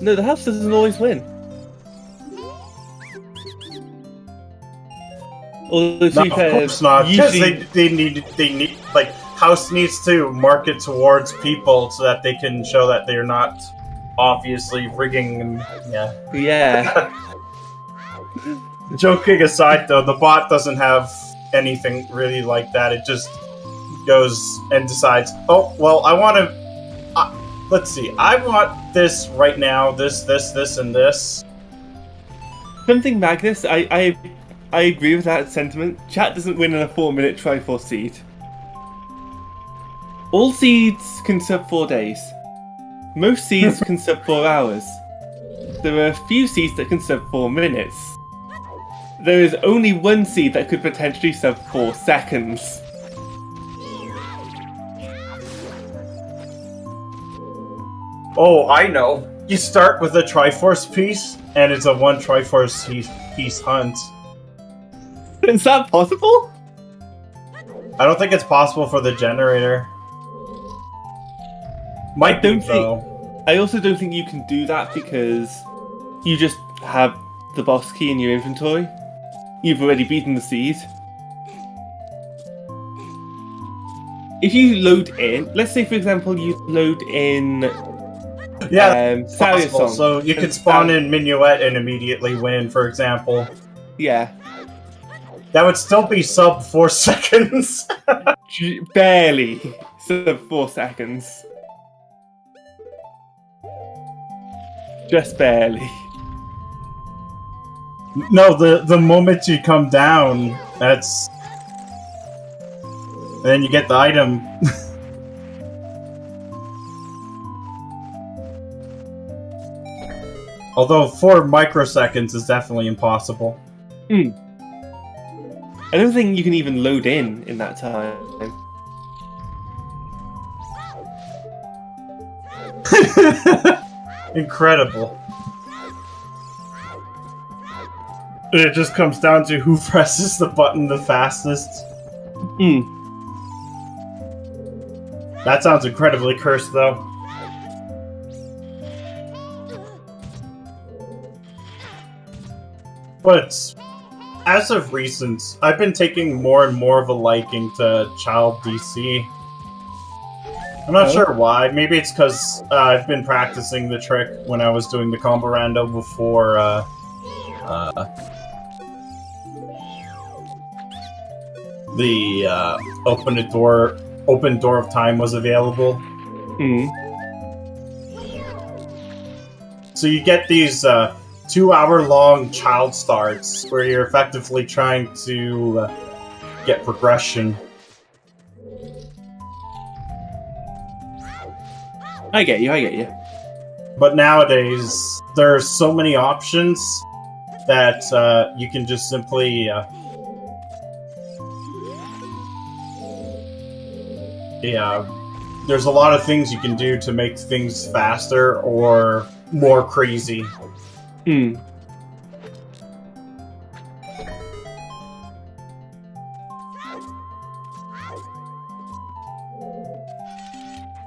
No, the house doesn't always win. Although, to no, be of fair, course not. Because usually they need like House needs to market towards people so that they can show that they're not obviously rigging. And, yeah. yeah. Joking aside, though, the bot doesn't have anything really like that. It just goes and decides, oh, well, I want to... let's see. I want this right now, this, and this. Something Magnus, I agree with that sentiment. Chat doesn't win in a 4-minute Triforce seed. All seeds can sub 4 days. Most seeds can sub 4 hours. There are a few seeds that can sub 4 minutes. There is only one seed that could potentially sub 4 seconds. Oh, I know. You start with a Triforce piece, and it's a 1 Triforce piece hunt. Is that possible? I don't think it's possible for the generator. Might be, though. I also don't think you can do that because you just have the boss key in your inventory. You've already beaten the seed. If you load in, let's say for example you load in Yeah, Saria possible. Song. So you could spawn in Minuet and immediately win, for example. Yeah. That would still be sub 4 seconds. Barely sub 4 seconds. Just barely. No, the moment you come down, that's... And then you get the item. Although 4 microseconds is definitely impossible. I don't think you can even load in that time. Incredible. It just comes down to who presses the button the fastest. That sounds incredibly cursed, though. But as of recent, I've been taking more and more of a liking to Child DC. I'm not sure why. Maybe it's because I've been practicing the trick when I was doing the combo rando before the open door of time was available. Hmm. So you get these 2-hour-long child starts where you're effectively trying to get progression. I get you. But nowadays, there's so many options that you can just simply there's a lot of things you can do to make things faster or more crazy. Hmm.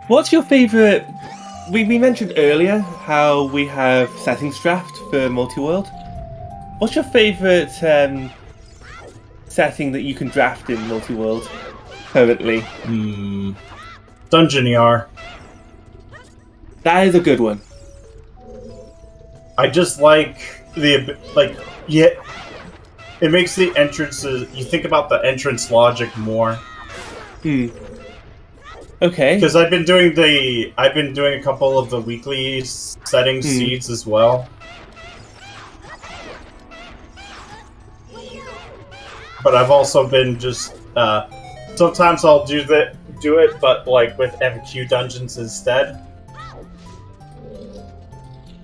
What's your favorite? We mentioned earlier how we have settings draft for Multiworld. What's your favorite setting that you can draft in Multiworld currently? Dungeon ER. That is a good one. I just like it makes the entrances. You think about the entrance logic more. Okay. Because I've been doing a couple of the weekly settings seeds as well. But I've also been just sometimes I'll do it, but like with MQ dungeons instead.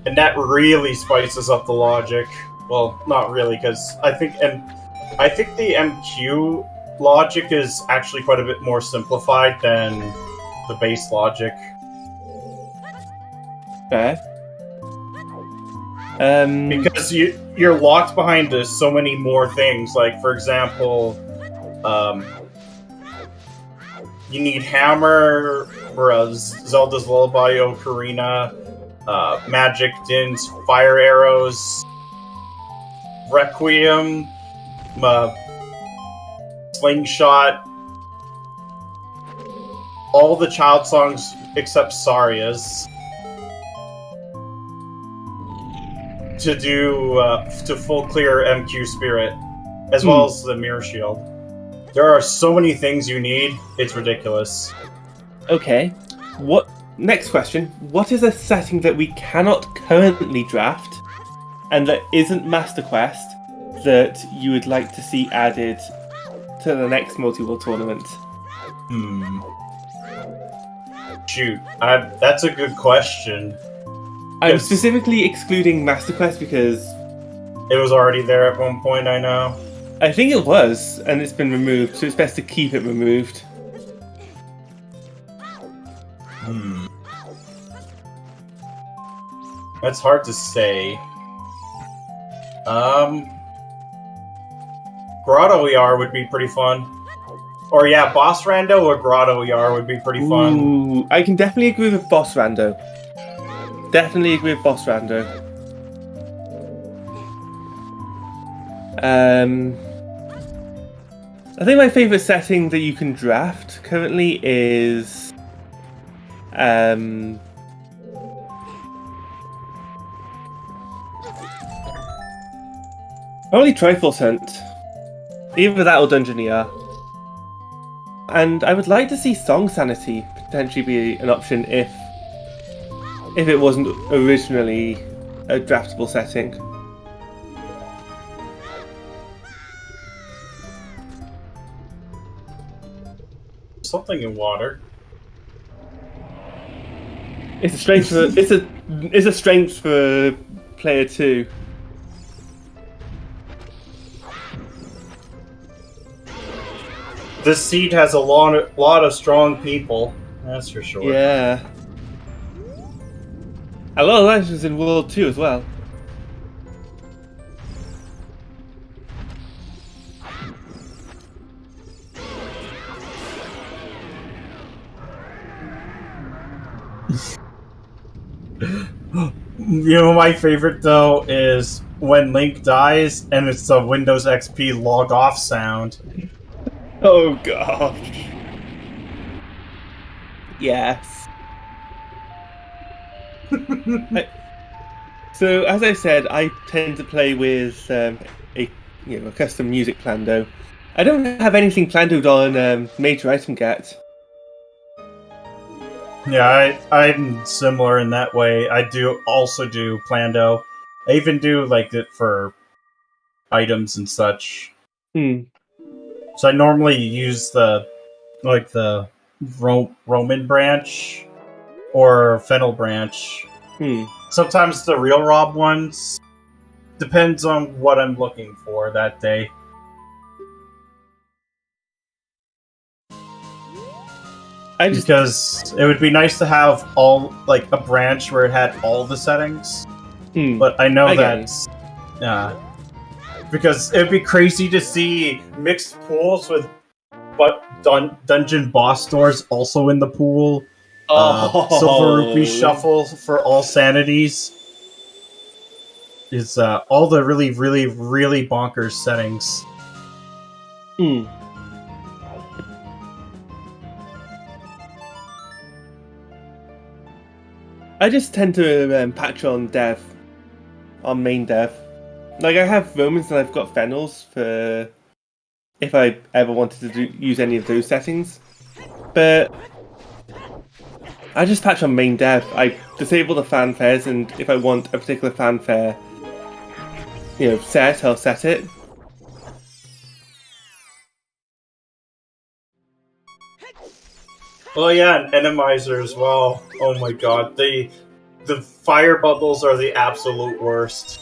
And that really spices up the logic. Well, not really, because I think the MQ logic is actually quite a bit more simplified than the base logic. Okay. Because you're locked behind so many more things. Like, for example, you need Hammer for Zelda's Lullaby Ocarina, Magic Din's Fire Arrows, Requiem, Slingshot, all the child songs except Saria's to do to full clear MQ Spirit, as well as the Mirror Shield. There are so many things you need, it's ridiculous. Okay. Next question. What is a setting that we cannot currently draft and that isn't Master Quest that you would like to see added to the next Multiworld tournament? Shoot, that's a good question. I'm specifically excluding Master Quest because it was already there at one point, I know. I think it was, and it's been removed, so it's best to keep it removed. That's hard to say. Grotto ER would be pretty fun. Or yeah, Boss Rando or Grotto ER would be pretty fun. Ooh, I can definitely agree with Boss Rando. Definitely agree with Boss Rando. I think my favourite setting that you can draft currently is probably Triforce Hunt. Either that or Dungeon ER. And I would like to see Song Sanity potentially be an option if it wasn't originally a draftable setting. Something in water. It's a strength for it's a strength for player 2. This seed has a lot of strong people, that's for sure. Yeah. A lot of legends in World 2 as well. You know, my favorite though is when Link dies and it's the Windows XP log off sound. Oh gosh. Yes. So, as I said, I tend to play with a custom music plando. I don't have anything plandoed on major item get. Yeah, I'm similar in that way. I also do Plando. I even do like it for items and such. So I normally use the Roman branch or Fennel branch. Sometimes the real Rob ones. Depends on what I'm looking for that day. Because it would be nice to have all like a branch where it had all the settings. But I know that's because it'd be crazy to see mixed pools with dungeon boss doors also in the pool. Silver Rupee Shuffle for all sanities. Is all the really, really, really bonkers settings. I just tend to patch on main dev. Like, I have Romans and I've got Fennels for if I ever wanted to use any of those settings. But I just patch on main dev. I disable the fanfares, and if I want a particular fanfare, I'll set it. Oh yeah, and Randomizer as well. Oh my god, the fire bubbles are the absolute worst.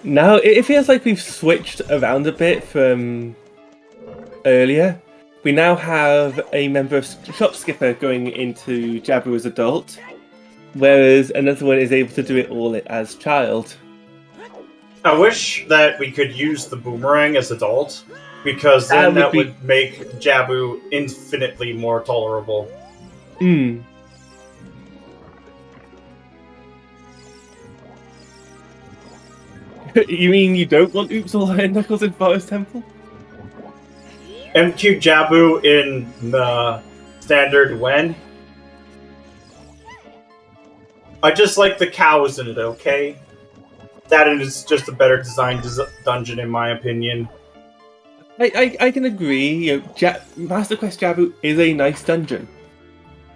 Now, it feels like we've switched around a bit from earlier. We now have a member of Shopskipper going into Jabu as adult, whereas another one is able to do it all as child. I wish that we could use the boomerang as adult, because then that would make Jabu infinitely more tolerable. You mean you don't want Oops All Iron Knuckles in Forest Temple? MQ Jabu in the standard when? I just like the cows in it, okay? That is just a better designed dungeon in my opinion. I can agree. Master Quest Jabu is a nice dungeon.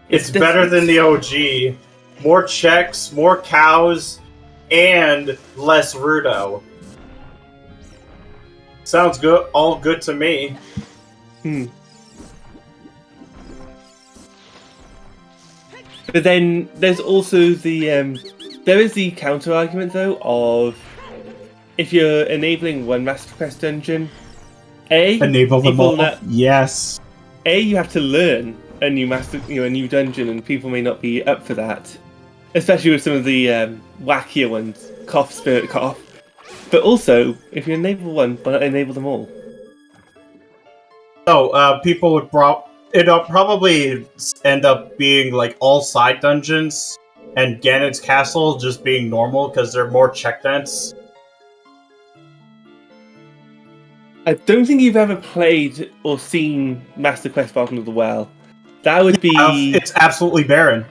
It's better than the OG. More checks, more cows, and less Rudo. Sounds good. All good to me. But then there's also the there is the counter argument though of if you're enabling one Master Quest dungeon, enable them all. Yes. You have to learn a new a new dungeon, and people may not be up for that. Especially with some of the wackier ones, cough, spirit cough. But also, if you enable one, why not enable them all? So, people would it'll probably end up being like all side dungeons, and Ganon's Castle just being normal because they're more check dense. I don't think you've ever played or seen Master Quest Bottom of the Well. That would be... It's absolutely barren.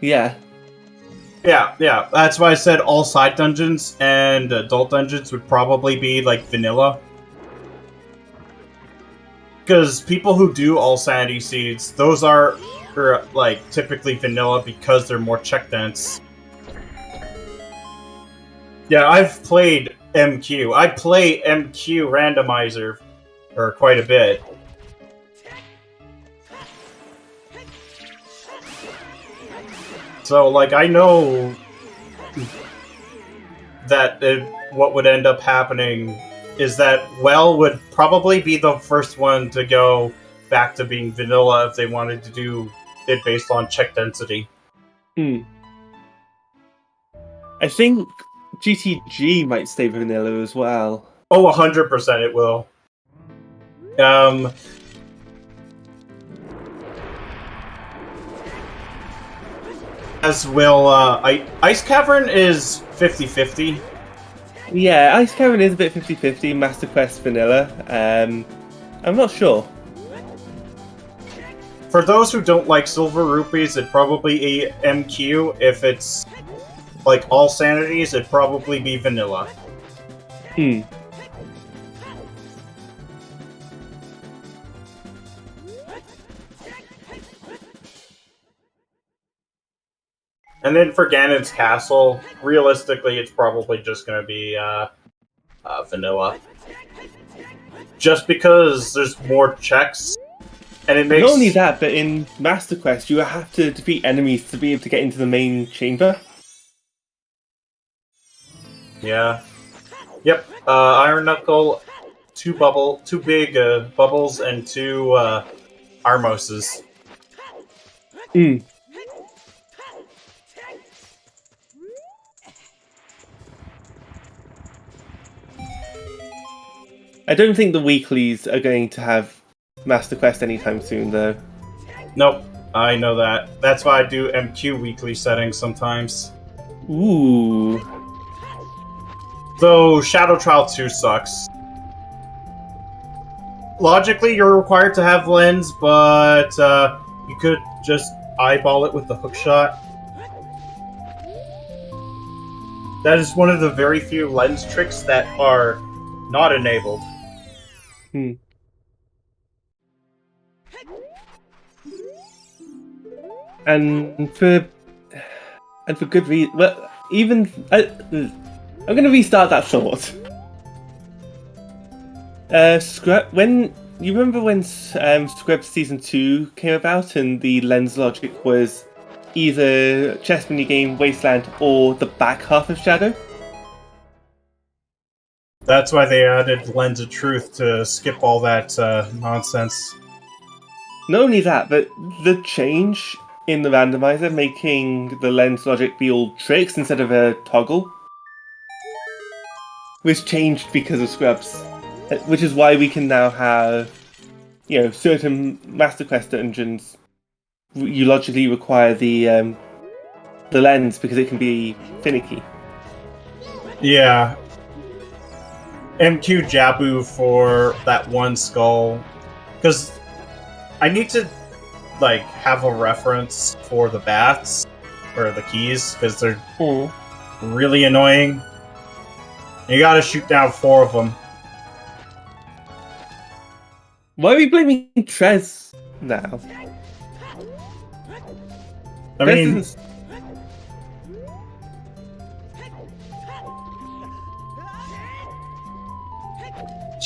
Yeah. Yeah. That's why I said all side dungeons and adult dungeons would probably be like vanilla. Because people who do all sanity seeds, those are like typically vanilla because they're more check dense. Yeah, I've played MQ. I play MQ Randomizer for quite a bit. So, like, I know that what would end up happening is that Well would probably be the first one to go back to being vanilla if they wanted to do it based on check density. I think GTG might stay vanilla as well. Oh, 100% it will. As will, Ice Cavern is 50-50. Yeah, Ice Cavern is a bit 50-50, Master Quest vanilla. I'm not sure. For those who don't like Silver Rupees, it'd probably be MQ. If it's like all sanities, it'd probably be vanilla. And then for Ganon's Castle, realistically, it's probably just going to be vanilla. Just because there's more checks, and it makes... Not only that, but in Master Quest, you have to defeat enemies to be able to get into the main chamber. Yeah. Yep. Iron Knuckle, two big bubbles, and two Armoses. I don't think the weeklies are going to have Master Quest anytime soon, though. Nope, I know that. That's why I do MQ weekly settings sometimes. Ooh. Though Shadow Trial 2 sucks. Logically, you're required to have lens, but you could just eyeball it with the hookshot. That is one of the very few lens tricks that are not enabled. And for good reason. Well, even I'm going to restart that thought. When you remember when Scrubs Season 2 came about and the lens logic was either chess minigame, Wasteland, or the back half of Shadow? That's why they added Lens of Truth to skip all that nonsense. Not only that, but the change in the randomizer making the lens logic be all tricks instead of a toggle was changed because of Scrubs. Which is why we can now have, certain Master Quest dungeons. You logically require the lens because it can be finicky. Yeah. MQ Jabu for that one skull. Because I need to, have a reference for the bats, or the keys, because they're really annoying. You gotta shoot down 4 of them. Why are we blaming Trez now? I mean...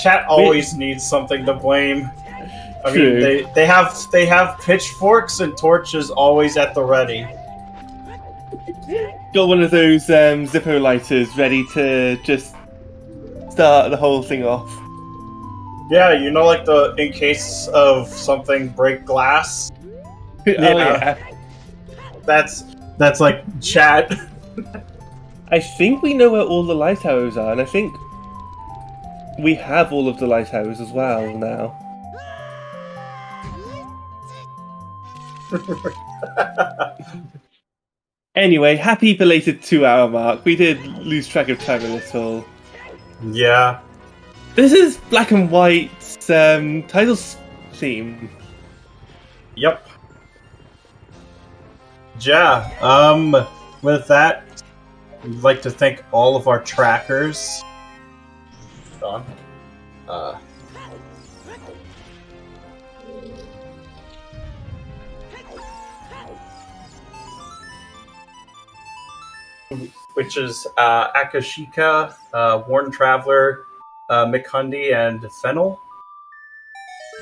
Chat always needs something to blame. I mean, they have pitchforks and torches always at the ready. Got one of those Zippo lighters ready to just start the whole thing off. Yeah, in case of something break glass. Yeah. That's like chat. I think we know where all the light arrows are, and I think we have all of the light arrows as well now. Anyway, happy belated 2-hour mark. We did lose track of time a little. Yeah. This is Black and White's title theme. Yep. Yeah. With that, we'd like to thank all of our trackers. Hold on. Which is Akashika, Worn Traveler, McHundy, and Fennel.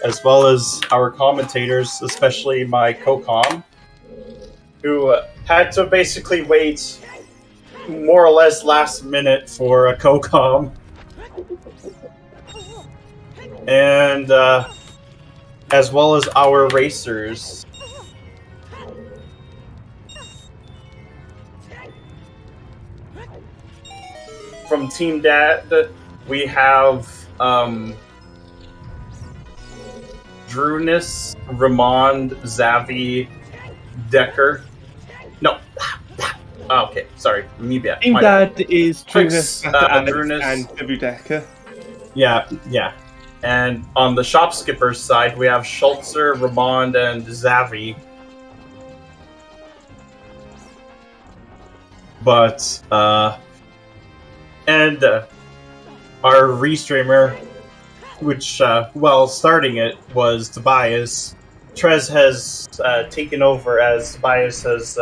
As well as our commentators, especially my co-com, who had to basically wait more or less last minute for a co-com. And as well as our racers. From Team Dad, we have Drunus, Ramond, Zavi, Decker. No. Okay, sorry. Me bad. Team Dad is Trix, Drunus and W. Decker. Yeah. And on the Shopskipper side, we have Schultzer, Ramond, and Zavi. But, and our restreamer, which, starting it was Tobias. Trez has taken over as Tobias has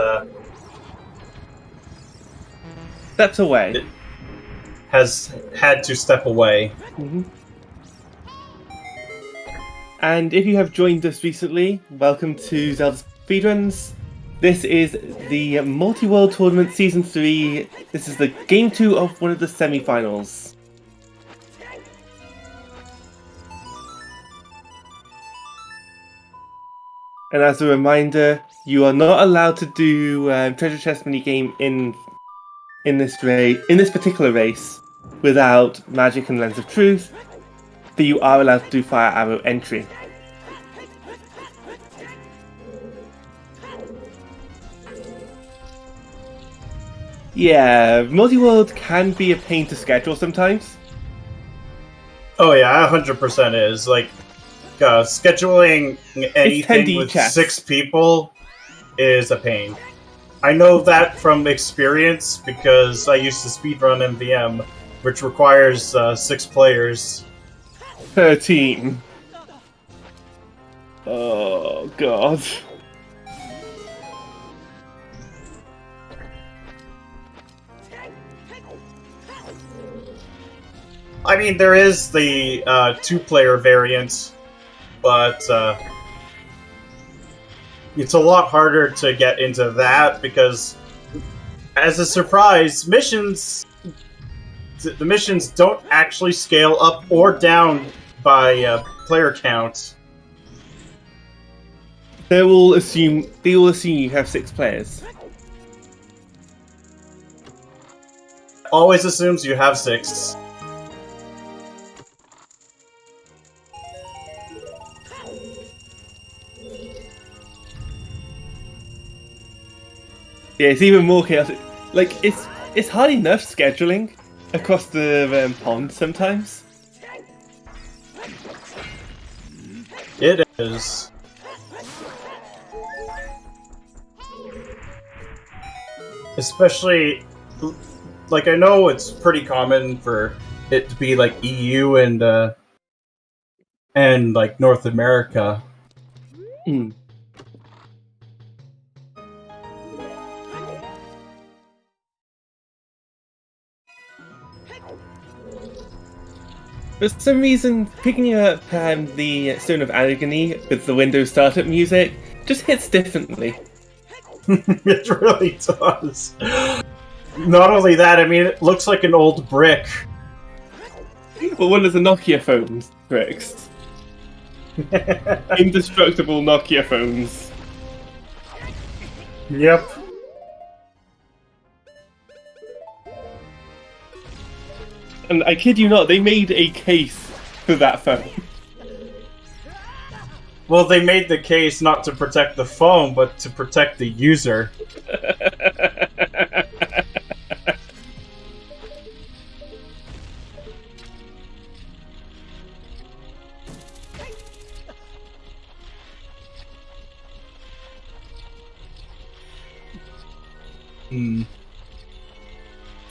stepped away. Has had to step away. Mm-hmm. And if you have joined us recently, welcome to Zelda Speedruns. This is the Multiworld Tournament Season 3. This is the Game 2 of one of the Semifinals. And as a reminder, you are not allowed to do treasure chest minigame in this particular race without magic and lens of truth, but you are allowed to do fire arrow entry. Yeah, Multiworld can be a pain to schedule sometimes. Oh yeah, 100% is. Like, scheduling anything with chess. 6 people is a pain. I know that from experience because I used to speedrun MVM, which requires 6 players. 13. Oh, God. I mean, there is the 2-player variant, but it's a lot harder to get into that because, as a surprise, the missions don't actually scale up or down by player count. They will assume you have 6 players. Always assumes you have 6. Yeah, it's even more chaotic. Like, it's hard enough scheduling across the pond sometimes. It is. Especially, like, I know it's pretty common for it to be like EU and like North America. Mm. For some reason, picking up the Stone of Agony with the Windows startup music just hits differently. It really does. Not only that, I mean, it looks like an old brick. Well, one of the Nokia phones bricks. Indestructible Nokia phones. Yep. And I kid you not, they made a case for that phone. Well, they made the case not to protect the phone, but to protect the user.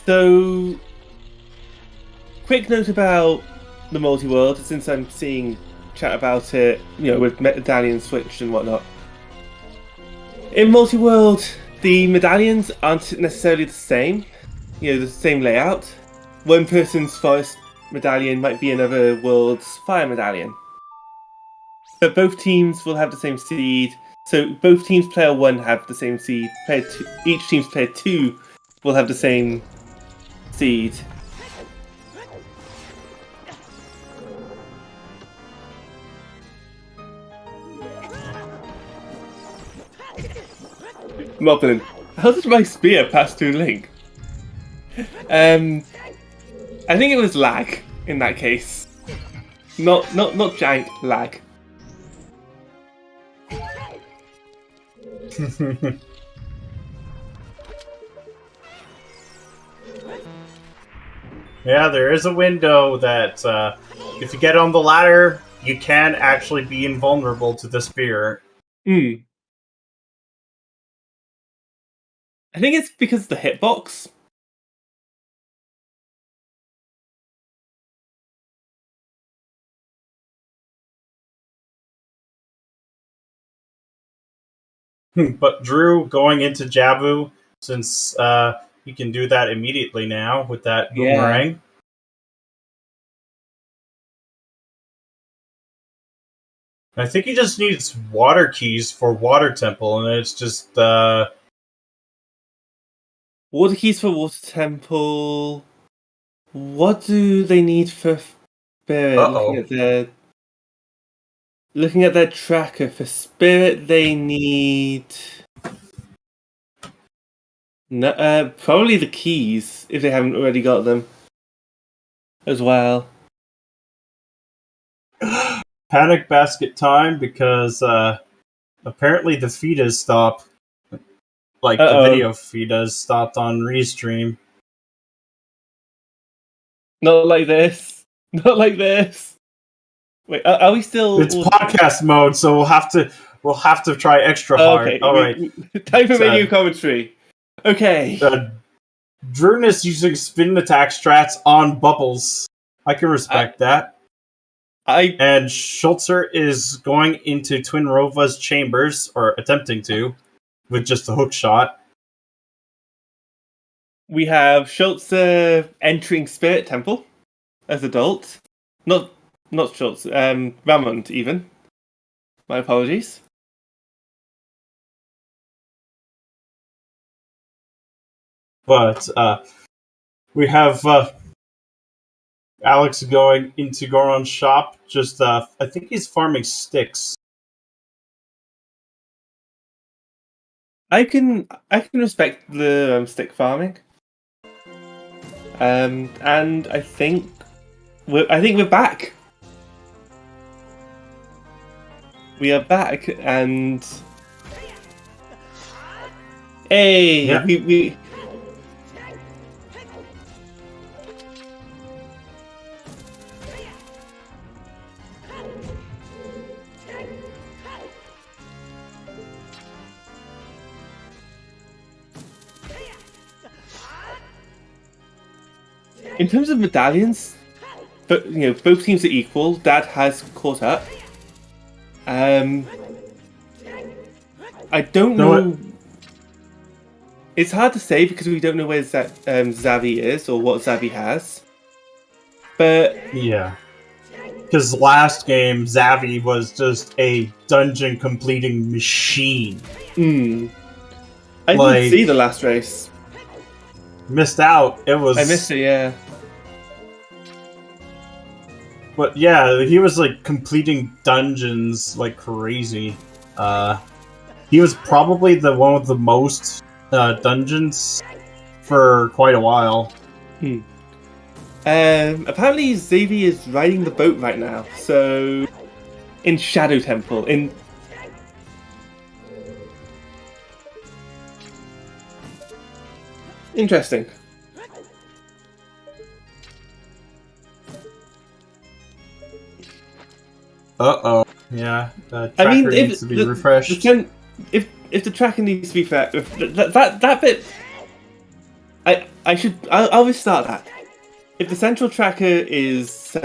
So, quick note about the Multiworld, since I'm seeing chat about it, with medallions switched and whatnot. In Multiworld, the medallions aren't necessarily the same, the same layout. One person's forest medallion might be another world's fire medallion. But both teams will have the same seed, so both teams player 1 have the same seed, each team's player 2 will have the same seed. Moblin, how did my spear pass through Link? I think it was lag in that case. Not jank, lag. Yeah, there is a window that if you get on the ladder, you can actually be invulnerable to the spear. I think it's because of the hitbox. But Drew going into Jabu, since he can do that immediately now with that boomerang. Yeah. I think he just needs water keys for Water Temple, and it's just Water keys for Water Temple. What do they need for Spirit? Looking at their tracker for Spirit, they need probably the keys if they haven't already got them as well. Panic basket time because apparently the feed has stopped. Like the video feed has stopped on Restream. Not like this. Not like this. Wait, are we still? It's podcast mode, so we'll have to try extra hard. Okay. All right. Time for video commentary. Okay. Drunus using spin attack strats on bubbles. I can respect that. And Schultzer is going into Twin Rova's chambers, or attempting to, with just a hook shot. We have Schultzer entering Spirit Temple as adult. Not Schultz, Ramond even. My apologies. But we have Alex going into Goron's shop. Just I think he's farming sticks. I can respect the stick farming. And I think we're back. We are back, and hey, yeah. we in terms of medallions, but both teams are equal. Dad has caught up. I don't know. It's hard to say because we don't know where Zavi is or what Zavi has. But yeah, because last game Zavi was just a dungeon completing machine. I didn't see the last race. Missed out. I missed it, yeah. But yeah, he was like completing dungeons like crazy. He was probably the one with the most dungeons for quite a while. Apparently Xavier is riding the boat right now, so in Shadow Temple. Interesting. Yeah, the tracker needs to be refreshed. If the tracker needs to be that bit, I'll restart that. If the central tracker is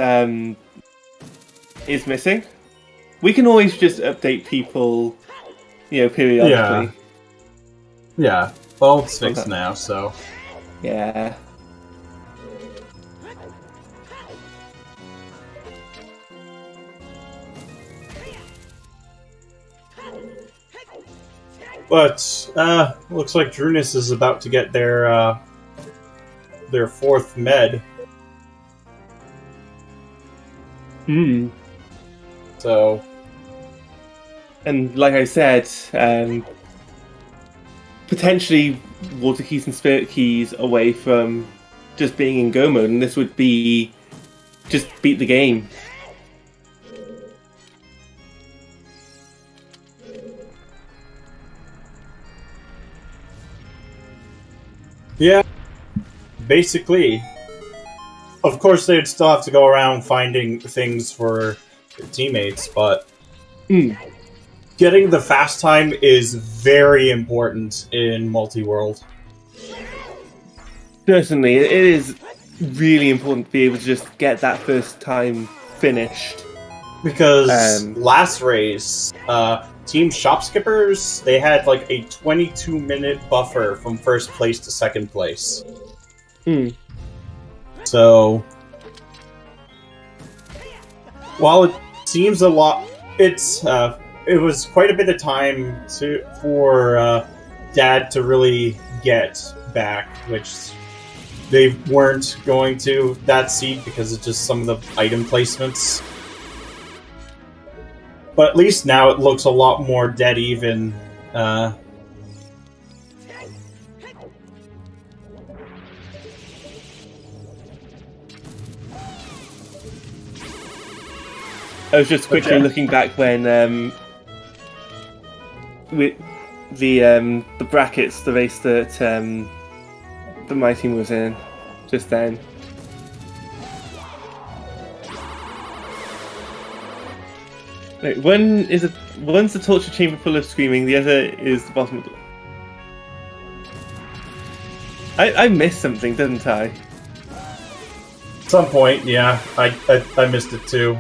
missing, we can always just update people, periodically. Yeah. Well, it's fixed now, so yeah. But looks like Drunus is about to get their fourth med. So, and like I said, potentially water keys and spirit keys away from just being in go mode, and this would be just beat the game. Yeah, basically. Of course, they'd still have to go around finding things for their teammates, but getting the fast time is very important in Multiworld. Certainly, it is really important to be able to just get that first time finished. Because last race, Team Shopskippers, they had like a 22-minute buffer from first place to second place. So, while it seems a lot, it was quite a bit of time for Dad to really get back, which they weren't going to that seed because of just some of the item placements. But at least now it looks a lot more dead even. I was just quickly looking back when with the brackets, the race that my team was in just then. Wait, one's the torture chamber full of screaming, the other is the bottom of the... I missed something, didn't I? At some point, yeah. I missed it too.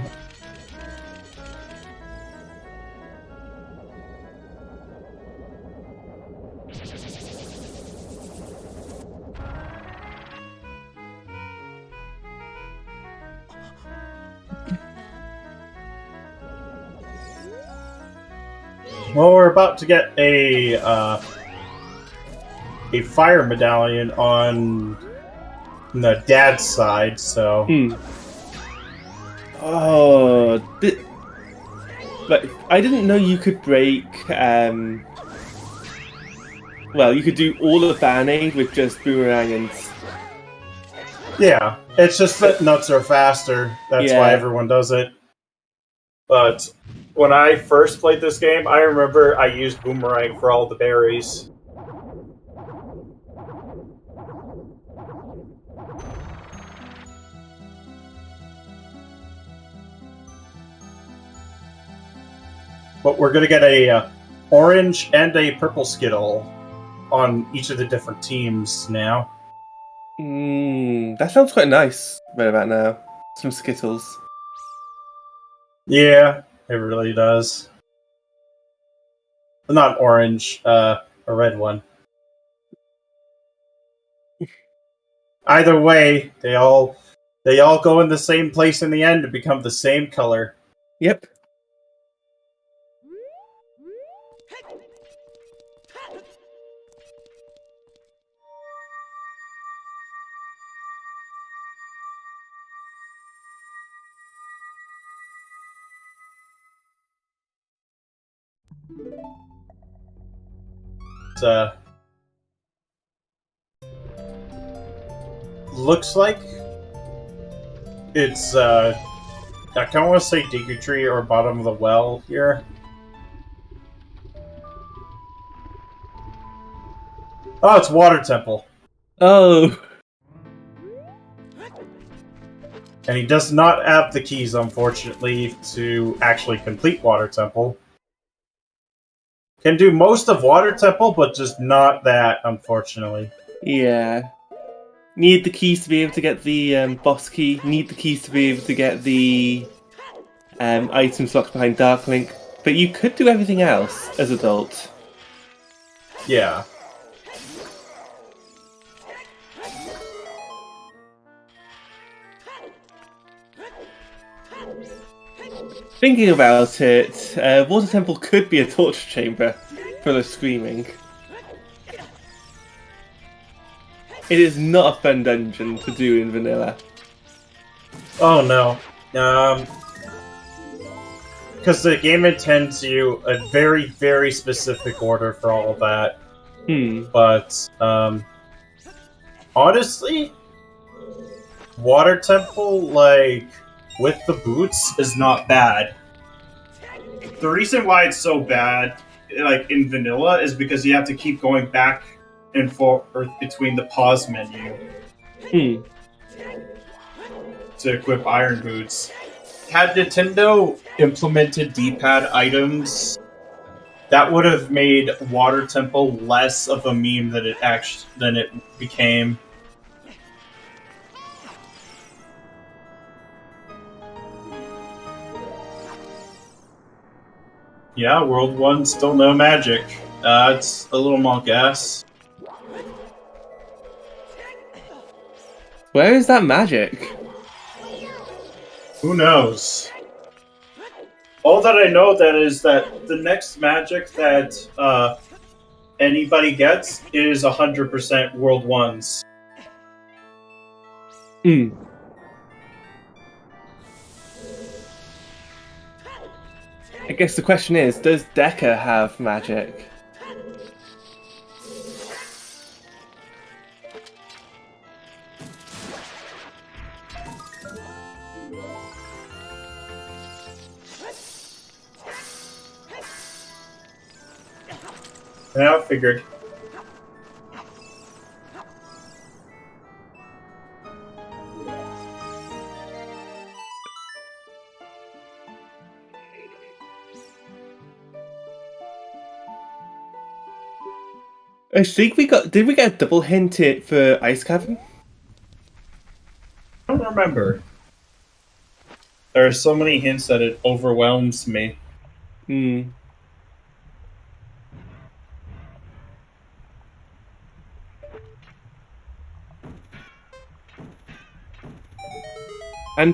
Well, we're about to get a fire medallion on the dad's side, so... Oh... But I didn't know you could break... Well, you could do all of Band-Aid with just Boomerang and... Yeah, it's just that nuts are faster. That's why everyone does it. But when I first played this game, I remember I used Boomerang for all the berries. But we're gonna get a orange and a purple Skittle on each of the different teams now. That sounds quite nice right about now. Some Skittles. Yeah, it really does. Not orange, a red one. Either way, they all go in the same place in the end to become the same color. Yep. Looks like it's I kind of want to say Diggertree or Bottom of the Well here. Oh, it's Water Temple. Oh. And he does not have the keys, unfortunately, to actually complete Water Temple. Can do most of Water Temple, but just not that, unfortunately. Yeah. Need the keys to be able to get the boss key. Need the keys to be able to get the items locked behind Dark Link. But you could do everything else as adult. Yeah. Thinking about it, Water Temple could be a torture chamber full of screaming. It is not a fun dungeon to do in vanilla. Oh no. Because the game intends you a very, very specific order for all of that. But honestly, Water Temple, like, with the boots, is not bad. The reason why it's so bad, like, in vanilla, is because you have to keep going back and forth between the pause menu to equip Iron Boots. Had Nintendo implemented D-pad items, that would have made Water Temple less of a meme than it became. Yeah, World 1, still no magic. It's a little monk ass. Where is that magic? Who knows? All that I know that is that the next magic that anybody gets is 100% World 1s. I guess the question is, does Deca have magic? Yeah, I figured. I think did we get a double hint for Ice Cavern? I don't remember. There are so many hints that it overwhelms me. And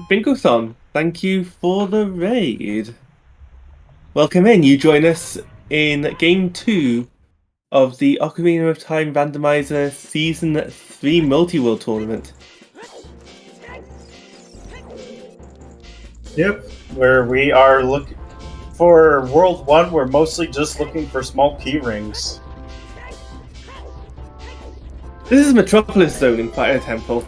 Bingothon, thank you for the raid. Welcome in. You join us in Game 2 of the Ocarina of Time Randomizer Season 3 Multiworld Tournament. Yep, where we are looking for World 1, we're mostly just looking for small key rings. This is Metropolis Zone in Fire Temple.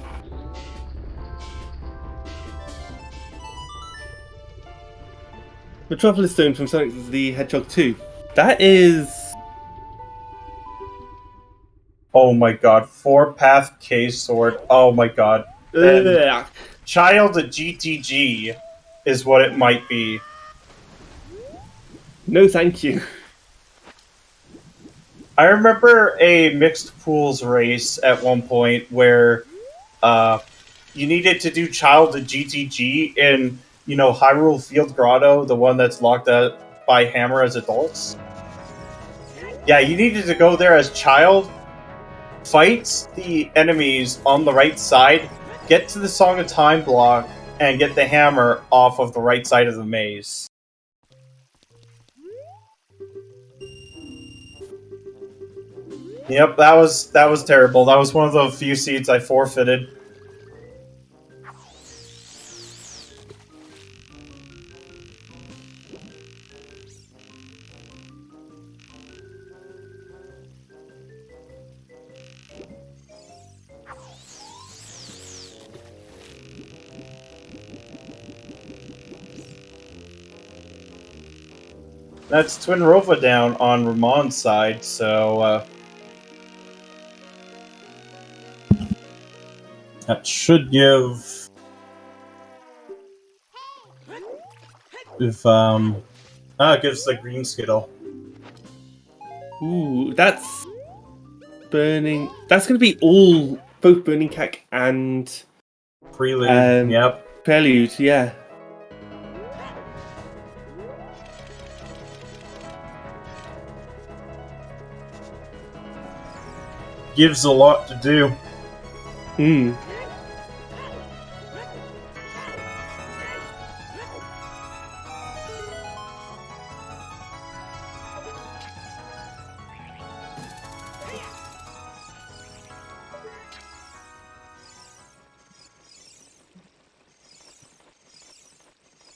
Metropolis Zone from Sonic the Hedgehog 2. That is... Oh my god, 4-path K-Sword. Oh my god. Child GTG is what it might be. No thank you. I remember a mixed pools race at one point where you needed to do Child GTG in, Hyrule Field Grotto, the one that's locked out by Hammer as adults. Yeah, you needed to go there as Child, fight the enemies on the right side, get to the Song of Time block, and get the hammer off of the right side of the maze. Yep, that was terrible. That was one of the few seeds I forfeited. That's Twin Rova down on Ramon's side, so that should give it gives the green Skittle. Ooh, that's burning. That's going to be all both Burning Cack and Prelude. Yep. Prelude. Yeah. Gives a lot to do.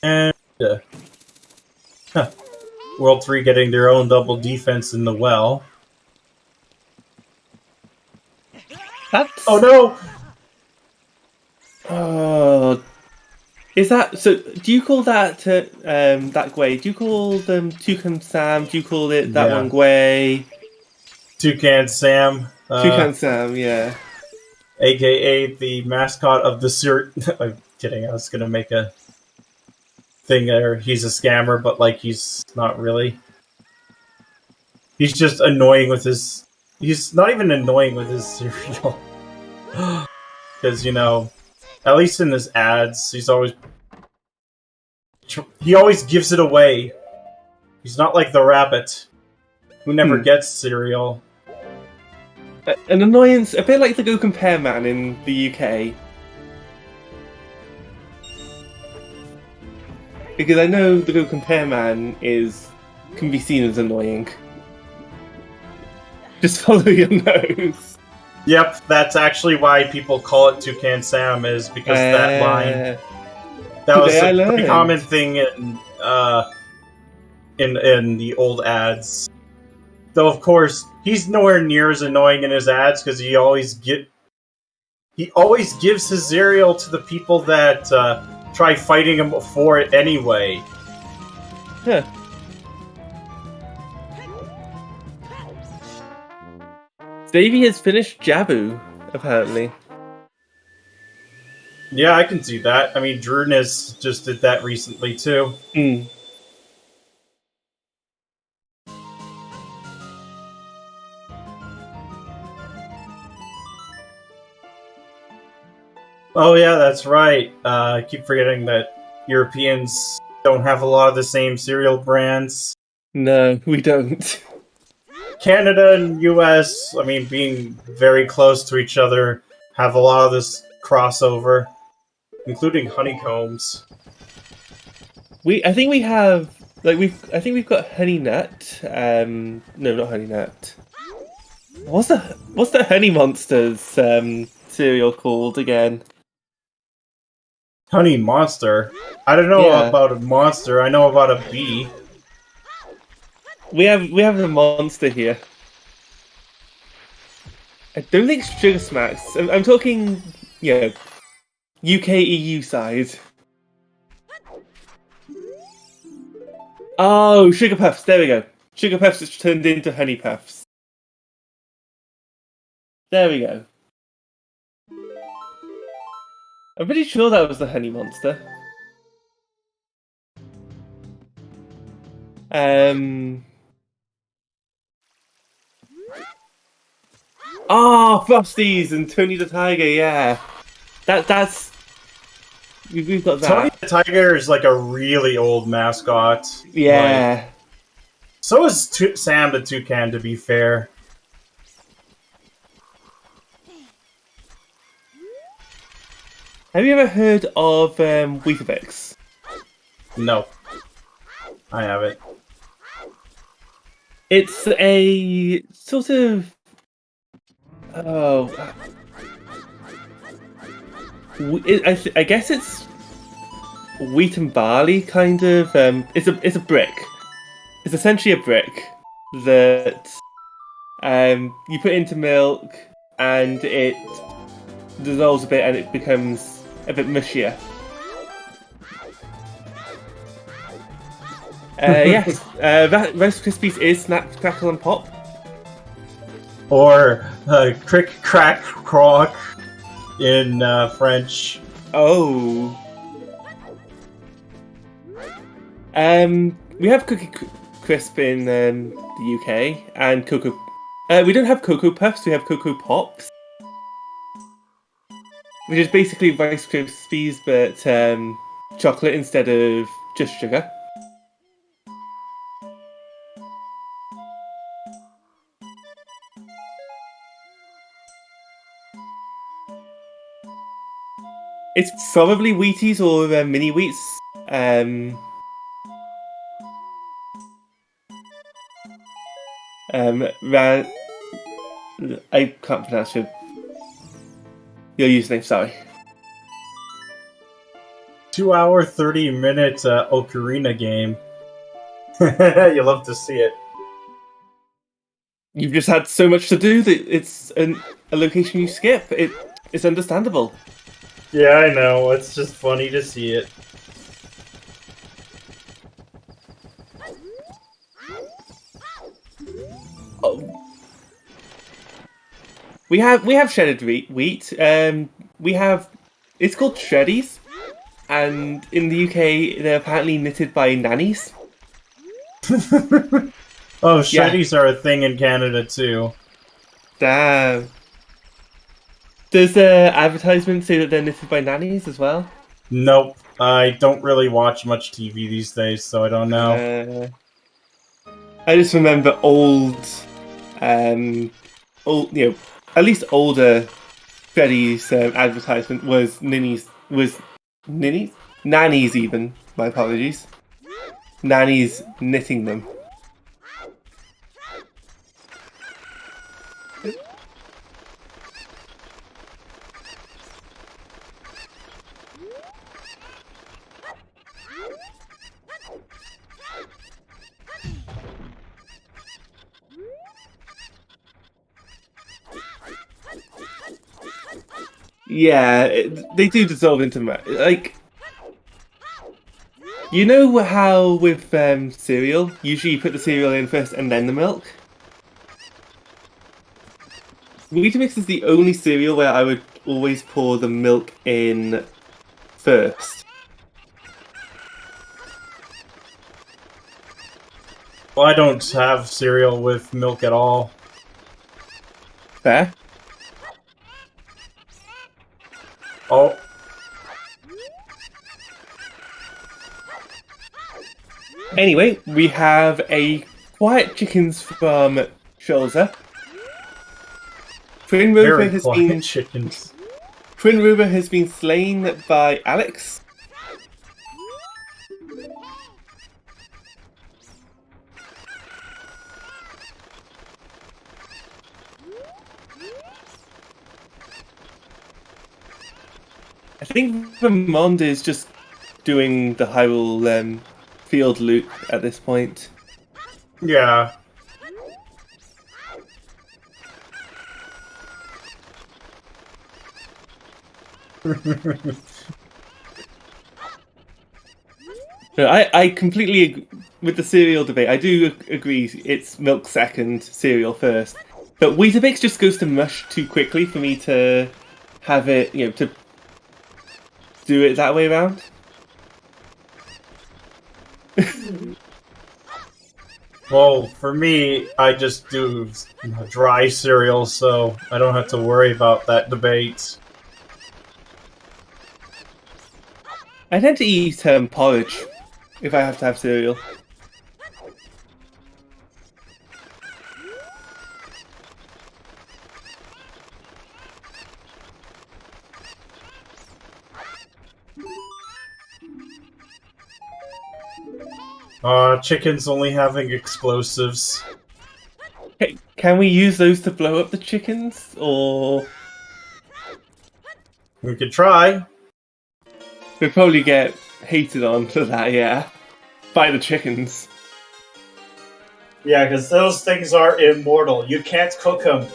And World 3 getting their own double defense in the well. That's... Oh no! Oh, is that so? Do you call that that Gwei? Do you call them Toucan Sam? Do you call it that one Gwei? Toucan Sam. Toucan Sam, yeah. AKA the mascot of the series. I'm kidding. I was gonna make a thing there. He's a scammer, but like he's not really. He's just annoying with his. He's not even annoying with his cereal. Because, you know, at least in his ads, he always gives it away. He's not like the rabbit, who never gets cereal. An annoyance, a bit like the Go Compare Man in the UK. Because I know the Go Compare Man can be seen as annoying. Just follow your nose. Yep, that's actually why people call it Toucan Sam, is because that line. That was a pretty common thing in the old ads. Though, of course, he's nowhere near as annoying in his ads because he always gives his cereal to the people that try fighting him for it anyway. Huh. Davey has finished Jabu, apparently. Yeah, I can see that. I mean, Drewnes just did that recently, too. Oh yeah, that's right. I keep forgetting that Europeans don't have a lot of the same cereal brands. No, we don't. Canada and US, I mean, being very close to each other, have a lot of this crossover, including honeycombs. I think we have I think we've got Honey Nut. No, not Honey Nut. What's the Honey Monsters cereal called again? Honey Monster? I don't know about a monster. I know about a bee. We have a monster here. I don't think it's Sugar Smacks. I'm talking, UK EU side. Oh, Sugar Puffs. There we go. Sugar Puffs has turned into Honey Puffs. There we go. I'm pretty sure that was the Honey Monster. Oh, Frosties and Tony the Tiger, yeah. That's... We've got that. Tony the Tiger is like a really old mascot. Yeah. So is Sam the Toucan, to be fair. Have you ever heard of Weetabix? No. I haven't. It's a sort of... I guess it's wheat and barley, kind of. It's a brick. It's essentially a brick that you put into milk and it dissolves a bit and it becomes a bit mushier. Yes, Rice Krispies is Snap, Crackle and Pop. Or Crick, Crack, Croc in French. Oh. We have Cookie Crisp in the UK and Cocoa. We don't have Cocoa Puffs. We have Cocoa Pops, which is basically Rice Krispies but chocolate instead of just sugar. It's probably Wheaties or Mini Wheats. I can't pronounce your username, sorry. 2 hour, 30-minute Ocarina game. You love to see it. You've just had so much to do that it's a location you skip. It's understandable. Yeah, I know. It's just funny to see it. Oh. We have shredded wheat. We have it's called shreddies, and in the UK they're apparently knitted by nannies. Oh, shreddies are a thing in Canada too. Damn. Does the advertisement say that they're knitted by nannies as well? Nope. I don't really watch much TV these days, so I don't know. I just remember old, at least older Freddy's advertisement was nannies even. My apologies. Nannies knitting them. Yeah, they do dissolve into like. You know how with cereal, usually you put the cereal in first and then the milk? Weetabix is the only cereal where I would always pour the milk in first. Well, I don't have cereal with milk at all. Fair. Oh. Anyway, we have a quiet chickens from Shulza. Twin Rover has been chickens. Twin Rover has been slain by Alex. I think Vermond is just doing the Hyrule field loop at this point. Yeah. No, I completely agree with the cereal debate. I do agree it's milk second, cereal first. But Weetabix just goes to mush too quickly for me to have it, to do it that way around. Well, for me, I just do dry cereal, so I don't have to worry about that debate. I tend to eat porridge if I have to have cereal. Chickens only having explosives. Hey, can we use those to blow up the chickens, or We could try. we'll probably get hated on for that? Yeah, by the chickens. Yeah, because those things are immortal. You can't cook them.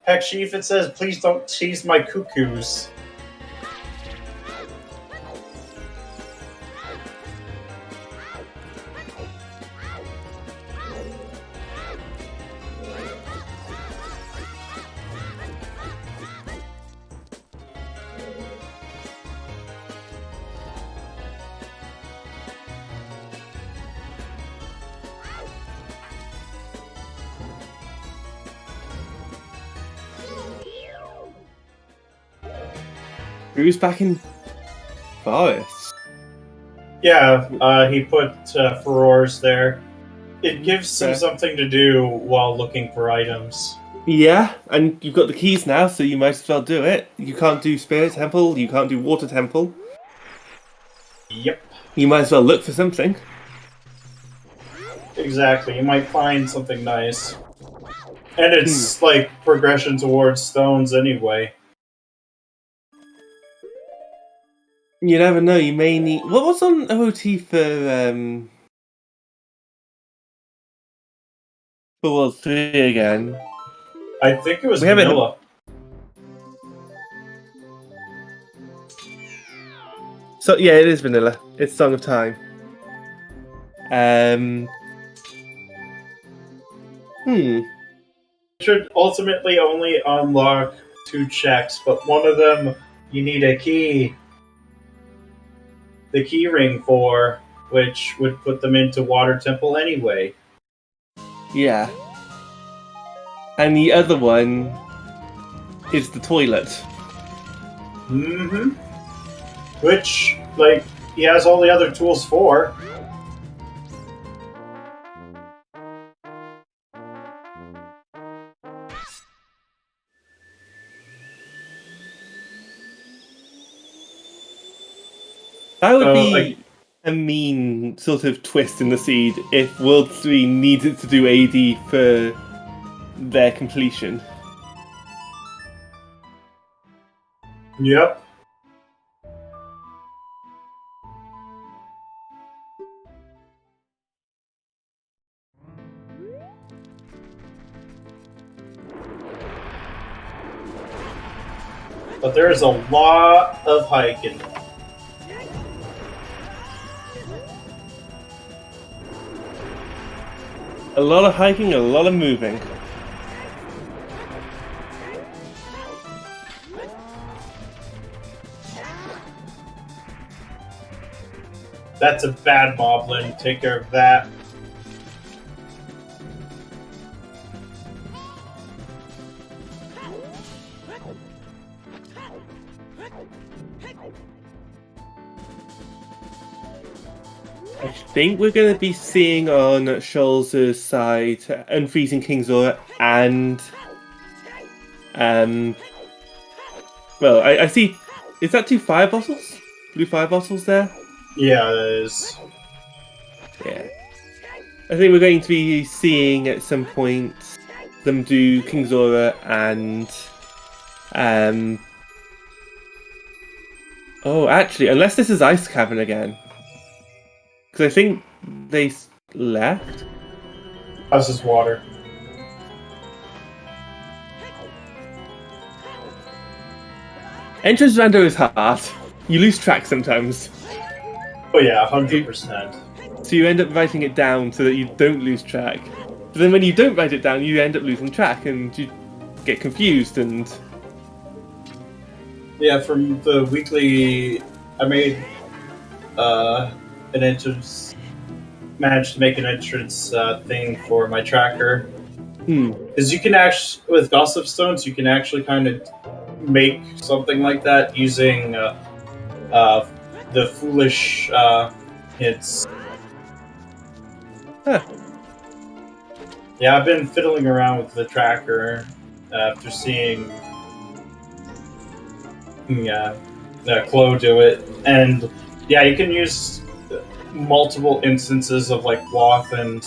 Heck, Chief, it says, please don't tease my cuckoos. Who's back in forest? Yeah, he put furores there. It gives him Okay. something to do while looking for items. Yeah, and you've got the keys now, so you might as well do it. You can't do Spirit Temple, you can't do Water Temple. Yep, You might as well look for something. exactly. You might find something nice. And it's like progression towards stones anyway. You never know, you may need... What was on OT for for World 3 again. I think it was We haven't- vanilla. So yeah, it is vanilla. It's Song of Time. Should ultimately only unlock 2 checks, but one of them you need a key. The key ring for, which would put them into Water Temple anyway. Yeah. And the other one is the toilet. Mm-hmm. Which, like, he has all the other tools for. That would So, be like- a mean sort of twist in the seed if World 3 needed to do AD for their completion. Yep. But there is a lot of hiking. A lot of hiking, a lot of moving. That's a bad moblin. Take care of that. I think we're going to be seeing on Scholz's side Unfreezing King Zora and well, I see. Is that 2 fire bottles? Blue fire bottles there? Yeah, that is. Yeah. I think we're going to be seeing at some point them do King Zora and oh, actually, unless this is Ice Cavern again. Because I think they left. How's this water? Entrance Rando is hard. You lose track sometimes. Oh yeah, 100%. So you end up writing it down so that you don't lose track. But then when you don't write it down, you end up losing track and you get confused and... Yeah, from the weekly, I made an entrance, managed to make an entrance thing for my tracker. Because you can actually, with Gossip Stones, you can actually kind of make something like that using the foolish hints. Huh. Yeah, I've been fiddling around with the tracker after seeing Chloe do it, and yeah, you can use multiple instances of like Wath and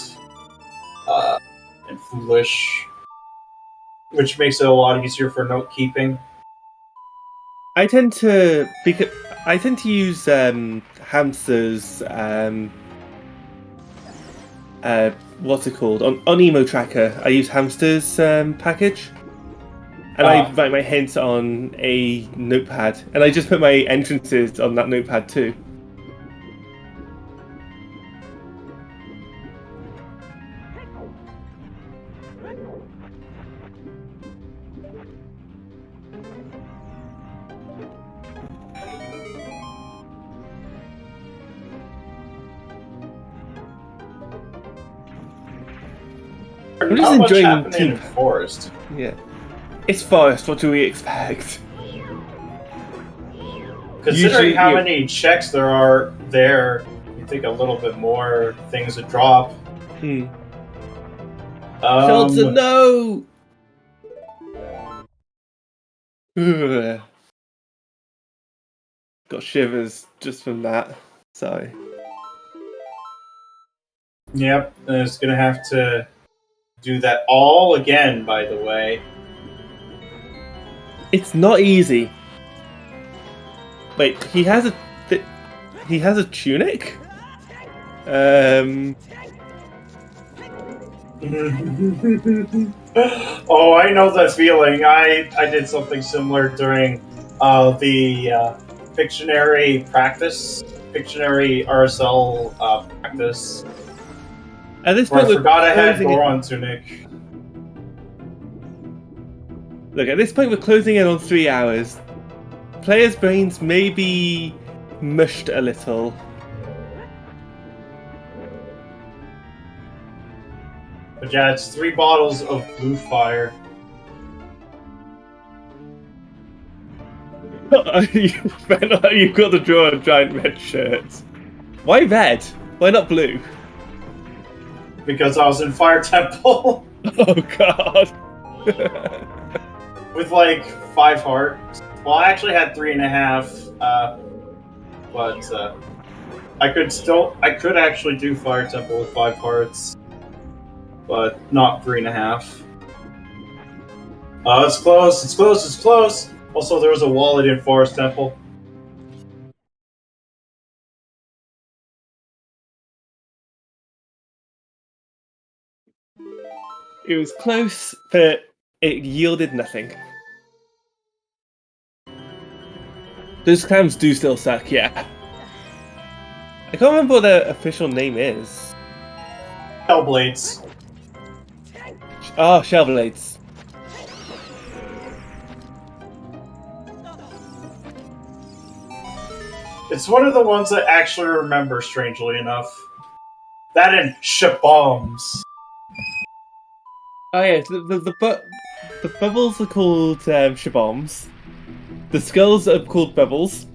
Foolish, which makes it a lot easier for note keeping. I tend to use hamsters. What's it called on Emo Tracker? I use hamsters package, and I write my hints on a notepad, and I just put my entrances on that notepad too. I'm just Not much enjoying happening Team in Forest. Yeah. It's Forest, what do we expect? Considering Usually how you- many checks there are there, you think a little bit more things would drop. Shelter, no! Ugh. Got shivers just from that. Sorry. Yep, and it's gonna have to do that all again, by the way. It's not easy. Wait, he has a tunic? Oh, I know that feeling. I did something similar during the Pictionary RSL practice, At this where point, I forgot I had closing it. Goron Tunic. Look, at this point, we're closing in on 3 hours. Players' brains may be mushed a little. But yeah, it's 3 bottles of blue fire. You've got to draw a giant red shirt. Why red? Why not blue? Because I was in Fire Temple Oh god. with like 5 hearts. Well, I actually had 3.5, but I could actually do Fire Temple with 5 hearts, but not 3.5. It's close, it's close, it's close! Also, there was a wallet in Forest Temple. It was close, but it yielded nothing. Those clams do still suck, yeah. I can't remember what their official name is. Hellblades. Oh, Shellblades. It's one of the ones I actually remember, strangely enough. That and Shabombs. Oh yeah, the bubbles are called shabombs. The skulls are called bubbles.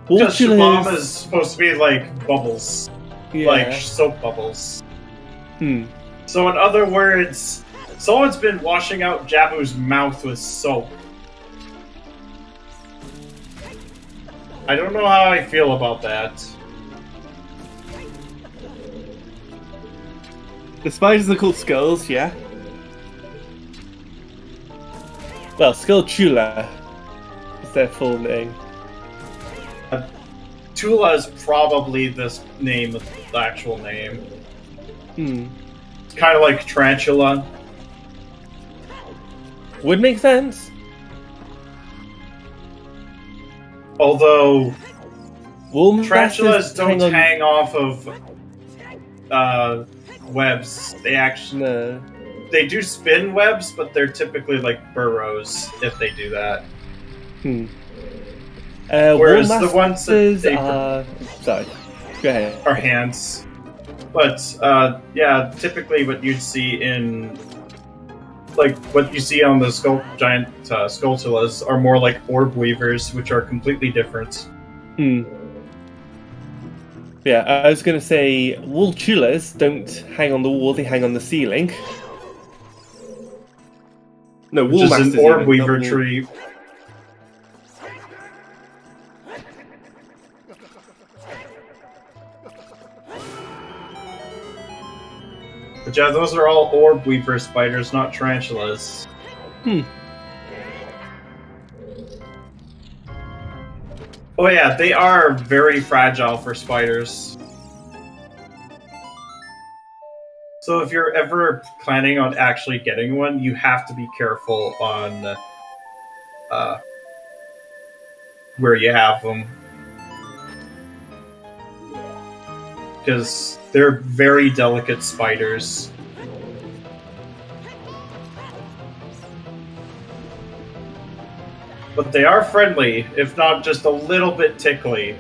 Because Shabomb is supposed to be like bubbles. Yeah. Like soap bubbles. Hmm. So in other words, someone's been washing out Jabu's mouth with soap. I don't know how I feel about that. The spiders are called skulls, yeah. Well, Skulltula is their full name. Tula is probably the actual name. Hmm. It's kind of like Tarantula. Would make sense. Although Wool tarantulas don't on... hang off of webs. They actually No. they do spin webs, but they're typically like burrows if they do that. Hmm. Whereas the ones that they are... Sorry. Go ahead. are hands. But yeah, typically what you'd see in like what you see on the giant Skulltulas are more like orb weavers, which are completely different. Hmm. Yeah, I was going to say Wooltulas don't hang on the wall; they hang on the ceiling. No, Which is an orb weaver tree. But yeah, those are all orb weaver spiders, not tarantulas. Hmm. Oh yeah, they are very fragile for spiders. So if you're ever planning on actually getting one, you have to be careful on where you have them. Because they're very delicate spiders. But they are friendly, if not just a little bit tickly.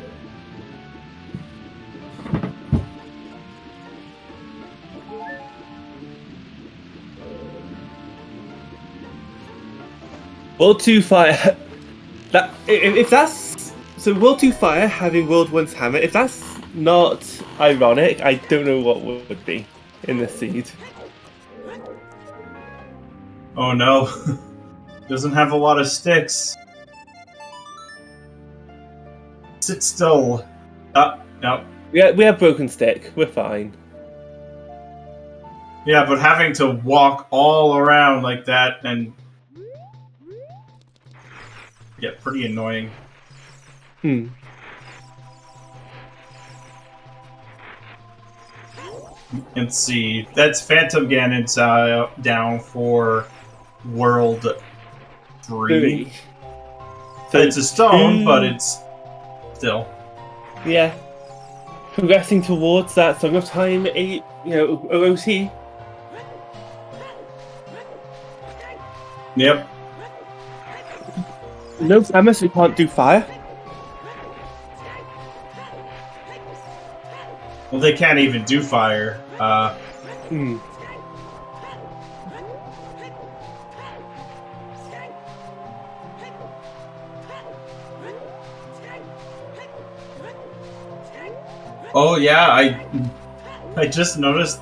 World 2 Fire... if that's... So World 2 Fire having World 1's hammer, if that's not ironic, I don't know what would be in this seed. Oh no. Doesn't have a lot of sticks. Sit still. No. Yeah, we have broken stick. We're fine. Yeah, but having to walk all around like that and get pretty annoying. Let's see. That's Phantom Ganon's down for World 3. So it's a stone, but it's still. Yeah. Progressing towards that Song of Time, OOT. Yep. No Samus, we can't do fire. Well, they can't even do fire. Oh yeah, I just noticed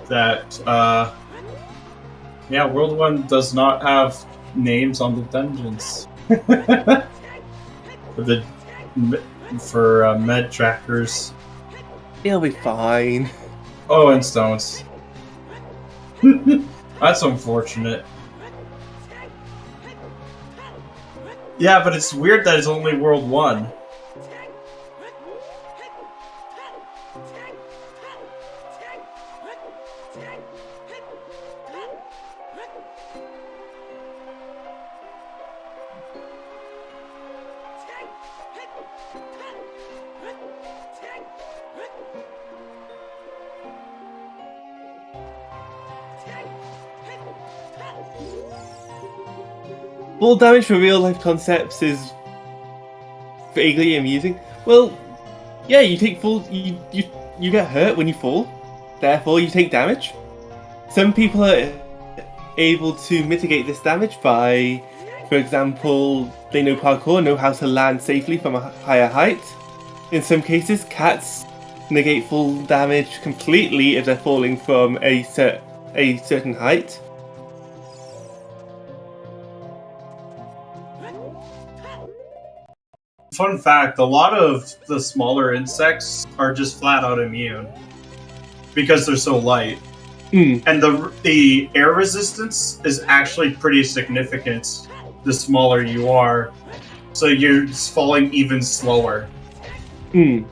that. Yeah, World 1 does not have names on the dungeons for med trackers. It'll be fine. Oh, and stones. That's unfortunate. Yeah, but it's weird that it's only World 1. Full damage for real life concepts is vaguely amusing. Well, yeah, you take full. You get hurt when you fall, therefore you take damage. Some people are able to mitigate this damage by, for example, they know parkour, know how to land safely from a higher height. In some cases, cats negate full damage completely if they're falling from a certain height. Fun fact, a lot of the smaller insects are just flat out immune because they're so light. And the air resistance is actually pretty significant the smaller you are. So you're falling even slower. In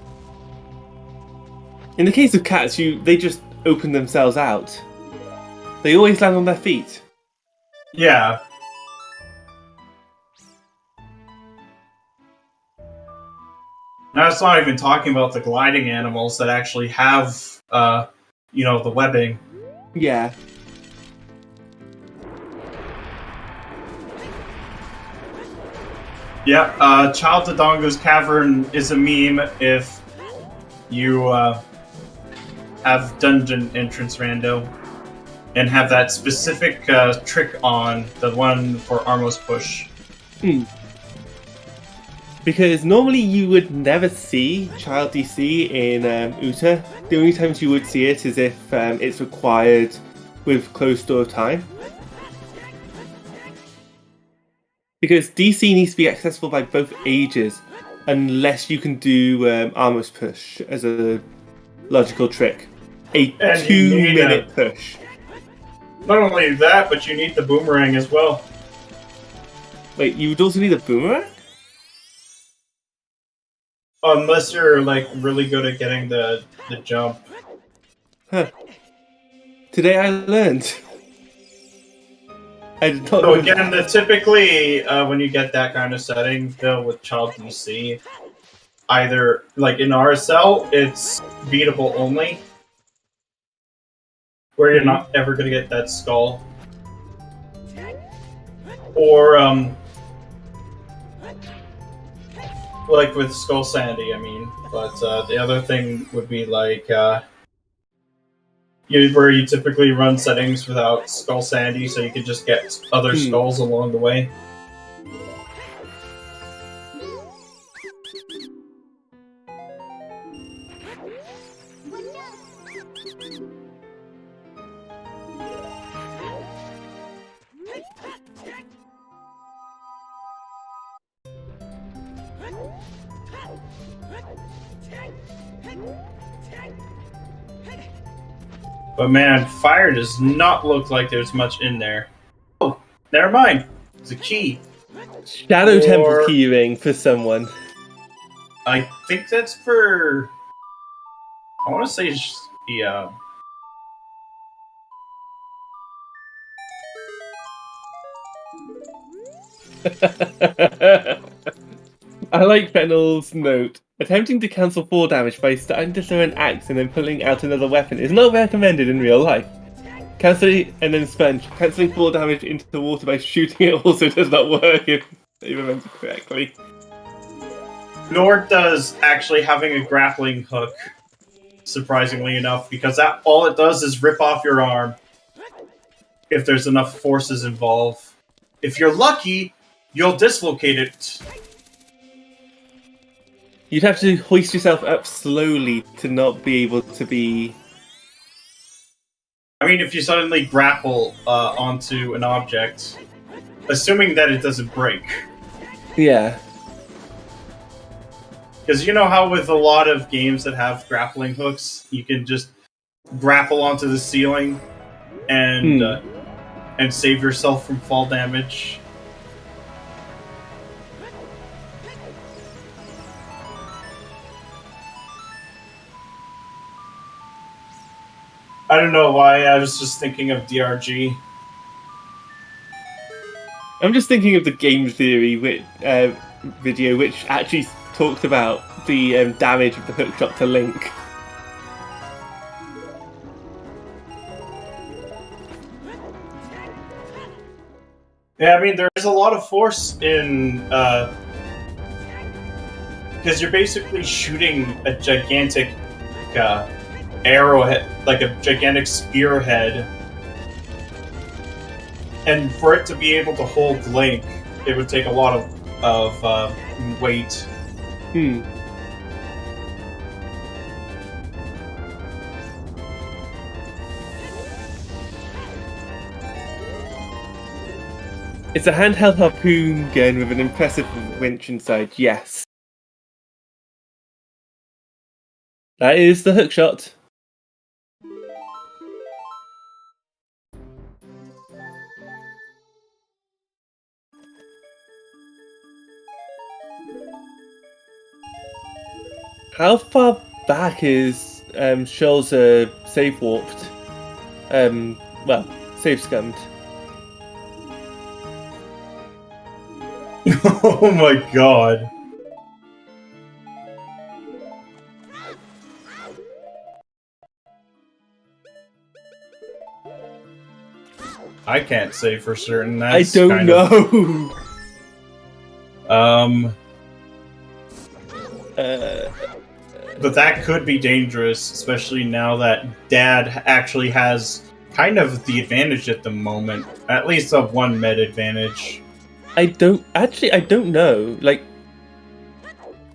the case of cats, they just open themselves out. They always land on their feet. Yeah. Now it's not even talking about the gliding animals that actually have, the webbing. Yeah. Yeah, Child Dodongo's Cavern is a meme if you have dungeon entrance rando and have that specific trick on, the one for Armos push. Because normally you would never see Child DC in OoTR. The only times you would see it is if it's required with closed door time. Because DC needs to be accessible by both ages, unless you can do Armos push as a logical trick. A 2-minute push. Not only that, but you need the boomerang as well. Wait, you would also need a boomerang? Unless you're, really good at getting the jump. Huh. Today I learned. I did not So know again, that. typically, when you get that kind of setting, with Child DC, either, in RSL, it's beatable only, where you're not ever going to get that skull. Or, with Skull Sandy, I mean. But the other thing would be where you typically run settings without Skull Sandy, so you could just get other skulls along the way. But man, fire does not look like there's much in there. Oh, never mind. It's a key. Shadow Temple keyring for someone. I think that's for... I want to say I like Fennel's note. Attempting to cancel 4 damage by starting to throw an axe and then pulling out another weapon is not recommended in real life. Cancelling and then sponge. Cancelling 4 damage into the water by shooting it also does not work if I remember correctly. Nor does actually having a grappling hook, surprisingly enough, because that all it does is rip off your arm if there's enough forces involved. If you're lucky, you'll dislocate it. You'd have to hoist yourself up slowly to not be able to be... I mean, if you suddenly grapple onto an object, assuming that it doesn't break. Yeah. Because you know how with a lot of games that have grappling hooks, you can just grapple onto the ceiling and save yourself from fall damage. I don't know why, I was just thinking of DRG. I'm just thinking of the game theory video, which actually talked about the damage of the hookshot to Link. Yeah, I mean, there's a lot of force in... because you're basically shooting a gigantic arrowhead, like a gigantic spearhead. And for it to be able to hold Link, it would take a lot of weight. It's a handheld harpoon gun with an impressive winch inside, yes. That is the hookshot. How far back is Shulza save warped? Well, save scummed. Oh my god. I can't say for certain. That's I don't know. But that could be dangerous, especially now that Dad actually has kind of the advantage at the moment. At least a one med advantage. I don't know. Like,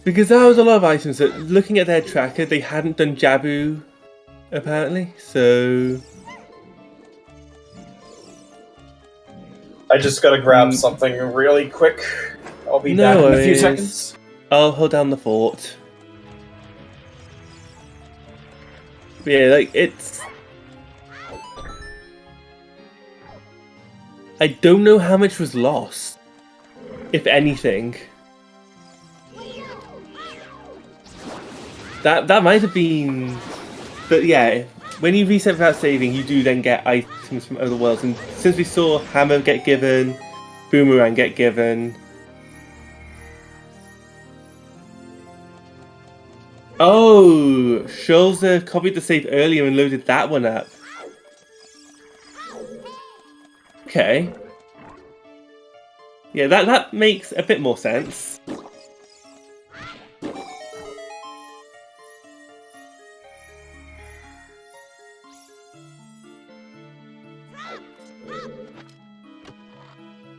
because there was a lot of items that, looking at their tracker, they hadn't done Jabu, apparently, so... I just gotta grab something really quick. I'll be back in a few seconds. I'll hold down the fort. Yeah, like, it's... I don't know how much was lost, if anything. That might have been... But yeah, when you reset without saving, you do then get items from other worlds. And since we saw Hammer get given, Boomerang get given... Oh! Shulza copied the save earlier and loaded that one up. Okay. Yeah, that makes a bit more sense.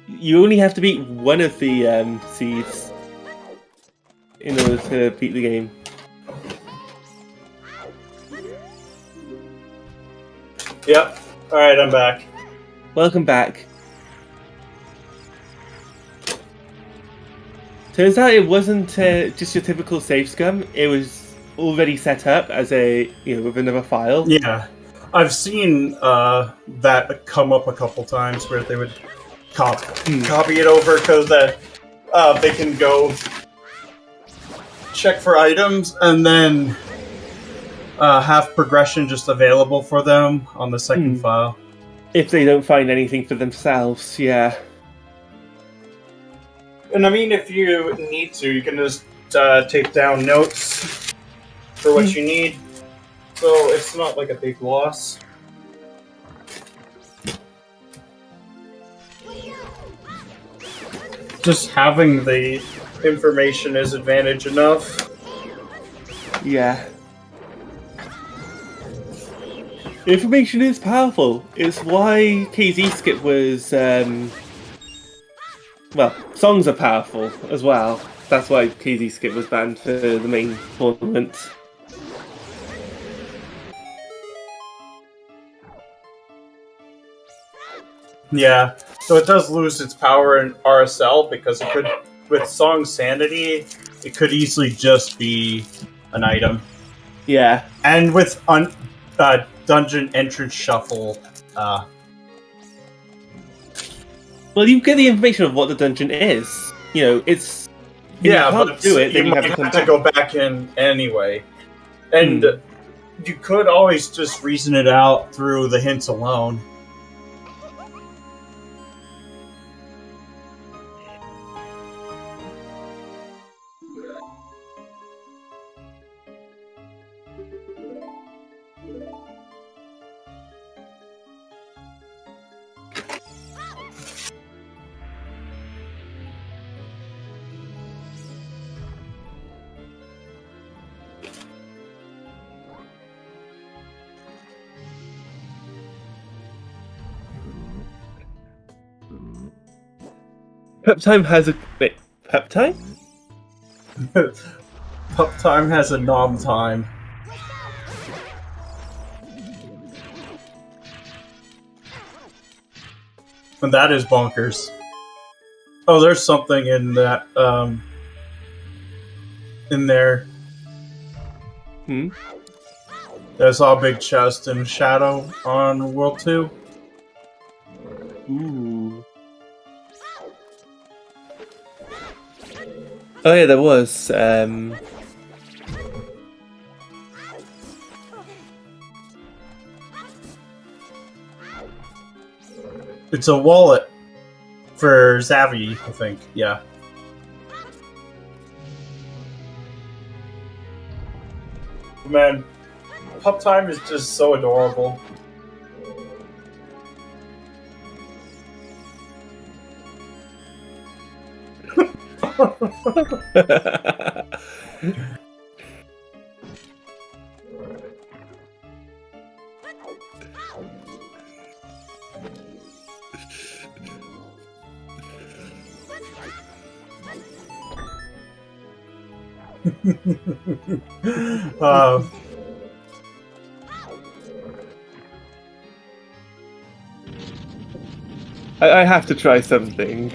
You only have to beat one of the seeds in order to beat the game. Yep. Alright, I'm back. Welcome back. Turns out it wasn't just your typical save scum. It was already set up as a, with another file. Yeah. I've seen that come up a couple times where they would copy it over because they can go check for items and then have progression just available for them on the second file. If they don't find anything for themselves, yeah. And I mean, if you need to, you can just take down notes for what you need. So it's not like a big loss. Just having the information is advantage enough. Yeah. Information is powerful. It's why KZ Skip was, well, songs are powerful as well. That's why KZ Skip was banned for the main tournament. Yeah, so it does lose its power in RSL because it could, with Song Sanity, it could easily just be an item. Yeah. And with Dungeon Entrance Shuffle, well, you get the information of what the dungeon is. You know, it's... If yeah, you can't but do it, then you might have to go back in anyway. And you could always just reason it out through the hints alone. Pep Time has a... Wait, Pep Time? Pup Time has a nom time. And that is bonkers. Oh, there's something in that, in there. I saw a big chest in Shadow on World 2. Ooh. Oh yeah, there was. It's a wallet for Zavi, I think. Yeah. Man, Pup Time is just so adorable. I have to try something.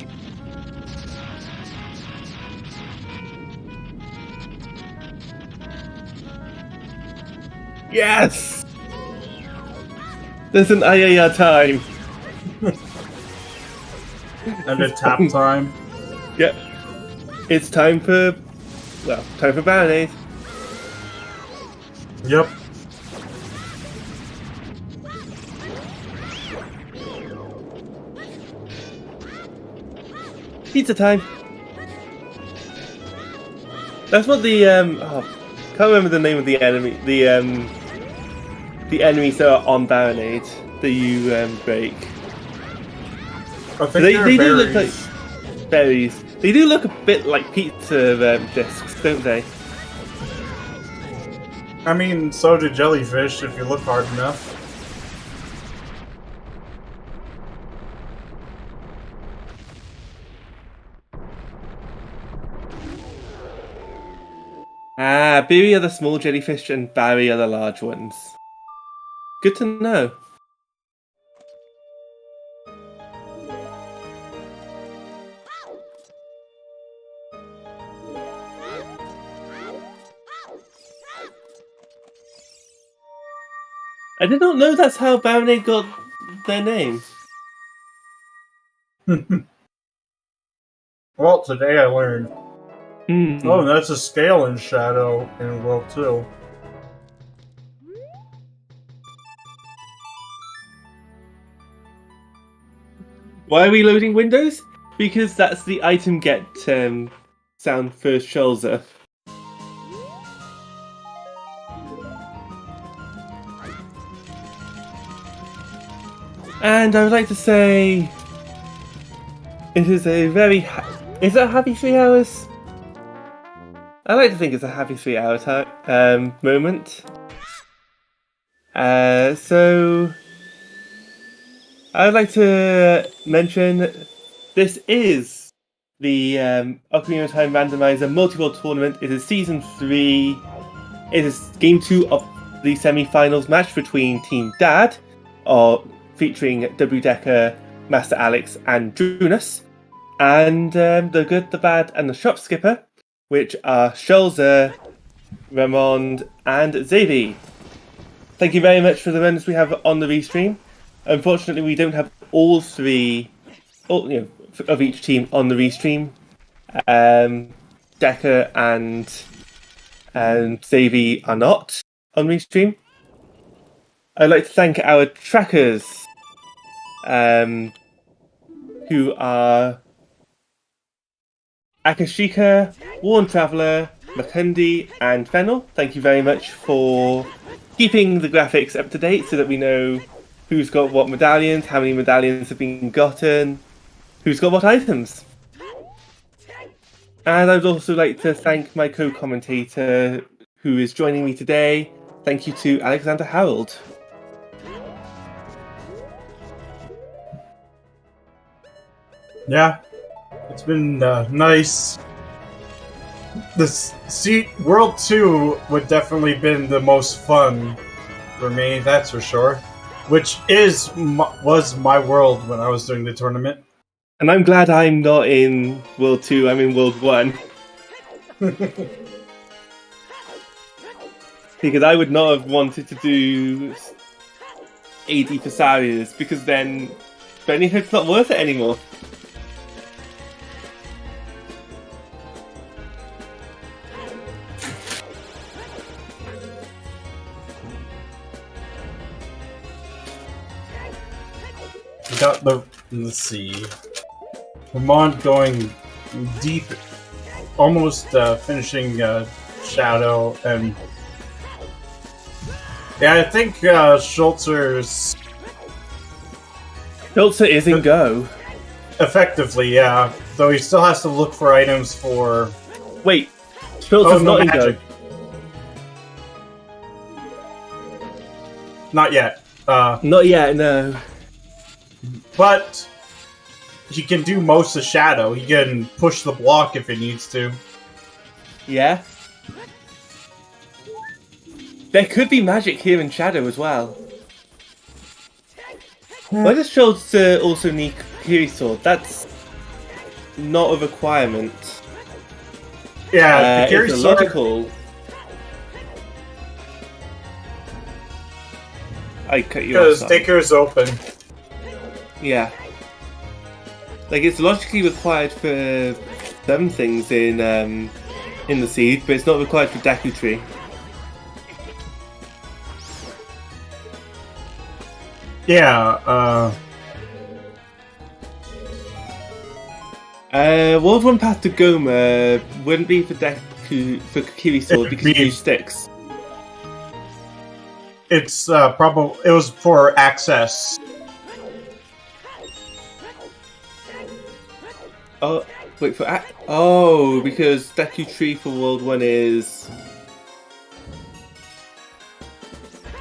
Yes! There's an IAR time. And a tap time. Yep. It's time for... Well, time for Baronade. Yep. Pizza time. That's what the can't remember the name of the enemy. The enemies that are on Baronade that you break. I think They do berries. look like berries. They do look a bit like pizza discs, don't they? I mean, so do jellyfish if you look hard enough. Ah, Beery are the small jellyfish and Barry are the large ones. Good to know. I did not know that's how Baronade got their name. Well, today I learned. Mm. Oh, that's a scale in Shadow in World 2. Why are we loading windows? Because that's the item get sound for Shulza. And I would like to say it is a very is it a happy 3 hours? I like to think it's a happy 3 hour moment. So I would like to mention this is the Ocarina of Time Randomizer Multiworld Tournament. It is Season 3. It is Game 2 of the Semifinals match between Team Dad, featuring W Decker, Master Alex, and Junus, and the Good, the Bad, and the Shopskipper, which are Shulza, Ramond, and Xavi. Thank you very much for the runners we have on the restream. Unfortunately, we don't have all three of each team on the restream. Decker and Xavi are not on restream. I'd like to thank our trackers, who are Akashika, Worn Traveller, Makundi, and Fennel. Thank you very much for keeping the graphics up to date so that we know who's got what medallions, how many medallions have been gotten, who's got what items. And I'd also like to thank my co-commentator who is joining me today. Thank you to Alexander Harold. Yeah, it's been nice. World 2 would definitely been the most fun for me, that's for sure. Which was my world when I was doing the tournament. And I'm glad I'm not in World 2, I'm in World 1. Because I would not have wanted to do 80 Thessalias, because then Bennyhood's not worth it anymore. Got let's see. Ramond going deep, almost finishing Shadow, and yeah, I think Schulzer is in Go. Effectively, yeah. Though he still has to look for items for. Wait, Schultzer's not in Go. Not yet. Not yet, no. But he can do most of Shadow. He can push the block if he needs to. Yeah. There could be magic here in Shadow as well. Why does Schultz also need Kiri Sword? That's not a requirement. Yeah, the Kiri it's Sword... logical. I cut you off. Because Sticker's open. Yeah. Like, it's logically required for some things in the seed, but it's not required for Deku Tree. Yeah, World 1 Path to Goma wouldn't be for for Kiri Sword because you use sticks. It's probably it was for access. Oh, wait for because Deku Tree for World 1 is.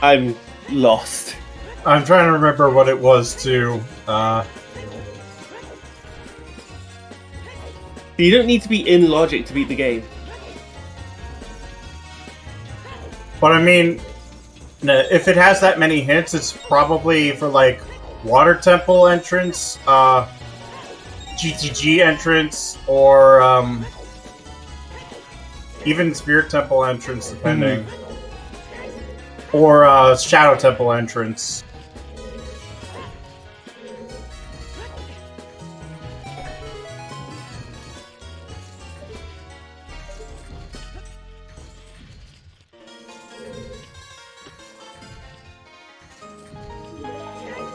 I'm lost. I'm trying to remember what it was too. You don't need to be in logic to beat the game. But I mean, if it has that many hints, it's probably for like Water Temple entrance, GTG entrance, or even Spirit Temple entrance, depending. Or Shadow Temple entrance.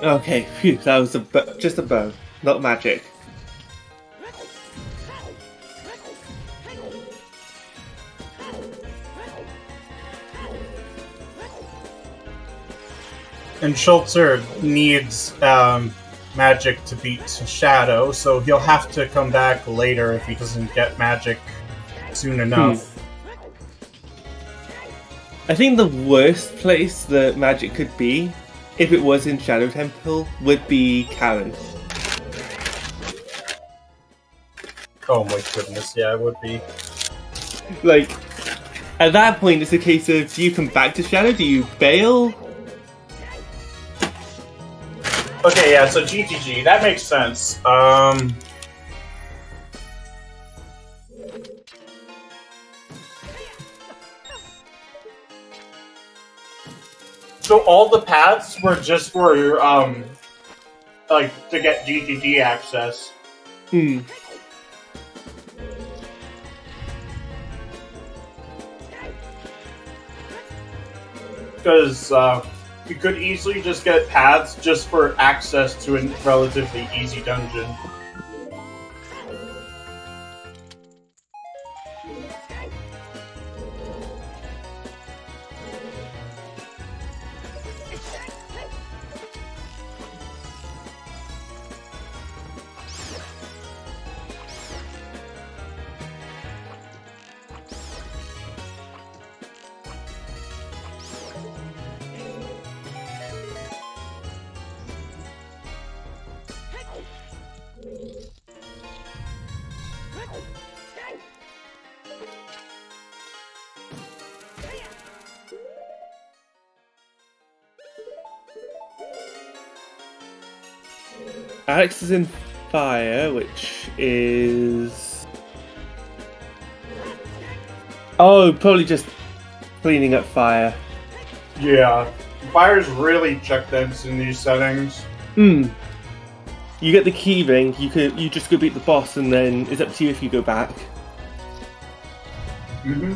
Okay, phew, that was just a bow, not magic. And Schultzer needs magic to beat Shadow, so he'll have to come back later if he doesn't get magic soon enough. I think the worst place that magic could be, if it was in Shadow Temple, would be Karen. Oh my goodness, yeah, it would be. Like, at that point, it's a case of, do you come back to Shadow? Do you bail? Okay, yeah, so GTG, that makes sense. So all the paths were just for, like, to get GTG access. Because, you could easily just get paths just for access to a relatively easy dungeon. Alex is in fire, which is... Oh, probably just cleaning up fire. Yeah. Fire's really check dents in these settings. You get the key ring, you just go beat the boss, and then it's up to you if you go back. Mm-hmm.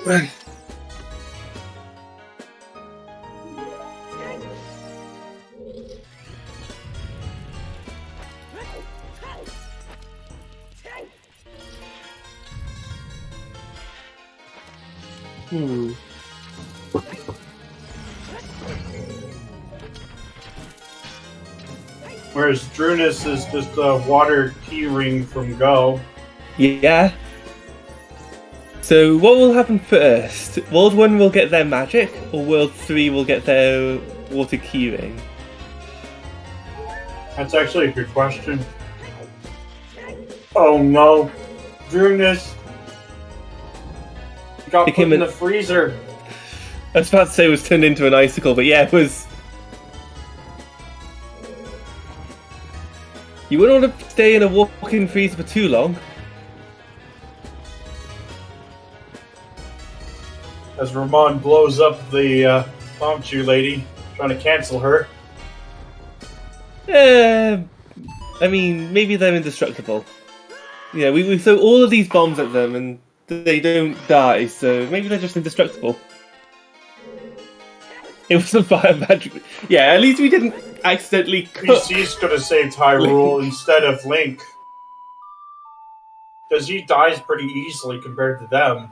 Right. Whereas Drunus is just a water key ring from Go. Yeah. So what will happen first? World 1 will get their magic, or World 3 will get their water keyring? That's actually a good question. Oh no. Drunus got put in the freezer. I was about to say it was turned into an icicle, but yeah, it was... You wouldn't want to stay in a walk-in freezer for too long. As Ramon blows up the Bombchu lady, trying to cancel her. I mean, maybe they're indestructible. Yeah, we throw all of these bombs at them and they don't die, so maybe they're just indestructible. It was a fire magic. Yeah, at least we didn't accidentally cook. PC's gonna save Hyrule instead of Link. Because he dies pretty easily compared to them.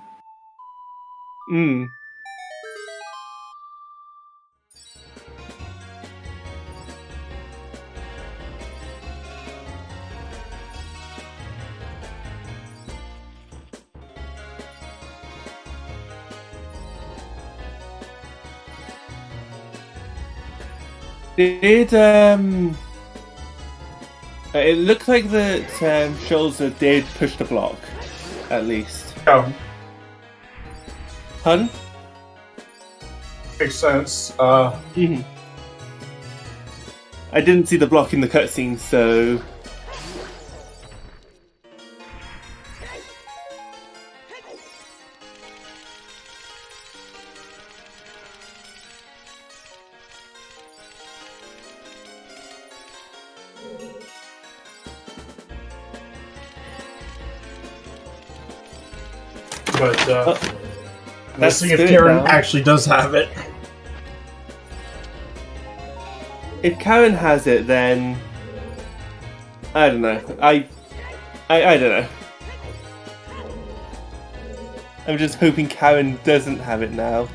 It looked like that Scholzer did push the block, at least. Yeah. Hun? Makes sense. I didn't see the block in the cutscene, so... But, let's see if Karen actually does have it. If Karen has it, then... I don't know. I don't know. I'm just hoping Karen doesn't have it now.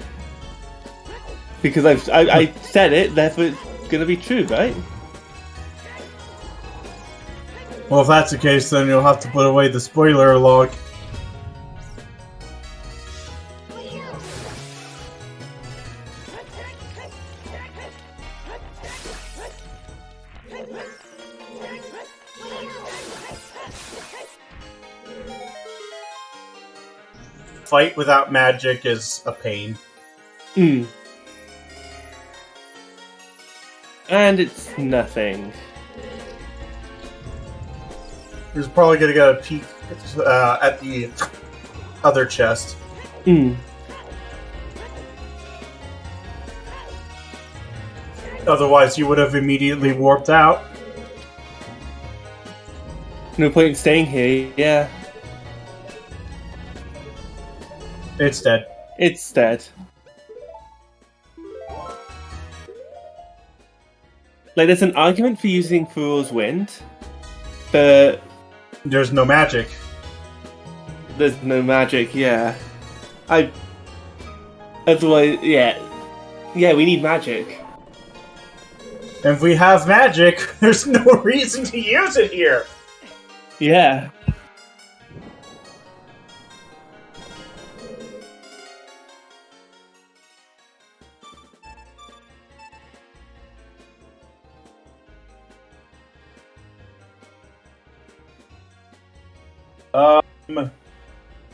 Because I said it, therefore it's gonna be true, right? Well, if that's the case, then you'll have to put away the spoiler log. Fight without magic is a pain. Hmm. And it's nothing. He's probably gonna get a peek at the other chest. Hmm. Otherwise, you would have immediately warped out. No point in staying here, yeah. It's dead. It's dead. Like, there's an argument for using Furor's Wind, but There's no magic. there's no magic, yeah. Otherwise, yeah. Yeah, we need magic. And if we have magic, there's no reason to use it here. Yeah.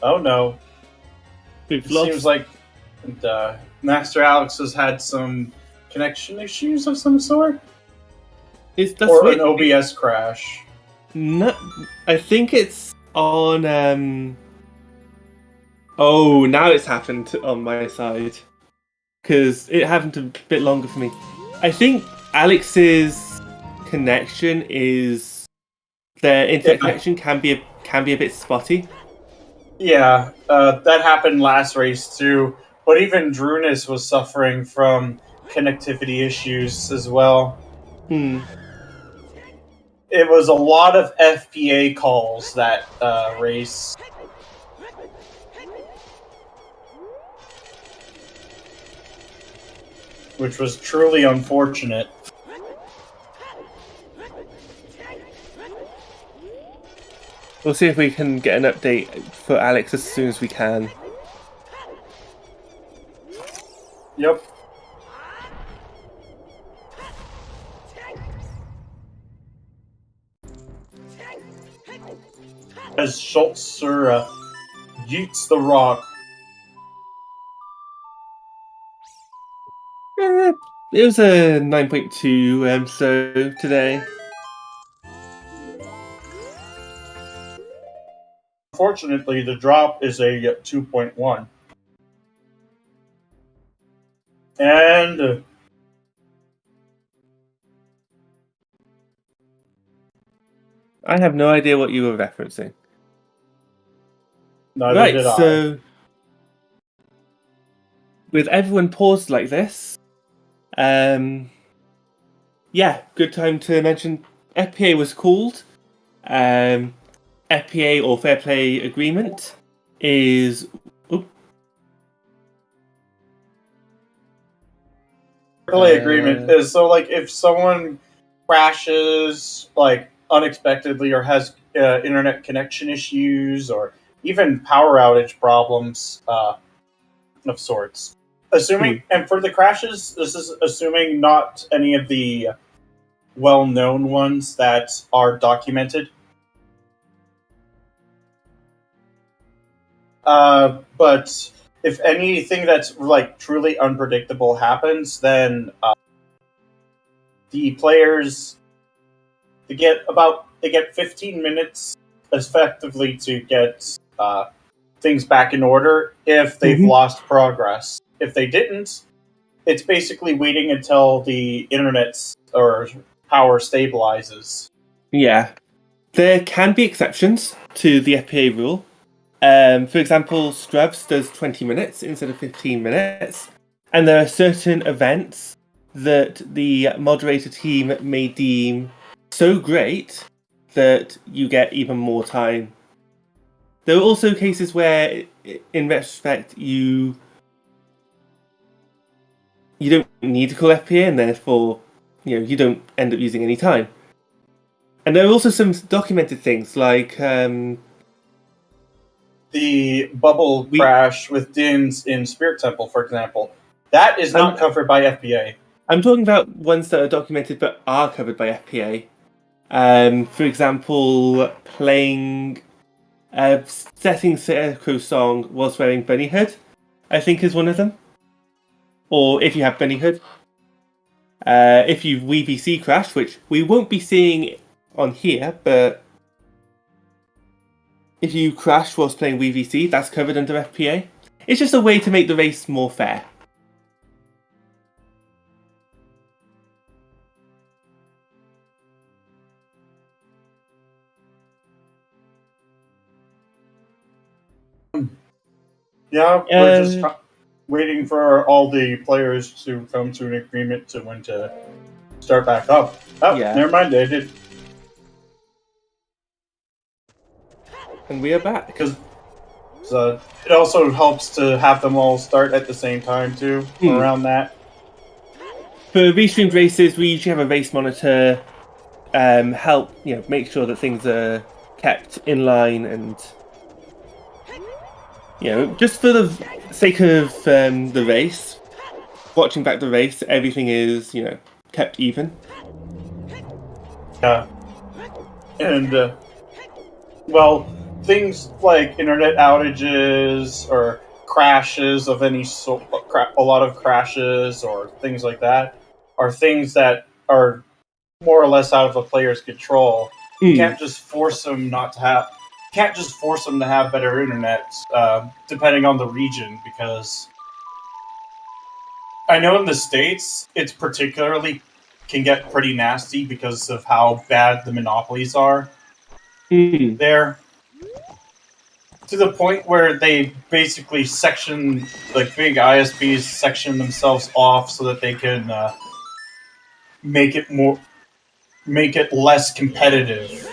Oh no. We've It lost. seems like Master Alex has had some connection issues of some sort. That's Or weird. an OBS crash. No, I think it's on. Oh, now it's happened on my side because it happened a bit longer for me. I think Alex's connection is their internet connection can be a bit spotty. Yeah, that happened last race too. But even Drunis was suffering from connectivity issues as well. Hmm. It was a lot of FPA calls that race. Which was truly unfortunate. We'll see if we can get an update for Alex as soon as we can. Yep. As Schultzer yeets the rock. It was a 9.2 so today. Unfortunately, the drop is a 2.1. And I have no idea what you were referencing. neither Right, did I. so with everyone paused like this, yeah, good time to mention FPA was called. FPA or Fair Play Agreement is. Play agreement is so like if someone crashes like unexpectedly or has internet connection issues or even power outage problems of sorts. Assuming and for the crashes, this is assuming not any of the well-known ones that are documented. But if anything that's like truly unpredictable happens, then the players they get 15 minutes effectively to get things back in order if they've lost progress. If they didn't, it's basically waiting until the internet or power stabilizes. Yeah. There can be exceptions to the FPA rule. For example, Scrubs does 20 minutes instead of 15 minutes. And there are certain events that the moderator team may deem so great that you get even more time. There are also cases where, in retrospect, you don't need to call FPA, and therefore, you don't end up using any time. And there are also some documented things like the bubble crash with Dins in Spirit Temple, for example. That is not covered by FPA. I'm talking about ones that are documented but are covered by FPA. For example, playing setting Scarecrow song whilst wearing Bunny Hood, I think is one of them. Or if you have Bunny Hood. If you VVC crash, which we won't be seeing on here, but if you crash whilst playing VVC, that's covered under FPA. It's just a way to make the race more fair. Yeah, we're just waiting for all the players to come to an agreement to when to start back up. Oh, yeah. Never mind, they did. And we are back. Because it also helps to have them all start at the same time, too, around that. For restreamed races, we usually have a race monitor help make sure that things are kept in line, and just for the sake of the race, watching back the race, everything is kept even. Yeah, and well, things like internet outages or crashes of any sort, a lot of crashes or things like that, are things that are more or less out of a player's control. You can't just force them to have better internet, depending on the region, because I know in the States it's particularly can get pretty nasty because of how bad the monopolies are there. To the point where they basically section, like big ISPs section themselves off so that they can make it less competitive.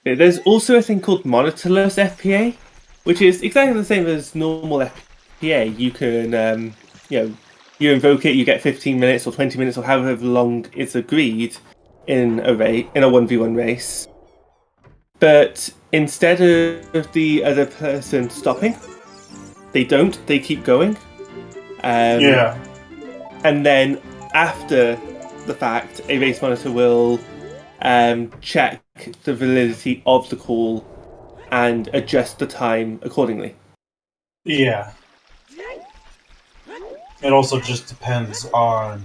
There's also a thing called monitorless FPA, which is exactly the same as normal FPA. You can, you invoke it, you get 15 minutes or 20 minutes or however long it's agreed in a 1v1 race. But instead of the other person stopping, they don't. They keep going. And then after the fact, a race monitor will check the validity of the call and adjust the time accordingly. Yeah. It also just depends on...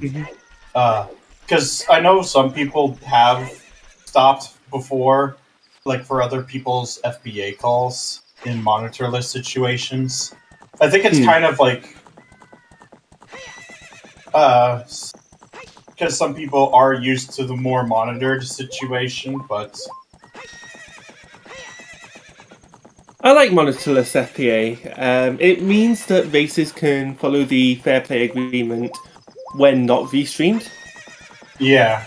because I know some people have stopped before, like for other people's FBA calls in monitorless situations. I think it's kind of like... because some people are used to the more monitored situation, but... I like monitorless FPA. It means that races can follow the fair play agreement when not restreamed. Yeah.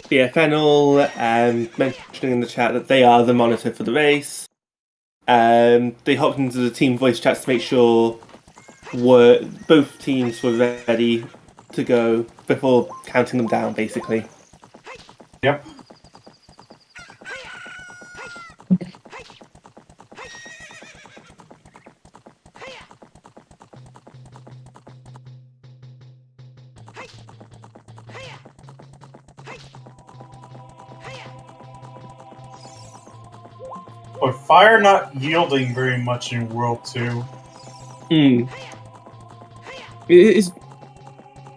BFNL mentioning in the chat that they are the monitor for the race. They hopped into the team voice chats to make sure both teams were ready to go before counting them down, basically. Yep. But fire not yielding very much in World 2.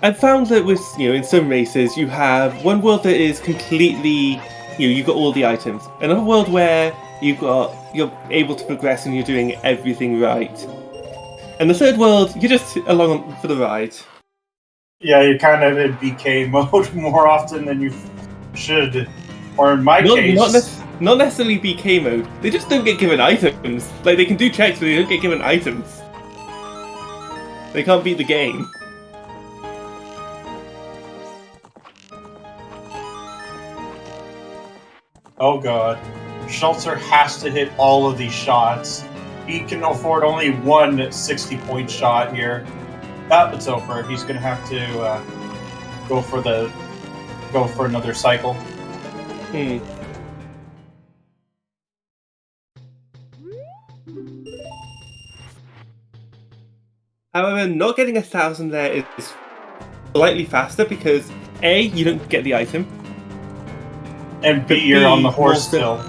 I've found that with in some races you have one world that is completely you've got all the items. Another world where you're able to progress and you're doing everything right. And the third world, you're just along for the ride. Yeah, you're kind of in BK mode more often than you should. Or in my case... not necessarily BK mode. They just don't get given items. Like, they can do checks, but they don't get given items. They can't beat the game. Oh god. Schultzer has to hit all of these shots. He can afford only one 60-point shot here. It's over. He's gonna have to go for another cycle. However, not getting 1,000 there is slightly faster because A, you don't get the item. And B, you're on the horse still.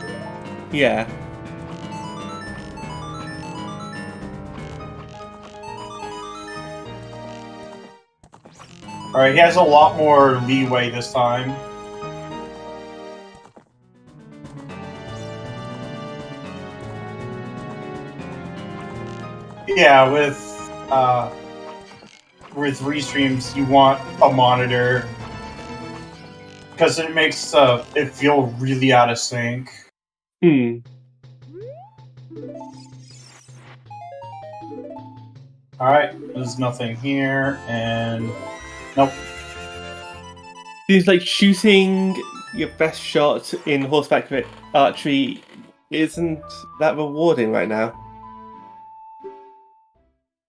Yeah. Alright, he has a lot more leeway this time. Yeah, with restreams, you want a monitor because it makes it feel really out of sync. Alright, there's nothing here, and nope. Seems like shooting your best shot in horseback archery isn't that rewarding right now.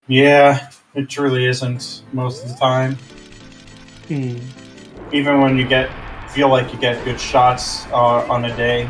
Yeah, it truly isn't most of the time. Even when you feel like you get good shots on a day.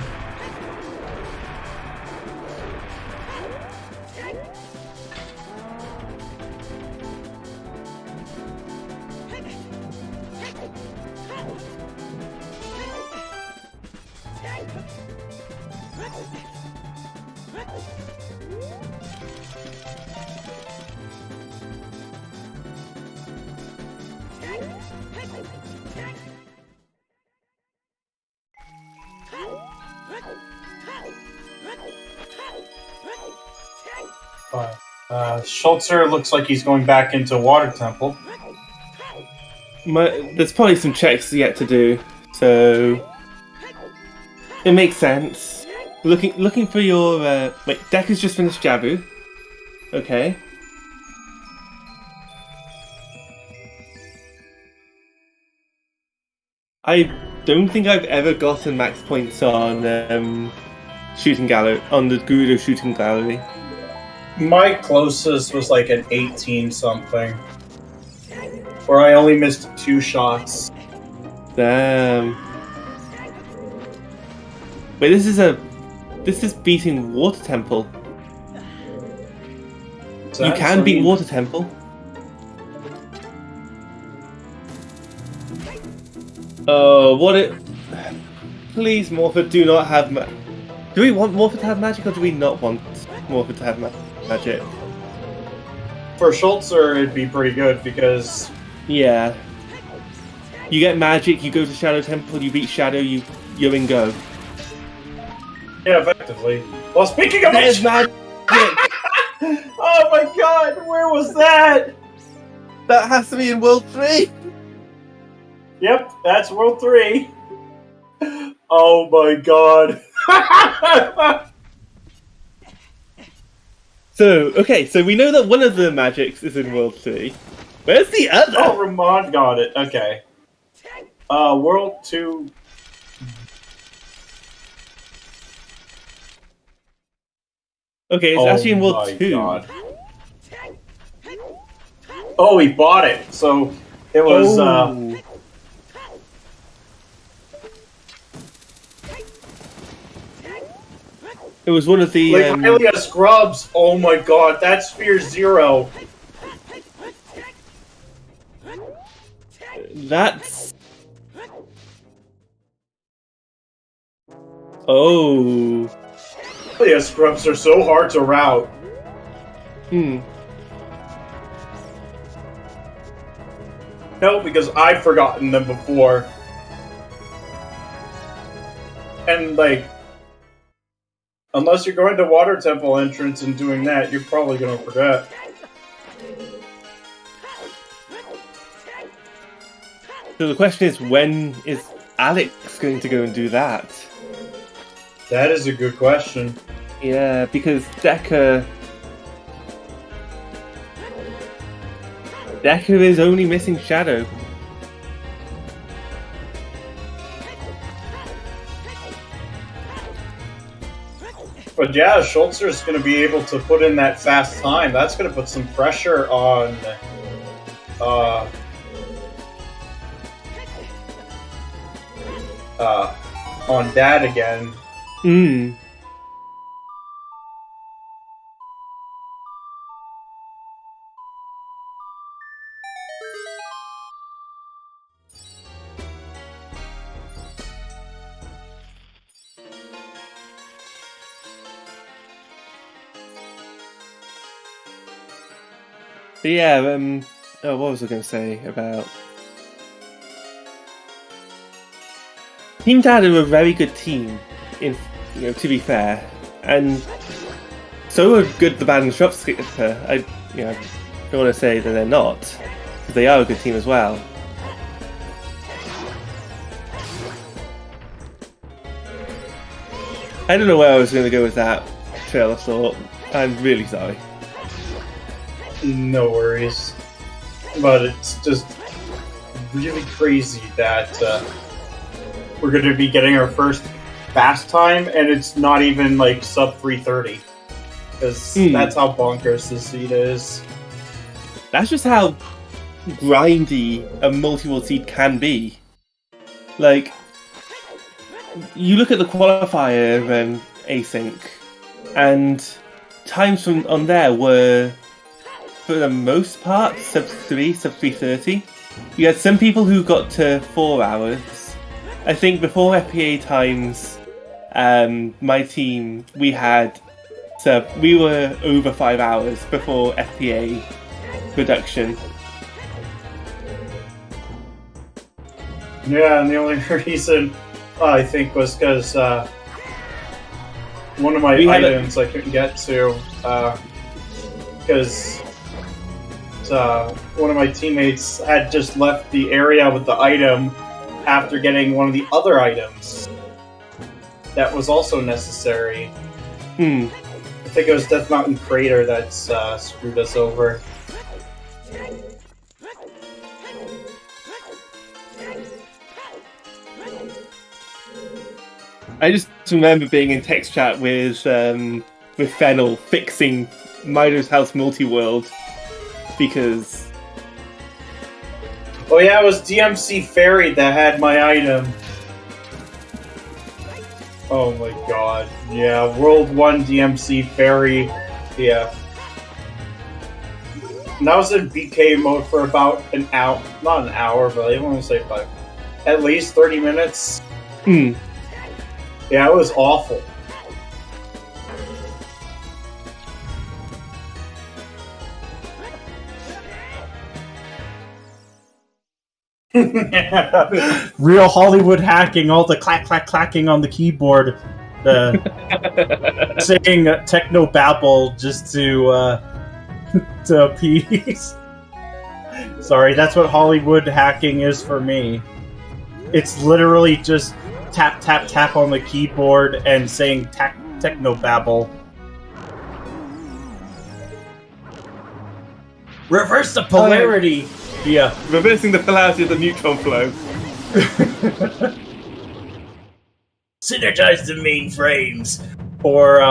Schultzer looks like he's going back into Water Temple. There's probably some checks yet to do, so it makes sense. Looking for your wait, Deck has just finished Jabu. Okay. I don't think I've ever gotten max points on shooting gallery on the Gerudo shooting gallery. My closest was like an 18 something, where I only missed 2 shots. Damn. Wait, this is beating Water Temple. You can beat Water Temple. Oh, what it? Please, Morpher, do not have do we want Morpher to have magic, or do we not want Morpher to have magic? For Schultzer, it'd be pretty good because yeah, you get magic, you go to Shadow Temple, you beat Shadow, you're in go. Yeah, effectively. Well, speaking of there's magic. Oh my god, where was that? That has to be in World 3. Yep, that's World 3. Oh my god. So we know that one of the magics is in World 3. Where's the other? Oh, Ramon got it. Okay. World 2. Okay, it's actually in World 2. God. Oh, he bought it. So it was it was one of the like Hylia Scrubs. Oh my god, that's Sphere 0. That's oh. Hylia Scrubs are so hard to route. No, because I've forgotten them before. And like, unless you're going to Water Temple entrance and doing that, you're probably gonna forget. So the question is, when is Alex going to go and do that? That is a good question. Yeah, because Decker is only missing Shadow. But yeah, Schultzer is going to be able to put in that fast time. That's going to put some pressure on Dad again. Hmm. But yeah, what was I going to say about... Team Dad are a very good team, to be fair. And so are good, the bad, and Shopskipper. I don't want to say that they're not, because they are a good team as well. I don't know where I was going to go with that trail of thought. I'm really sorry. No worries. But it's just really crazy that we're going to be getting our first fast time, and it's not even like sub 3:30. Because that's how bonkers this seed is. That's just how grindy a multi-world seed can be. Like, you look at the qualifier and async, and times from on there were, for the most part, sub 3:30. You had some people who got to 4 hours. I think before FPA times, my team, we were over 5 hours before FPA reduction. Yeah, and the only reason I think was because one of my items I couldn't get to, because one of my teammates had just left the area with the item after getting one of the other items that was also necessary. I think it was Death Mountain Crater that's screwed us over. I just remember being in text chat with Fennel fixing Mido's House Multiworld because... Oh yeah, it was DMC Fairy that had my item. Oh my god. Yeah, World 1 DMC Fairy. Yeah. And I was in BK mode for about an hour. Not an hour, but I want to say about at least 30 minutes. Yeah, it was awful. Real Hollywood hacking, all the clacking on the keyboard, saying techno babble just to appease. Sorry, that's what Hollywood hacking is for me. It's literally just tap tap tap on the keyboard and saying techno babble. Reverse the polarity. Yeah, reversing the polarity of the neutron flow. Synergize the mainframes. Or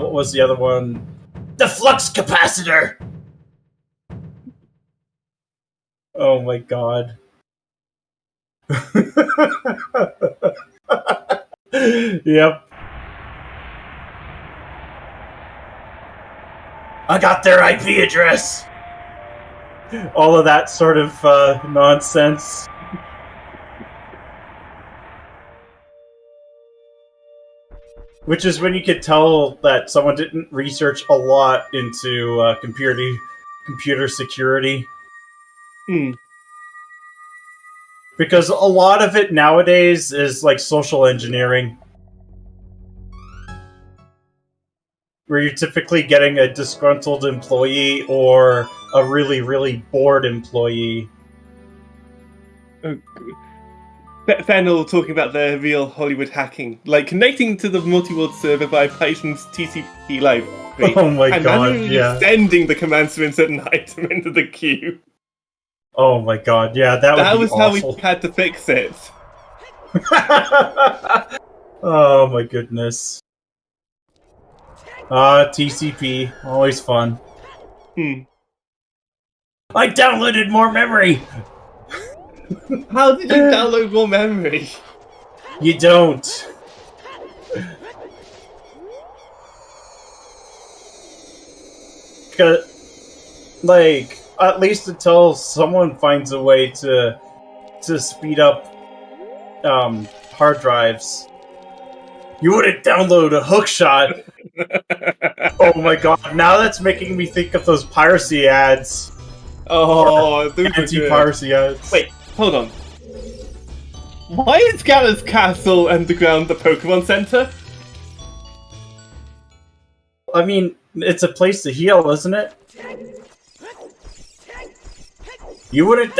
what was the other one? The flux capacitor. Oh my god. Yep. I got their IP address. All of that sort of nonsense. Which is when you could tell that someone didn't research a lot into computer security. Because a lot of it nowadays is like social engineering. Where you're typically getting a disgruntled employee or a really, really bored employee. Fennel talking about the real Hollywood hacking, like connecting to the Multiworld server via Python's TCP library. Oh my and god, manually yeah. sending the commands to insert an item into the queue. Oh my god, yeah, that was awful. how we had to fix it. Oh my goodness. TCP, always fun. I downloaded more memory! How did you download more memory? You don't. Like, at least until someone finds a way to speed up hard drives. You wouldn't download a hookshot. Oh my god, now that's making me think of those piracy ads. Oh, those are anti-piracy ads. Wait, hold on. Why is Gala's Castle Underground the Pokemon Center? I mean, it's a place to heal, isn't it? You wouldn't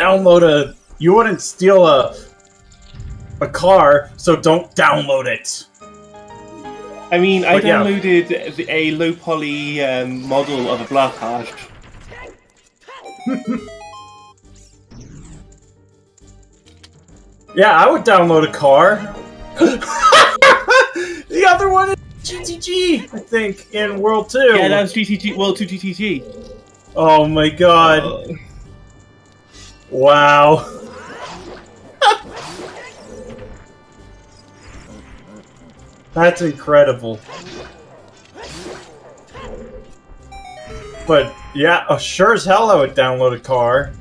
you wouldn't steal a car, so don't download it. I mean, I downloaded a low poly model of a Blackheart. Yeah, I would download a car. The other one is GTG, I think, in World 2. Yeah, that was GTG, World 2 GTG. Oh my god. Wow. That's incredible. But yeah, sure as hell I would download a car.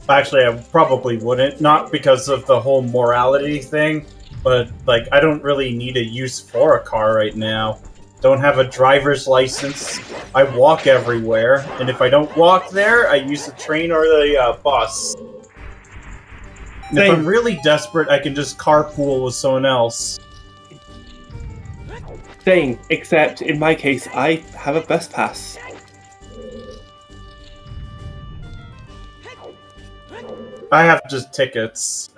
Actually, I probably wouldn't. Not because of the whole morality thing, but like I don't really need a use for a car right now. Don't have a driver's license. I walk everywhere, and if I don't walk there, I use the train or the bus. And if I'm really desperate, I can just carpool with someone else. Same, except in my case, I have a bus pass. I have just tickets,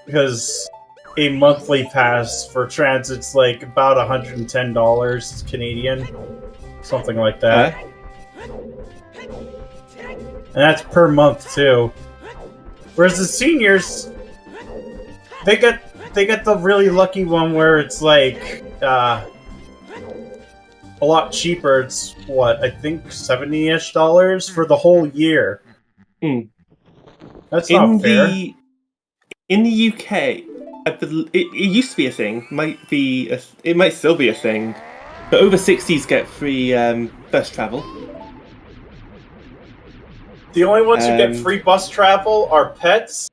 because a monthly pass for transit's like about $110 Canadian, something like that. And that's per month too. Whereas the seniors, they get the really lucky one where it's like a lot cheaper. It's what, I think $70-ish for the whole year. That's not fair. In the UK, it used to be a thing. It might still be a thing. But over 60s get free bus travel. The only ones who get free bus travel are pets,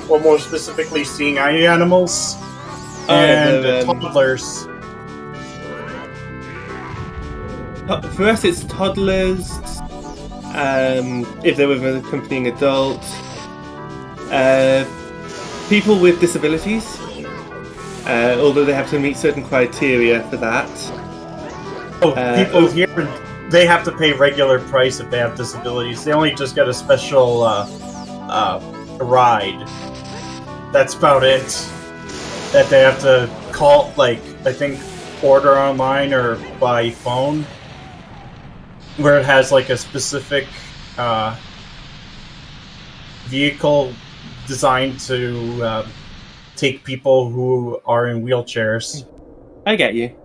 or more specifically, seeing eye animals, and toddlers. For us, it's toddlers. If they're with an accompanying adult, people with disabilities, although they have to meet certain criteria for that. People here, they have to pay regular price if they have disabilities. They only just get a special ride. That's about it. That they have to call, like, I think, order online or by phone, where it has like a specific vehicle designed to take people who are in wheelchairs. I get you.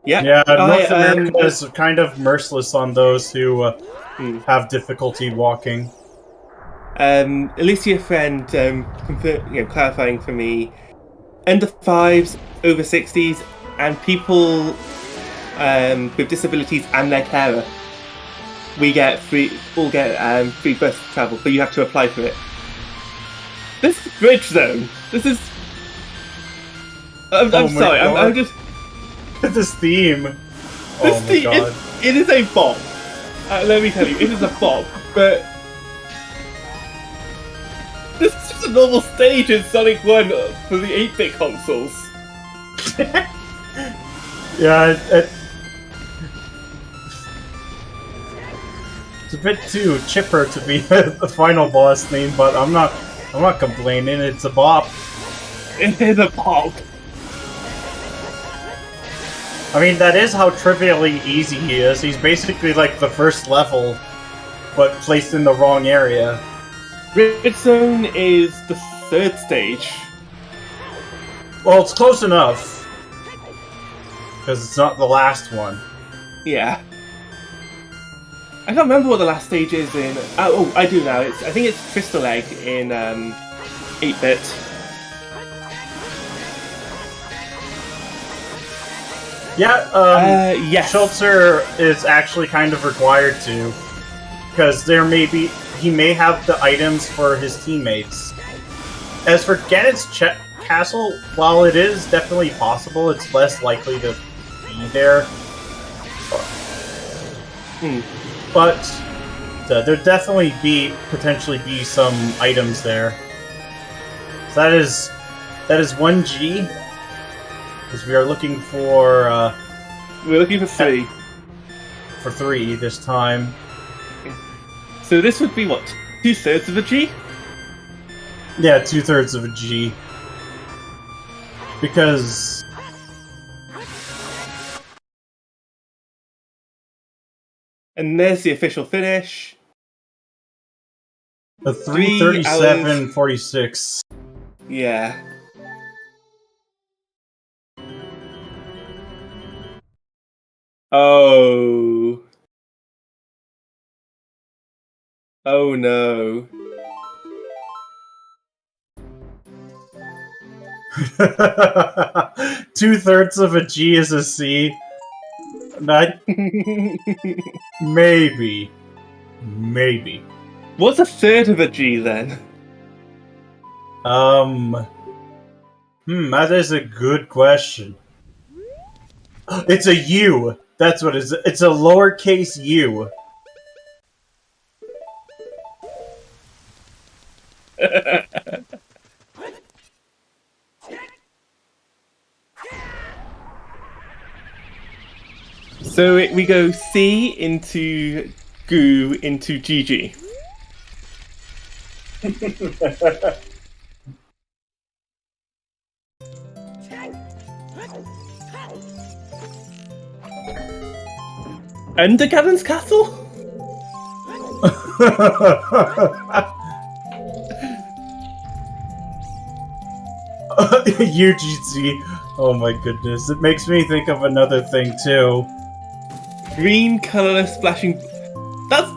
Yeah, North America is kind of merciless on those who have difficulty walking. Alicia friend, clarifying for me, under 5s, over 60s, and people with disabilities and their carer, we get free bus travel, but you have to apply for it. This is Bridge Zone. This is. I'm sorry. I'm just. This theme. This theme. It is a bop. Let me tell you, it is a bop. But this is just a normal stage in Sonic 1 for the 8-bit consoles. Yeah. It's a bit too chipper to be the final boss theme, but I'm not complaining. It's a bop. It is a bop. I mean, that is how trivially easy he is. He's basically like the first level, but placed in the wrong area. Red Zone is the third stage. Well, it's close enough. Because it's not the last one. Yeah. I can't remember what the last stage is in... Oh, I do now. I think it's Crystal Egg in 8-bit. Yeah, yes. Schultzer is actually kind of required to. Because he may have the items for his teammates. As for Ganon's castle, while it is definitely possible, it's less likely to be there. But there'd definitely potentially be some items there. So that is 1G. Because we are looking for... we're looking for 3. For 3 this time. So this would be what? 2/3 of a G? Yeah, 2/3 of a G. Because... And there's the official finish. A 3:37.46. Yeah. Oh. Oh no. 2/3 of a G is a C. Not... Maybe. What's 1/3 of a G then? That is a good question. It's a U. That's what it is. It's a lowercase U. So we go C into Goo into GG. Under Gavin's castle? UGC. Oh my goodness. It makes me think of another thing too. Green, colourless, splashing... That's...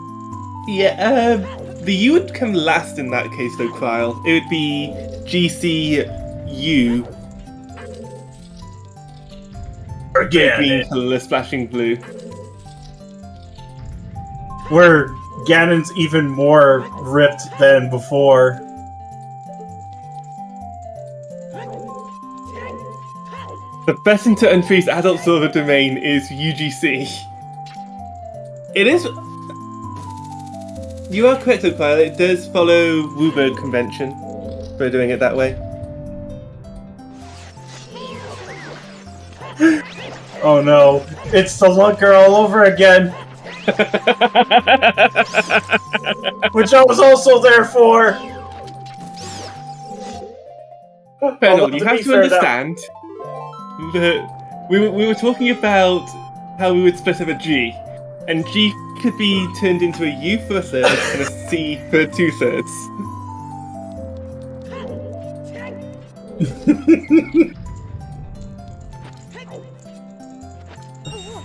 Yeah, the U would come last in that case though, Kryle. It would be GCU. Again. Green, colourless, splashing blue. Where Ganon's even more ripped than before. The best to unfreeze adult silver domain is UGC. It is... You are correct, Kryle. It does follow Wooburg convention for doing it that way. Oh no. It's the Lunker all over again. Which I was also there for. Fennel, you have to understand that we were talking about how we would split up a G, and G could be turned into a U for 1/3 and a C for 2/3.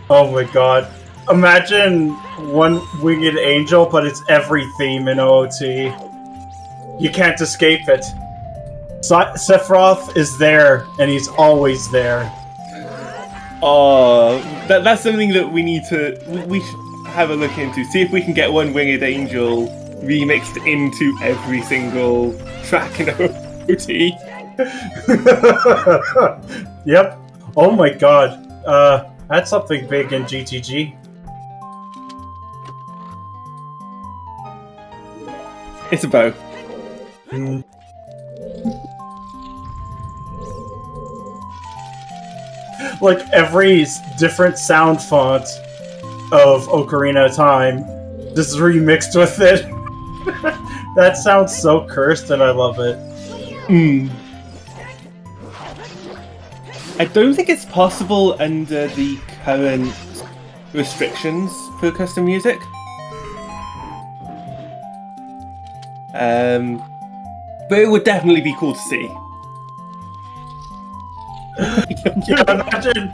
Oh my god. Imagine one winged angel, but it's every theme in OOT. You can't escape it. Sephiroth is there, and he's always there. Oh, that's something that we need to... We should have a look into. See if we can get one winged angel remixed into every single track in OOT. Yep. Oh my god. That's something big in GTG. It's a bow. Like every different sound font of Ocarina of Time just remixed with it. That sounds so cursed, and I love it. I don't think it's possible under the current restrictions for custom music. But it would definitely be cool to see. Yeah, imagine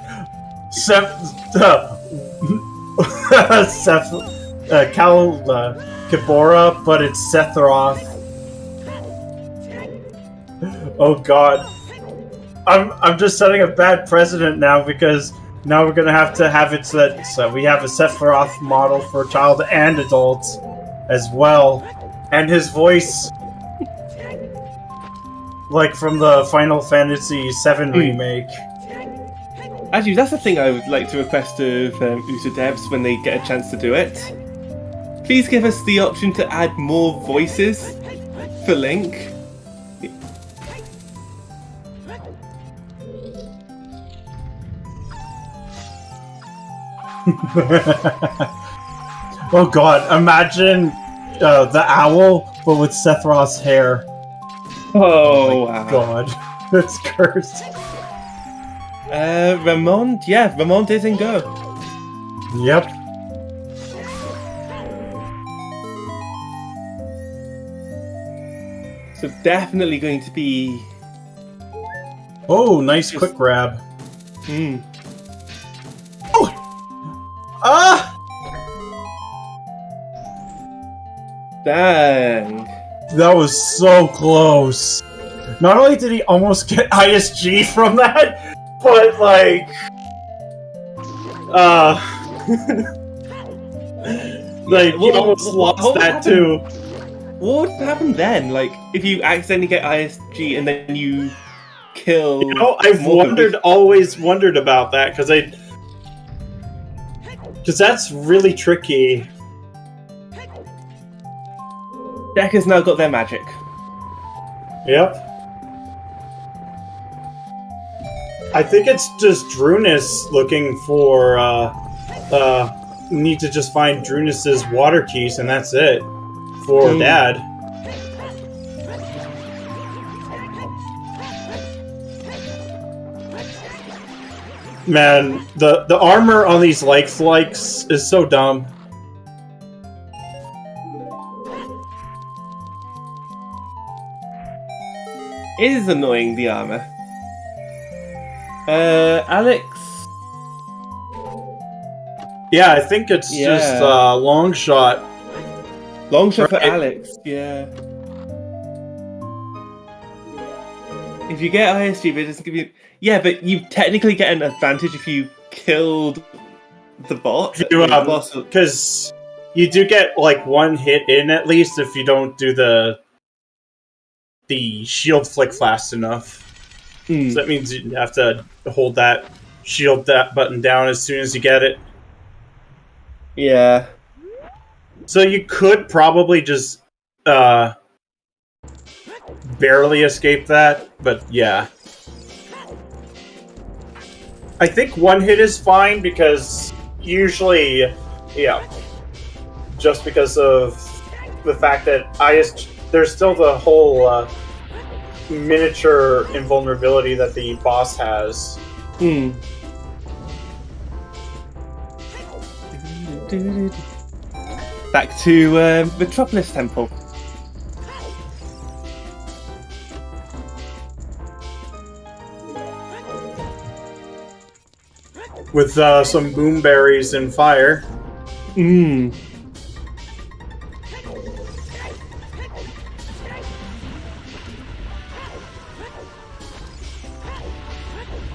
Cal Kibora, but it's Sephiroth. Oh god. I'm just setting a bad precedent now, because now we're gonna have it so we have a Sephiroth model for child and adults as well. And his voice, like from the Final Fantasy VII remake. Actually, that's the thing I would like to request of OoTR devs when they get a chance to do it. Please give us the option to add more voices for Link. Oh god, imagine the owl, but with Sephiroth's hair. Oh, my god. That's cursed. Ramon? Yeah, Ramon is in Go. Yep. So definitely going to be... Oh, nice quick grab. Hmm. Oh! Ah! Dang. That was so close. Not only did he almost get ISG from that, but like... like, he almost lost that too. What would happen then? Like, if you accidentally get ISG and then you kill... You know, I've always wondered about that, because that's really tricky. Deck has now got their magic. Yep. I think it's just Drunus looking for, need to just find Drunus's water keys, and that's it. For Dad. Man, the armor on these likes is so dumb. It is annoying, the armor. Alex? Yeah, I think it's just long shot. Long shot for Alex, yeah. If you get ISG, but it doesn't give you... Yeah, but you technically get an advantage if you killed the bot. Because you do get, like, one hit in, at least, if you don't do the shield flick fast enough. So that means you have to hold that shield button down as soon as you get it. Yeah. So you could probably just barely escape that, but yeah. I think one hit is fine, because usually, yeah, just because of the fact that there's still the whole miniature invulnerability that the boss has. Back to Metropolis Temple. With some boomberries and fire.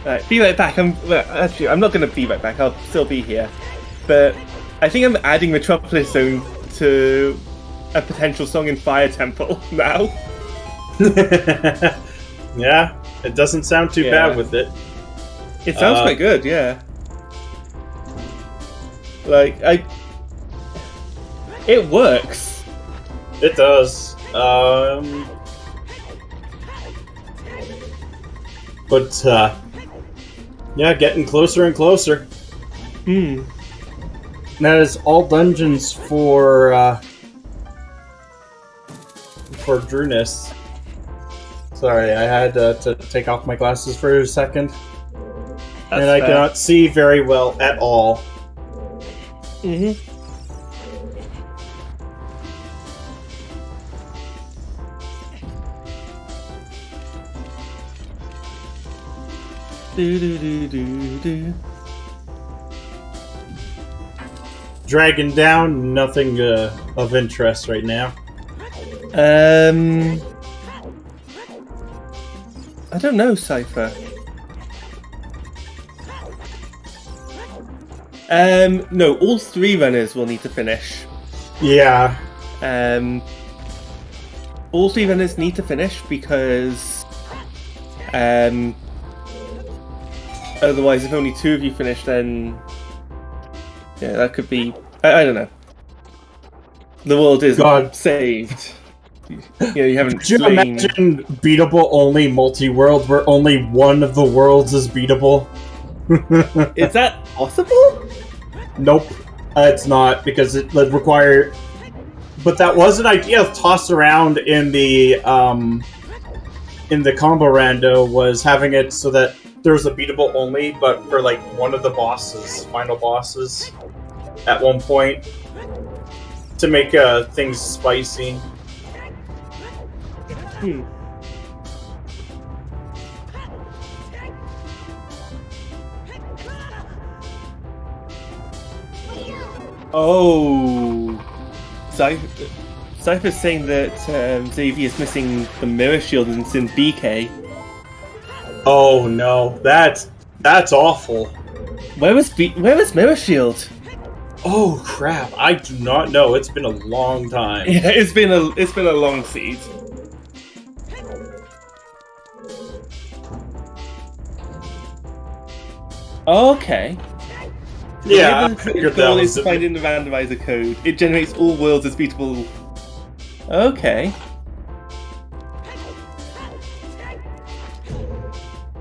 Alright, be right back. Actually, I'm not going to be right back. I'll still be here. But I think I'm adding Metropolis Zone to a potential song in Fire Temple now. Yeah, it doesn't sound too bad with it. It sounds quite good, yeah. Like, it works. It does. But, yeah, getting closer and closer. That is all dungeons for Drunus. Sorry, I had to take off my glasses for a second. That's and I fair. cannot see very well at all. Mm-hmm. Do. Dragging down, nothing of interest right now. I don't know, Cypher. No, all 3 runners will need to finish. Yeah. All 3 runners need to finish because otherwise, if only 2 of you finish, then yeah, that could be. I don't know. The world is God. saved. You haven't. Could you slain... imagine beatable only multi-world where only one of the worlds is beatable? Is that possible? Nope, it's not, because it would require... But that was an idea tossed around in the combo rando, was having it so that there was a beatable only, but for like one of the bosses, final bosses, at one point, to make things spicy. Oh, Cypher's saying that Xavier is missing the mirror shield and it's in BK. Oh no, that's awful. Where was mirror shield? Oh crap! I do not know. It's been a long time. Yeah, it's been a long siege. Okay. Yeah, I The figured that goal is was to find in the randomizer code. It generates all worlds as beatable. Okay.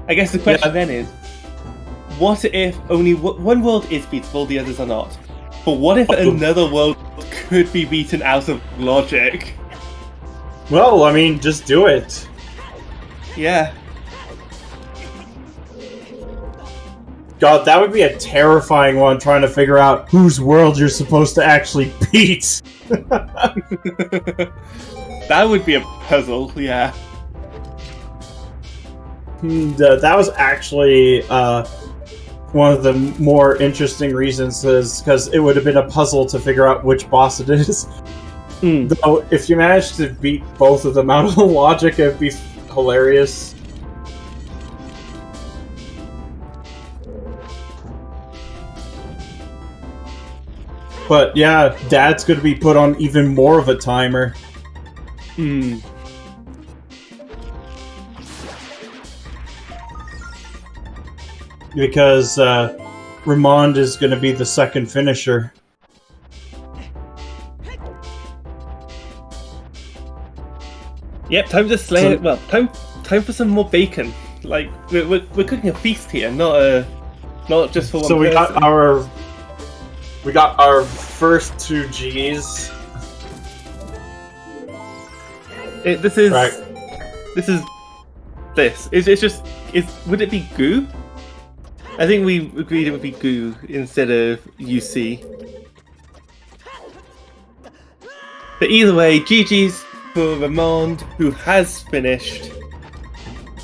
I guess the question then is, what if only one world is beatable, the others are not? But what if another world could be beaten out of logic? Well, I mean, just do it. Yeah. God, that would be a terrifying one, trying to figure out whose world you're supposed to actually beat. That would be a puzzle, yeah. That was actually one of the more interesting reasons, because it would have been a puzzle to figure out which boss it is. Though, if you managed to beat both of them out of logic, it'd be hilarious. But yeah, Dad's going to be put on even more of a timer. Because Ramond is going to be the second finisher. Yep, time to slay it. Well, time for some more bacon. Like we're cooking a feast here, not just for one. So we person. got our first 2 Gs. This is Right. Would it be goo? I think we agreed it would be goo instead of UC. But either way, GG's for Ramond, who has finished.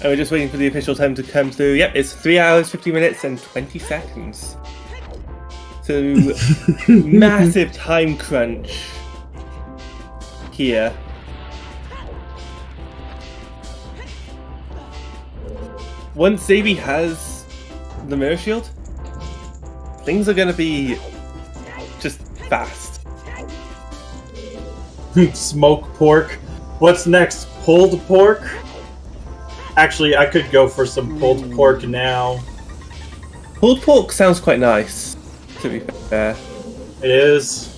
And we're just waiting for the official time to come through. Yep, it's 3 hours, 50 minutes, and 20 seconds. So, massive time crunch here. Once Xavi has the mirror shield, things are going to be just fast. Smoked pork. What's next? Pulled pork? Actually, I could go for some pulled pork now. Pulled pork sounds quite nice, to be fair. It is.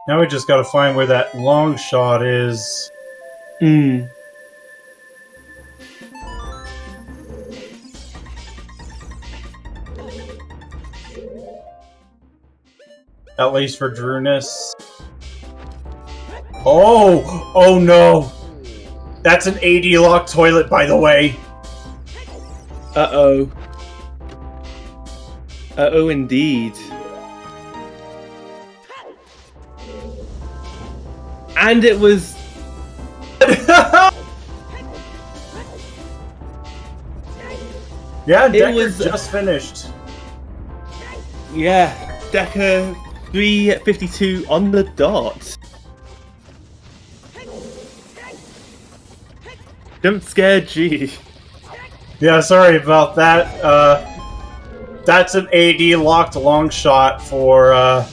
Now we just gotta find where that long shot is. Hmm. At least for Drunus. Oh! Oh no! That's an AD lock toilet, by the way. Uh-oh. Uh-oh, indeed. And it was... Yeah, It Decker was- just finished. Yeah, Decker 352 on the dot. Jump scare G. Yeah, sorry about that. That's an AD locked long shot for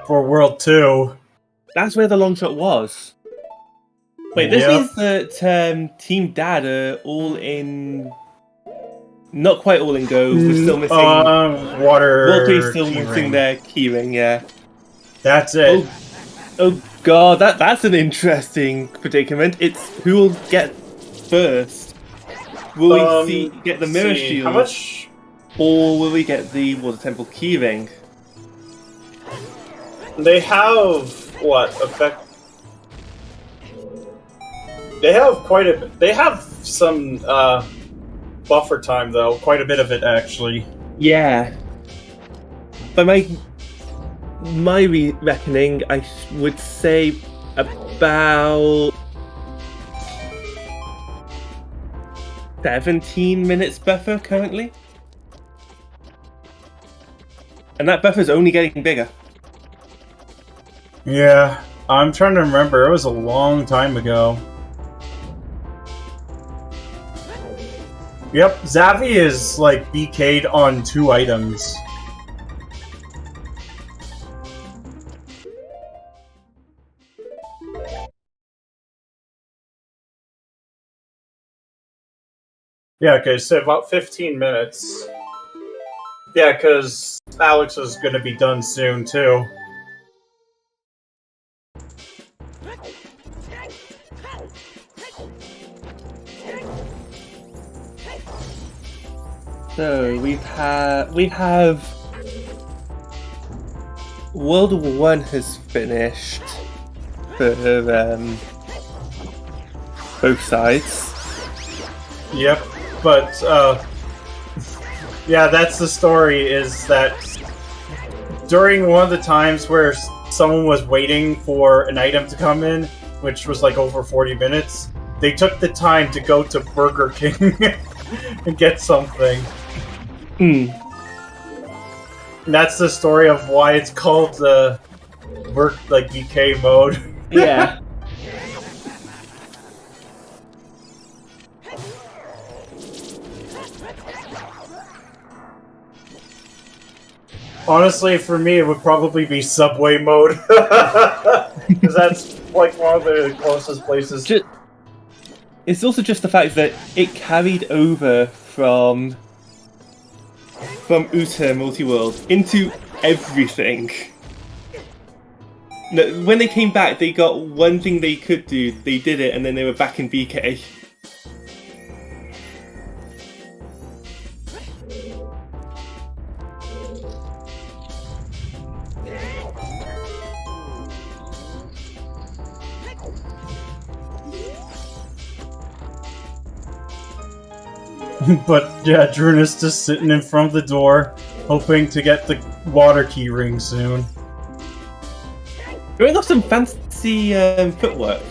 World 2. That's where the long shot was. Wait, this Yep. means that Team Dad are all in... Not quite all in go, we're still missing... Water. World 3 still keyring. missing their keyring, yeah. That's it. Oh god, that's an interesting predicament. It's who will get first. Will we get the mirror shield? How much? Or will we get the water temple keyring? They have what effect? They have quite a bit. They have some buffer time though. Quite a bit of it actually. Yeah. By my reckoning, I would say about 17 minutes buffer currently. And that buffer's only getting bigger. Yeah, I'm trying to remember. It was a long time ago. Yep, Zavi is like BK'd on 2 items. Yeah, okay, so about 15 minutes. Yeah, because Alex is going to be done soon, too. So we have World War 1 has finished for both sides. Yep, but, yeah, that's the story, is that during one of the times where someone was waiting for an item to come in, which was like over 40 minutes, they took the time to go to Burger King and get something. Hmm. And that's the story of why it's called the BK mode. Yeah. Honestly, for me, it would probably be Subway mode. Because that's like one of the closest places. It's also just the fact that it carried over from OoTR Multiworld into everything. No, when they came back, they got one thing they could do, they did it, and then they were back in BK. But yeah, Drunus just sitting in front of the door, hoping to get the water key ring soon. We got some fancy footwork.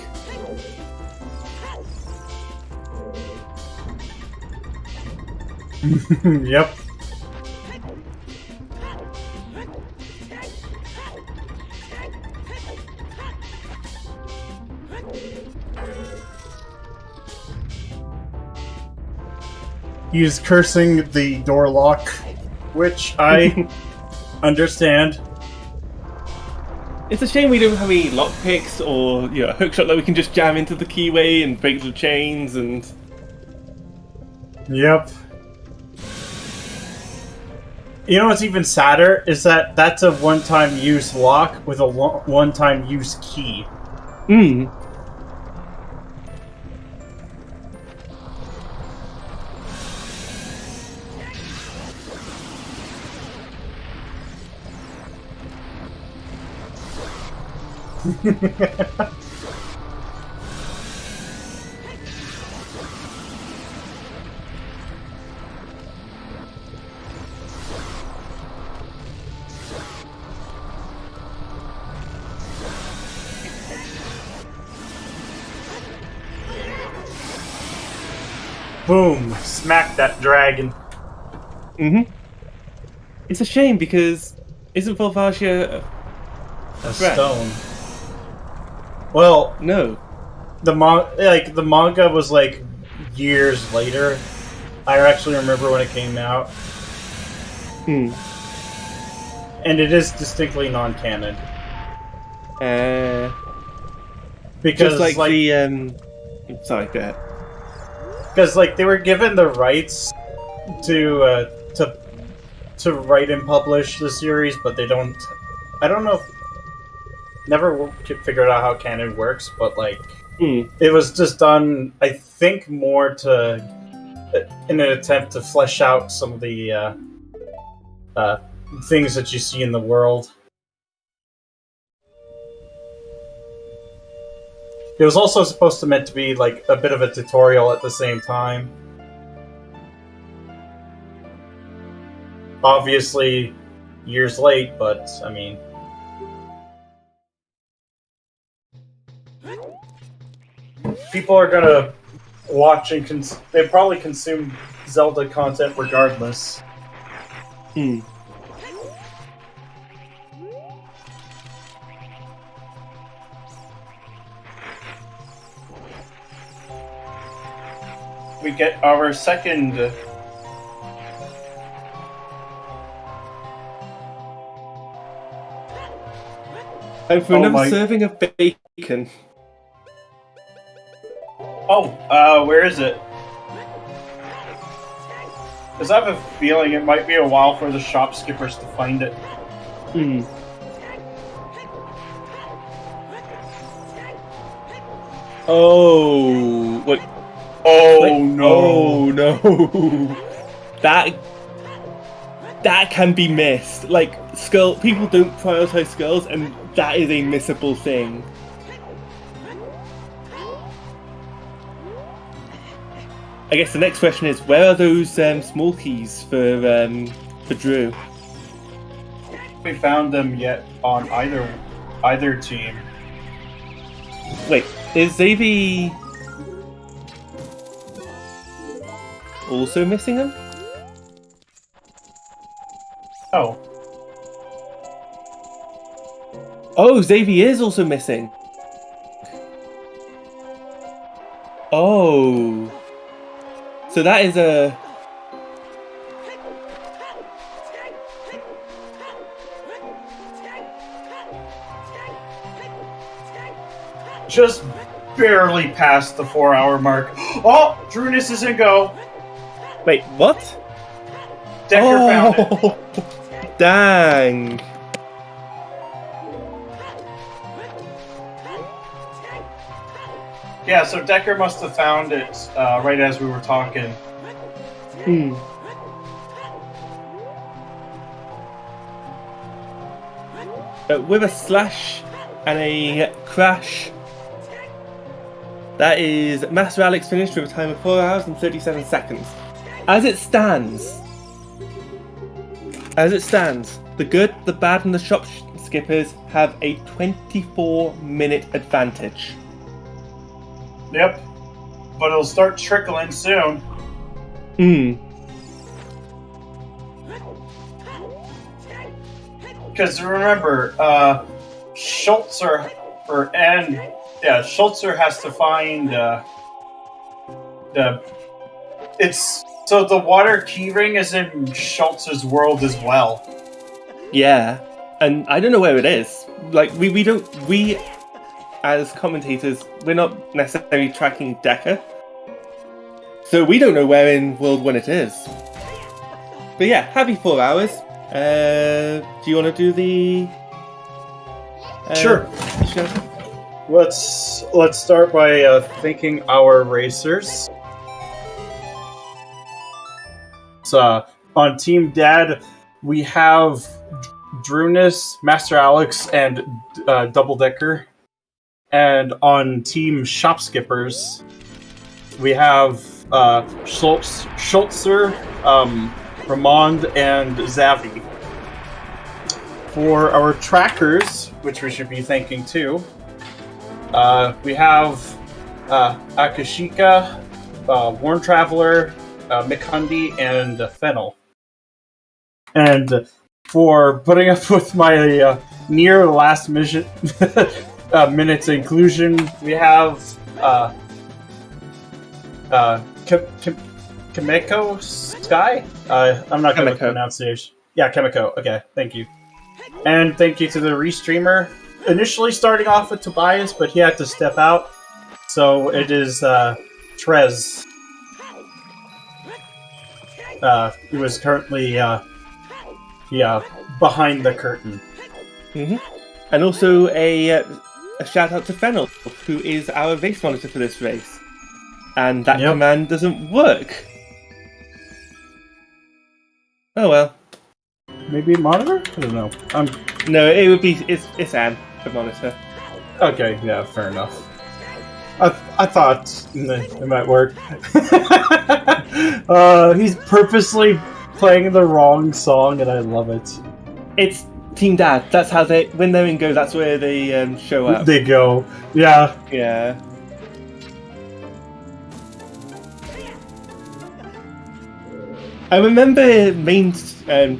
Yep. He's cursing the door lock, which I understand. It's a shame we don't have any lockpicks or a hookshot that we can just jam into the keyway and break the chains and... Yep. You know what's even sadder is that that's a one-time use lock with a one-time use key. Hmm. Boom! Smack that dragon. Mm-hmm. It's a shame because isn't Volvagia A threat? stone. Well, No. the manga was like years later. I actually remember when it came out, Hmm. and it is distinctly non-canon because Just like the Sorry, go ahead. because like they were given the rights to write and publish the series, but they don't. I don't know. Never figured out how canon works, but like Hmm. it was just done. I think more to in an attempt to flesh out some of the things that you see in the world. It was also supposed to meant to be like a bit of a tutorial at the same time. Obviously, years late, but I mean, people are gonna watch and they probably consume Zelda content regardless. Hmm. We get our second. And for Oh another my- serving of bacon. Oh, where is it? Because I have a feeling it might be a while for the shopskippers to find it. Hmm. Oh, wait. Oh Wait. no! Oh no! That can be missed. Like people don't prioritize skulls, and that is a missable thing. I guess the next question is, where are those small keys for Drew? We found them yet on either team. Wait, is Xavi also missing them? Oh, Oh, Xavi is also missing. Oh. So that is a... just barely past the 4-hour mark. Oh, Drunus is in go. Wait, what? Decker found it. Oh, dang. Yeah, so Decker must have found it right as we were talking. Hmm. With a slash and a crash, that is Master Alex finished with a time of 4 hours and 37 seconds. As it stands, the good, the bad, and the shop skippers have a 24-minute advantage. Yep, but it'll start trickling soon. Hmm. Because remember, Schultzer has to find so the water keyring is in Schultz's world as well. Yeah, and I don't know where it is. Like we as commentators, we're not necessarily tracking Decker, so we don't know where in World 1 it is. But yeah, happy 4 hours. Do you want to do the? Sure. Show? Let's start by thanking our racers. So, on Team Dad, we have Drunus, Master Alex, and Double Decker. And on Team Shopskippers, we have Schultzer, Ramond, and Zavi. For our trackers, which we should be thanking too, we have Akashika, Worn Traveler, Mikundi, and Fennel. And for putting up with my near last minute's inclusion, we have Kameko Sky? I'm not good with pronunciation. Yeah, Kameko. Okay, thank you. And thank you to the restreamer. Initially starting off with Tobias, but he had to step out. So it is Trez. He was currently behind the curtain. Mm-hmm. And also a shout out to Fennel, who is our race monitor for this race. And that command doesn't work. Oh well. Maybe a monitor? I don't know. No, it would be it's Anne, the monitor. Okay, yeah, fair enough. I thought it might work. He's purposely playing the wrong song, and I love it. It's Team Dad. That's how when they're in Go. That's where they show up. They go. Yeah. Yeah. I remember main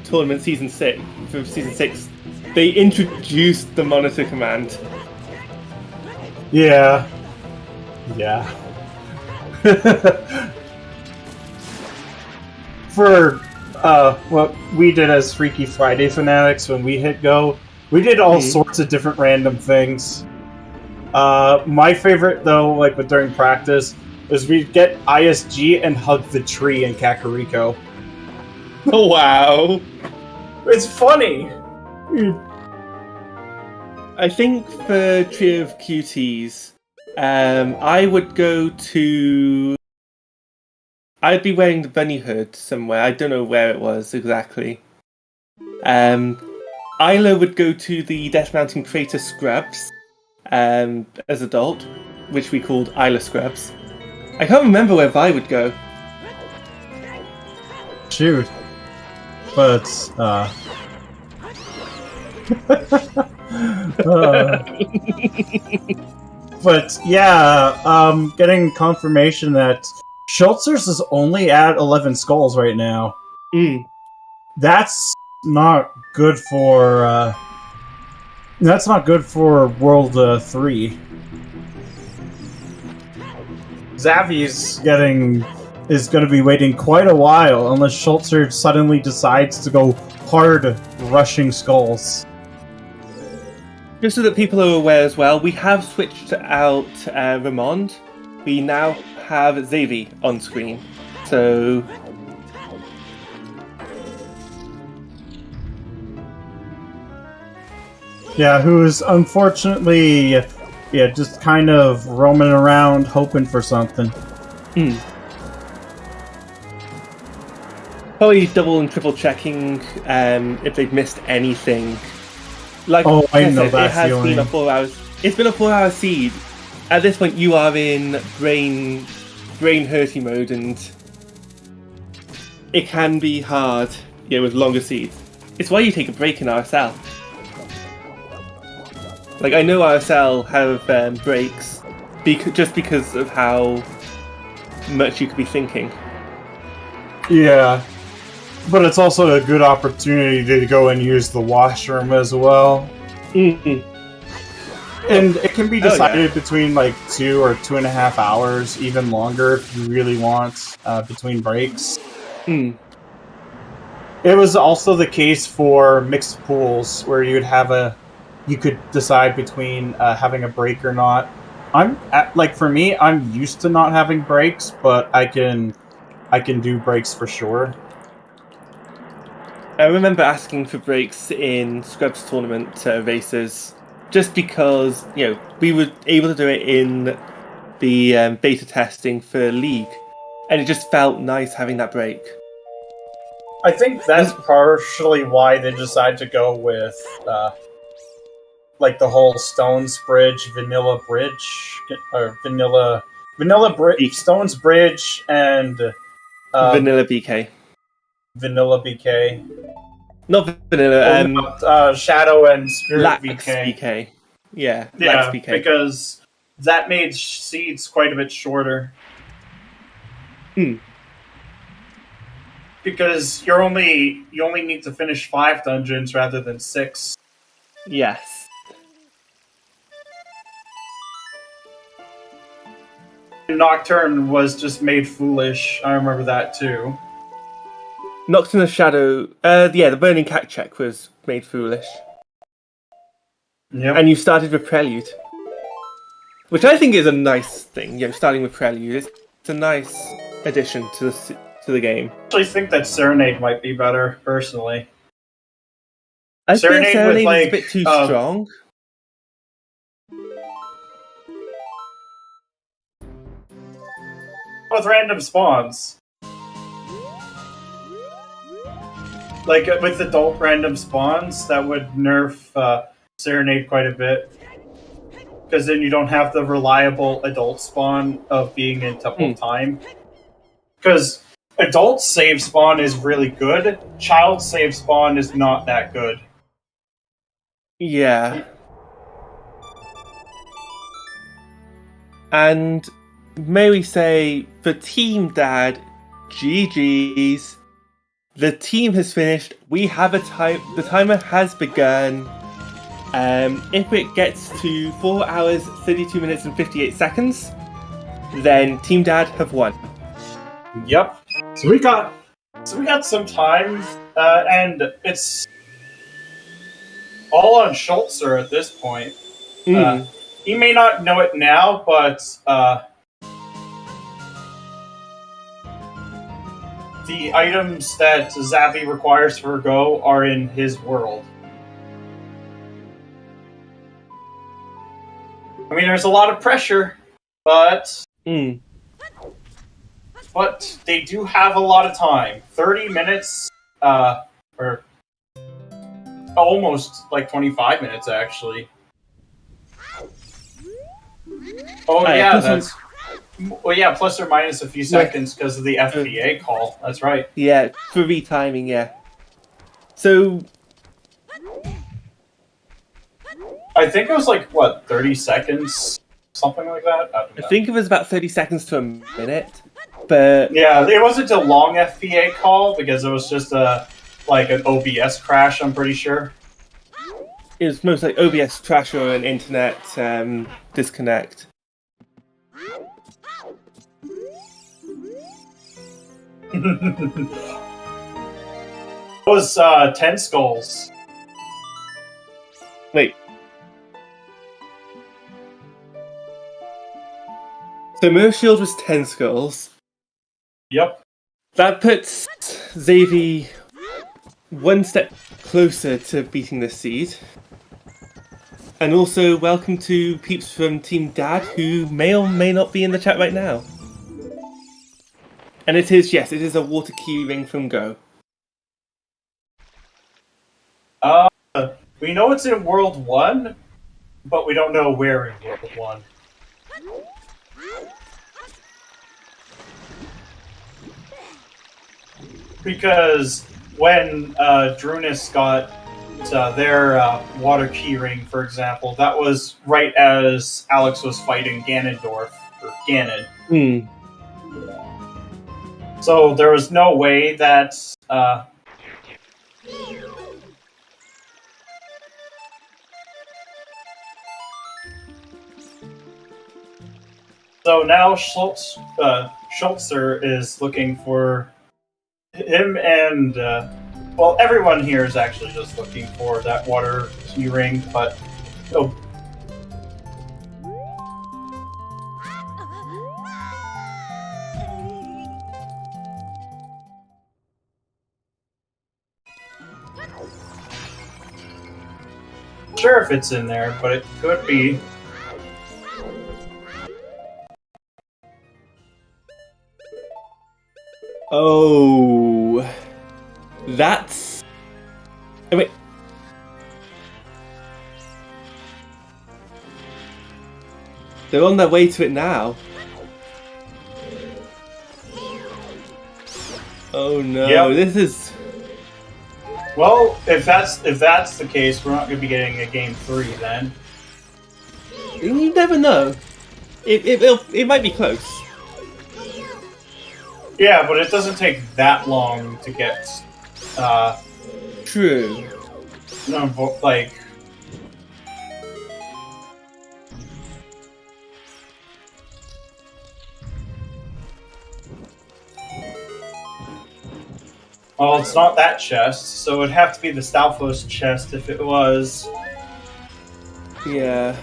tournament season 6. For season 6, they introduced the monitor command. Yeah. Yeah. For what we did as Freaky Friday fanatics when we hit Go, we did all sorts of different random things. My favorite, though, like during practice, is we'd get ISG and hug the tree in Kakariko. Oh, wow. It's funny. I think for Trio of Cuties, I would go to... I'd be wearing the bunny hood somewhere. I don't know where it was exactly. Isla would go to the Death Mountain Crater Scrubs as adult, which we called Isla Scrubs. I can't remember where Vi would go. Shoot. But, but yeah, getting confirmation that Schultzer's is only at 11 skulls right now. That's not good for, World 3. Zavi's is going to be waiting quite a while unless Schultzer suddenly decides to go hard rushing skulls. Just so that people are aware as well, we have switched out Ramond. We now have Xavi on screen. So... yeah, who's unfortunately just kind of roaming around hoping for something. Probably double and triple checking if they've missed anything. Like I know said, that it has feeling. been a 4 hours. It's been a 4-hour seed. At this point, you are in brain hurty mode, and it can be hard. With longer seeds. It's why you take a break in RSL. Like I know RSL have breaks just because of how much you could be thinking. Yeah. But it's also a good opportunity to go and use the washroom as well. Mm-hmm. And it can be decided between like 2 or 2.5 hours, even longer if you really want, between breaks. It was also the case for mixed pools, where you could decide between having a break or not. For me, I'm used to not having breaks, but I can do breaks for sure. I remember asking for breaks in Scrubs tournament races, just because we were able to do it in the beta testing for League, and it just felt nice having that break. I think that's partially why they decided to go with like the whole Stones Bridge, Vanilla Bridge, or Vanilla Stones Bridge, and Vanilla BK. Vanilla BK. Not Vanilla. Shadow and Spirit Lax BK. BK. Yeah, Yeah, Lax BK. because that made seeds quite a bit shorter. Because you only need to finish 5 dungeons rather than 6. Yes. Nocturne was just made foolish. I remember that too. Nocturne of Shadow. The Burning Cat check was made foolish. Yep. And you started with Prelude, which I think is a nice thing. Starting with Prelude, it's a nice addition to the game. I actually think that Serenade might be better, personally. I feel Serenade Serenade with, is a bit too strong. With random spawns. Like, with adult random spawns, that would nerf Serenade quite a bit. Because then you don't have the reliable adult spawn of being in Temple of Time. Because adult save spawn is really good, child save spawn is not that good. Yeah. And may we say, for Team Dad, GG's. The team has finished. We have a time. The timer has begun. If it gets to 4 hours, 32 minutes, and 58 seconds, then Team Dad have won. Yep. So we got some time, and it's all on Schultzer at this point. He may not know it now, but the items that Zavi requires for Go are in his world. I mean, there's a lot of pressure, but they do have a lot of time. 30 minutes, or almost like 25 minutes, actually. Oh yeah, that's... Well, yeah, plus or minus a few seconds because of the FBA call. That's right. Yeah, for retiming, yeah. So... I think it was like, 30 seconds? Something like that? I think it was about 30 seconds to a minute, but... Yeah, it wasn't a long FBA call because it was just an OBS crash, I'm pretty sure. It was most like OBS crash or an internet disconnect. It was 10 skulls. Wait. So Mirror Shield was 10 skulls. Yep. That puts Xavi one step closer to beating this seed. And also welcome to peeps from Team Dad who may or may not be in the chat right now. And it is a water key ring from Go. We know it's in World 1, but we don't know where in World 1. Because when Drunis got their water keyring, for example, that was right as Alex was fighting Ganondorf, or Ganon. So there was no way that... So now Schultzer is looking for him and... well, everyone here is actually just looking for that water keyring, but... Oh. sure if it's in there, but it could be. Oh, that's. Oh, wait. They're on their way to it now. Oh no, Yep. this is. Well, if that's the case, we're not going to be getting a game 3 then. You never know. It might be close. Yeah, but it doesn't take that long to get. True. Like. Well, it's not that chest, so it'd have to be the Stalfos chest if it was. Yeah.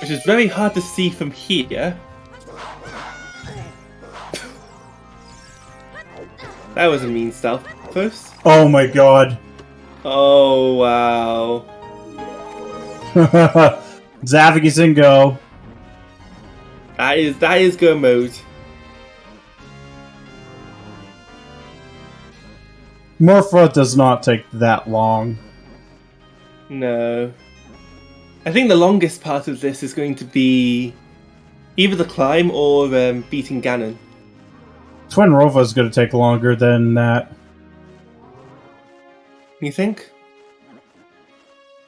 Which is very hard to see from here. That was a mean Stalfos. Oh my god. Oh wow. Zavig's in go. That is go mode. Morpho does not take that long. No. I think the longest part of this is going to be either the climb or beating Ganon. Twin Rova is going to take longer than that. You think?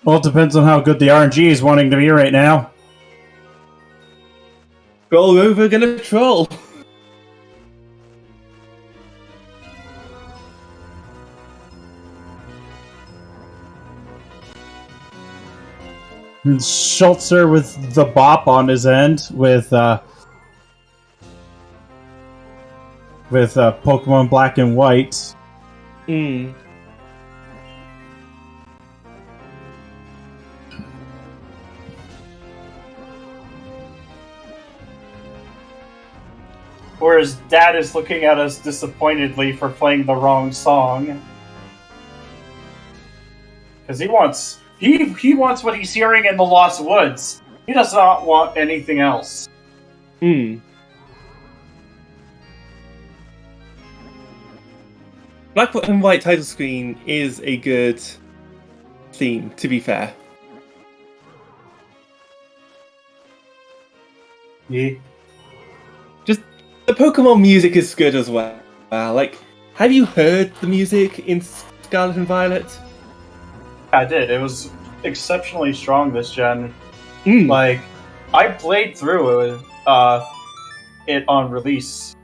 Well, it depends on how good the RNG is wanting to be right now. Roll over, gonna troll. And Schultzer with the bop on his end with Pokemon Black and White. Hmm. Whereas Dad is looking at us disappointedly for playing the wrong song. Because he wants what he's hearing in the Lost Woods. He does not want anything else. Hmm. Black and White title screen is a good theme, to be fair. Yeah. Just the Pokemon music is good as well. Like, have you heard the music in Scarlet and Violet? I did. It was exceptionally strong this gen. Mm. Like, I played through it on release.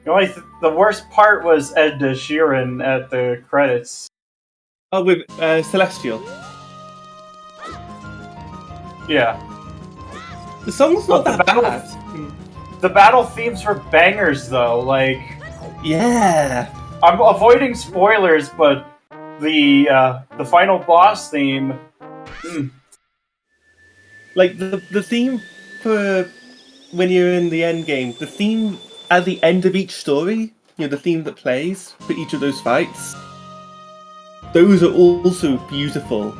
The worst part was Ed Sheeran at the credits. Oh, with Celestial. Yeah. The song's not But that the bad. The battle themes were bangers, though. Like, Yeah. I'm avoiding spoilers, but the final boss theme. Like the theme for when you're in the end game, the theme at the end of each story, you know, the theme that plays for each of those fights, those are also beautiful.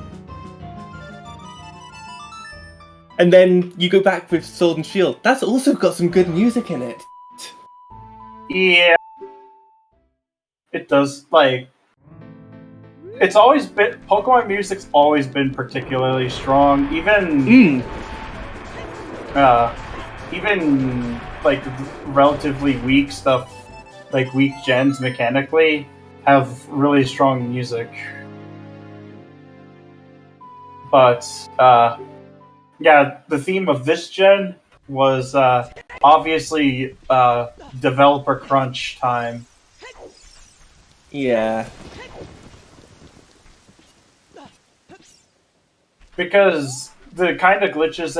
And then you go back with Sword and Shield, that's also got some good music in it. Yeah. It does, like... It's always been... Pokemon music's always been particularly strong, even... even, like, relatively weak stuff, like weak gens mechanically, have really strong music. But, yeah, the theme of this gen was, obviously, developer crunch time. Yeah. Because the kind of glitches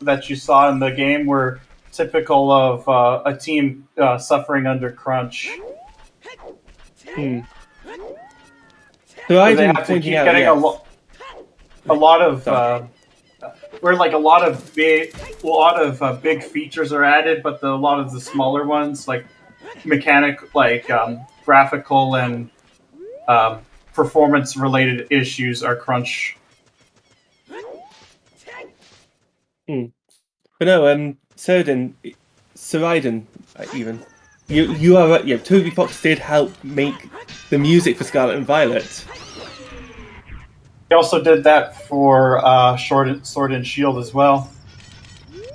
that you saw in the game were typical of a team suffering under crunch. So I they didn't have to keep out, getting yes. a lot of where like a lot of big features are added, but a lot of the smaller ones, like graphical and performance related issues, are crunch. But no, Saraiden, even. You are right, yeah, Toby Fox did help make the music for Scarlet and Violet. He also did that for Sword and Shield as well.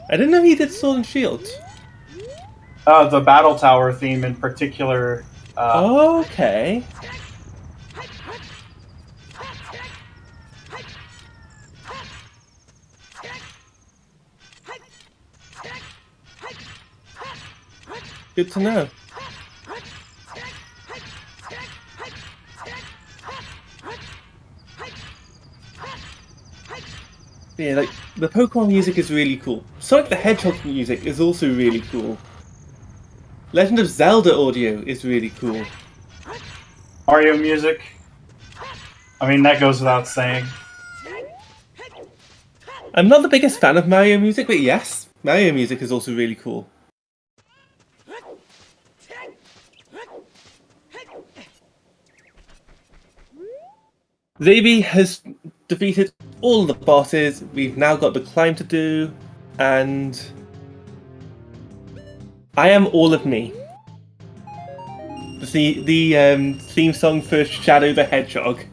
I didn't know he did Sword and Shield. The Battle Tower theme in particular. Okay. Good to know. Yeah, like, the Pokemon music is really cool. Sonic the Hedgehog music is also really cool. Legend of Zelda audio is really cool. Mario music. I mean, that goes without saying. I'm not the biggest fan of Mario music, but yes, Mario music is also really cool. Zaby has defeated all the bosses. We've now got the climb to do, and I am all of me. The theme song for Shadow the Hedgehog.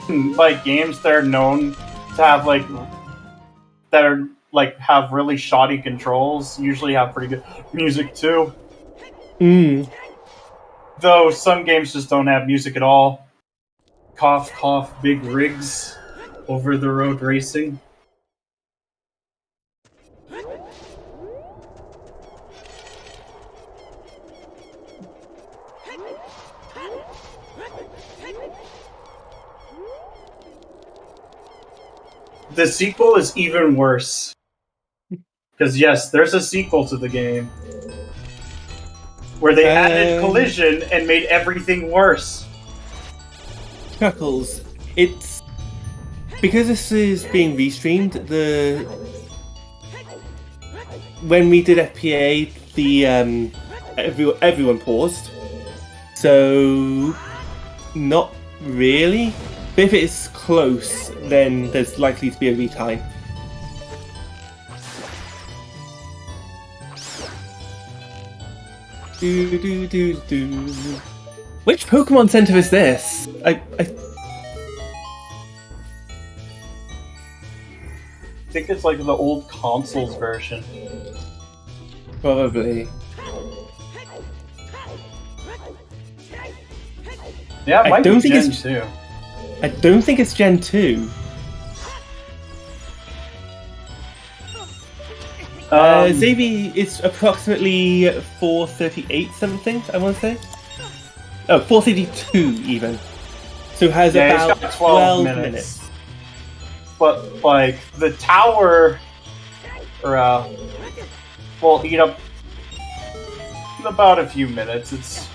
Like games that are known to have have really shoddy controls usually have pretty good music too. Though some games just don't have music at all. Cough, cough, big rigs, over the road racing. The sequel is even worse. Because yes, there's a sequel to the game. Where they added collision and made everything worse. Chuckles. It's... Because this is being restreamed, when we did FPA, everyone paused. So... Not really. But if it's close, then there's likely to be a retime. Which Pokemon Center is this? I think it's like the old consoles version. Probably. Yeah, it might be Gen 2. I don't think it's Gen 2. Zaby is approximately 438 something, I want to say. Oh, 432 even. So has about he's got 12 minutes. But, like, the tower will eat up in about a few minutes. It's...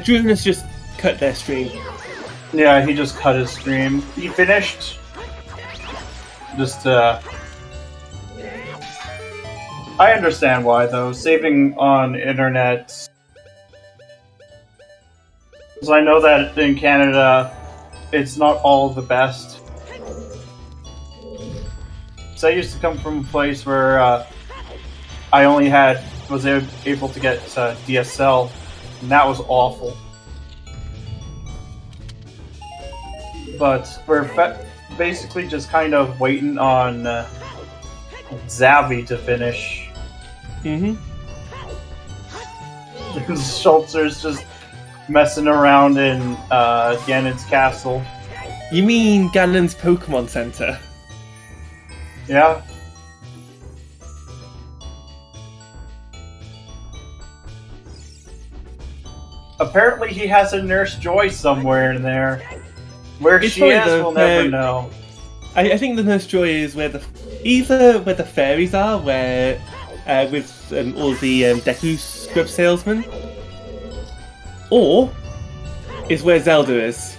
Drew's just cut their stream. Yeah, he just cut his stream. He finished. Just, I understand why, though. Saving on internet. Because I know that in Canada, it's not all the best. So I used to come from a place where I only was able to get DSL, and that was awful. But we're basically just kind of waiting on Zavi to finish. Schultzer's just messing around in Ganon's castle. You mean Ganon's Pokemon Center? Yeah. Apparently he has a Nurse Joy somewhere in there. Where It's she probably is, the we'll never fair- know. I think the most joy is either where the fairies are, where with all the Deku scrub salesmen, or is where Zelda is.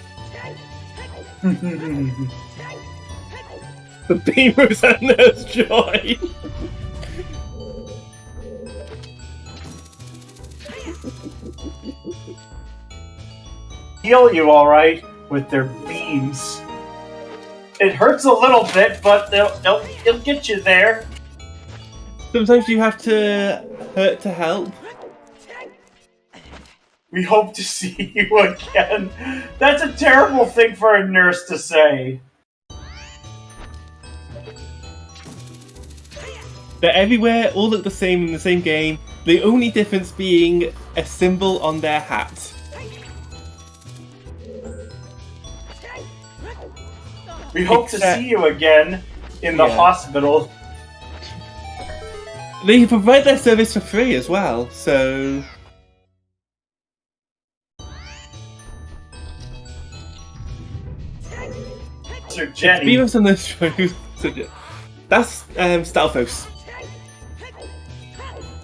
The Beamers and Nurse Joy. Heal you all right with their beams. It hurts a little bit, but it'll get you there. Sometimes you have to hurt to help. We hope to see you again. That's a terrible thing for a nurse to say. They're everywhere, all look the same in the same game. The only difference being a symbol on their hat. We hope to see you again in the hospital. They provide their service for free as well, so... Sir Jenny. Beavis and this that's Stalfos.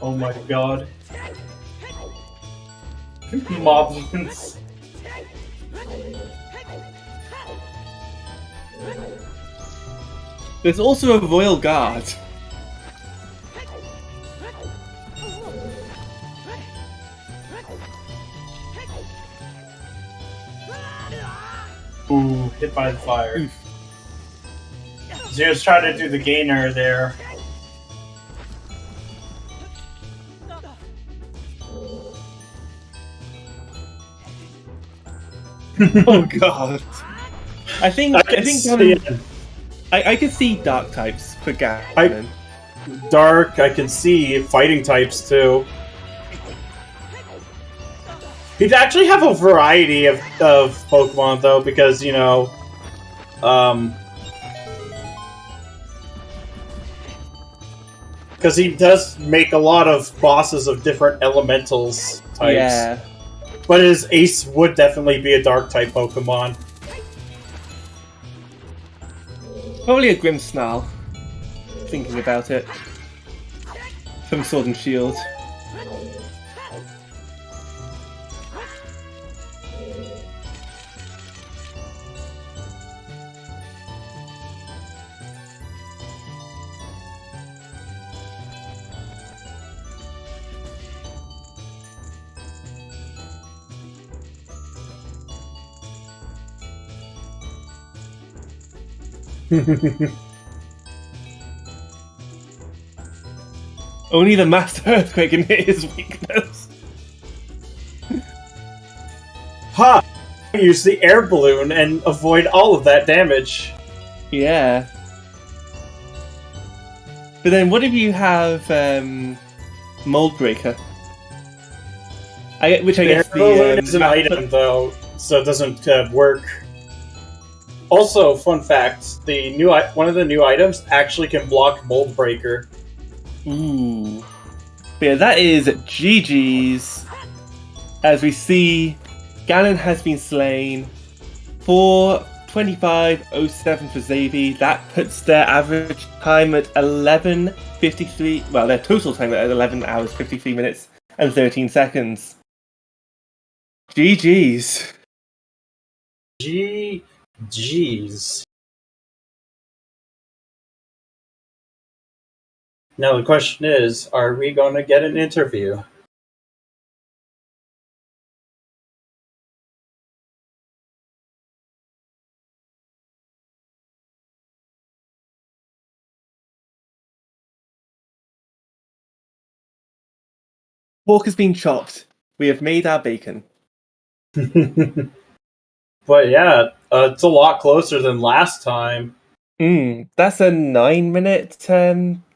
Oh my god. Moblins. There's also a royal guard. Ooh, hit by the fire. Zero's trying to do the gainer there. Oh god. I think I could see dark types for Ganon. Dark, I can see fighting types too. He'd actually have a variety of Pokemon though, because because he does make a lot of bosses of different elementals types. Yeah. But his ace would definitely be a dark type Pokemon. Probably a Grimmsnarl. Thinking about it. From Sword and Shield. Only the Master Earthquake can hit his weakness. Ha! Use the air balloon and avoid all of that damage. Yeah. But then what if you have Mold Breaker? Which I guess the air balloon is an item though, so it doesn't work. Also, fun fact: one of the new items actually can block Mold Breaker. Ooh. But yeah, that is GG's. As we see, Ganon has been slain for 25:07 for Xavi. That puts their average time at 11:53. Well, their total time at 11 hours, 53 minutes, and 13 seconds. GG's. GG's. Now the question is, are we going to get an interview? Pork has been chopped. We have made our bacon. But yeah, it's a lot closer than last time. That's a 9-minute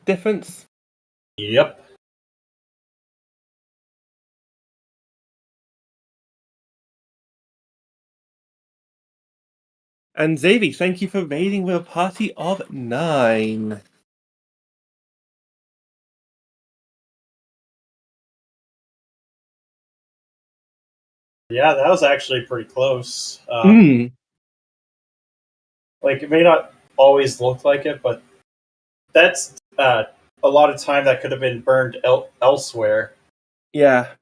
difference. Yep. And Xavi, thank you for raiding with a party of 9. Yeah, that was actually pretty close. Like, it may not always look like it, but that's a lot of time that could have been burned elsewhere. Yeah.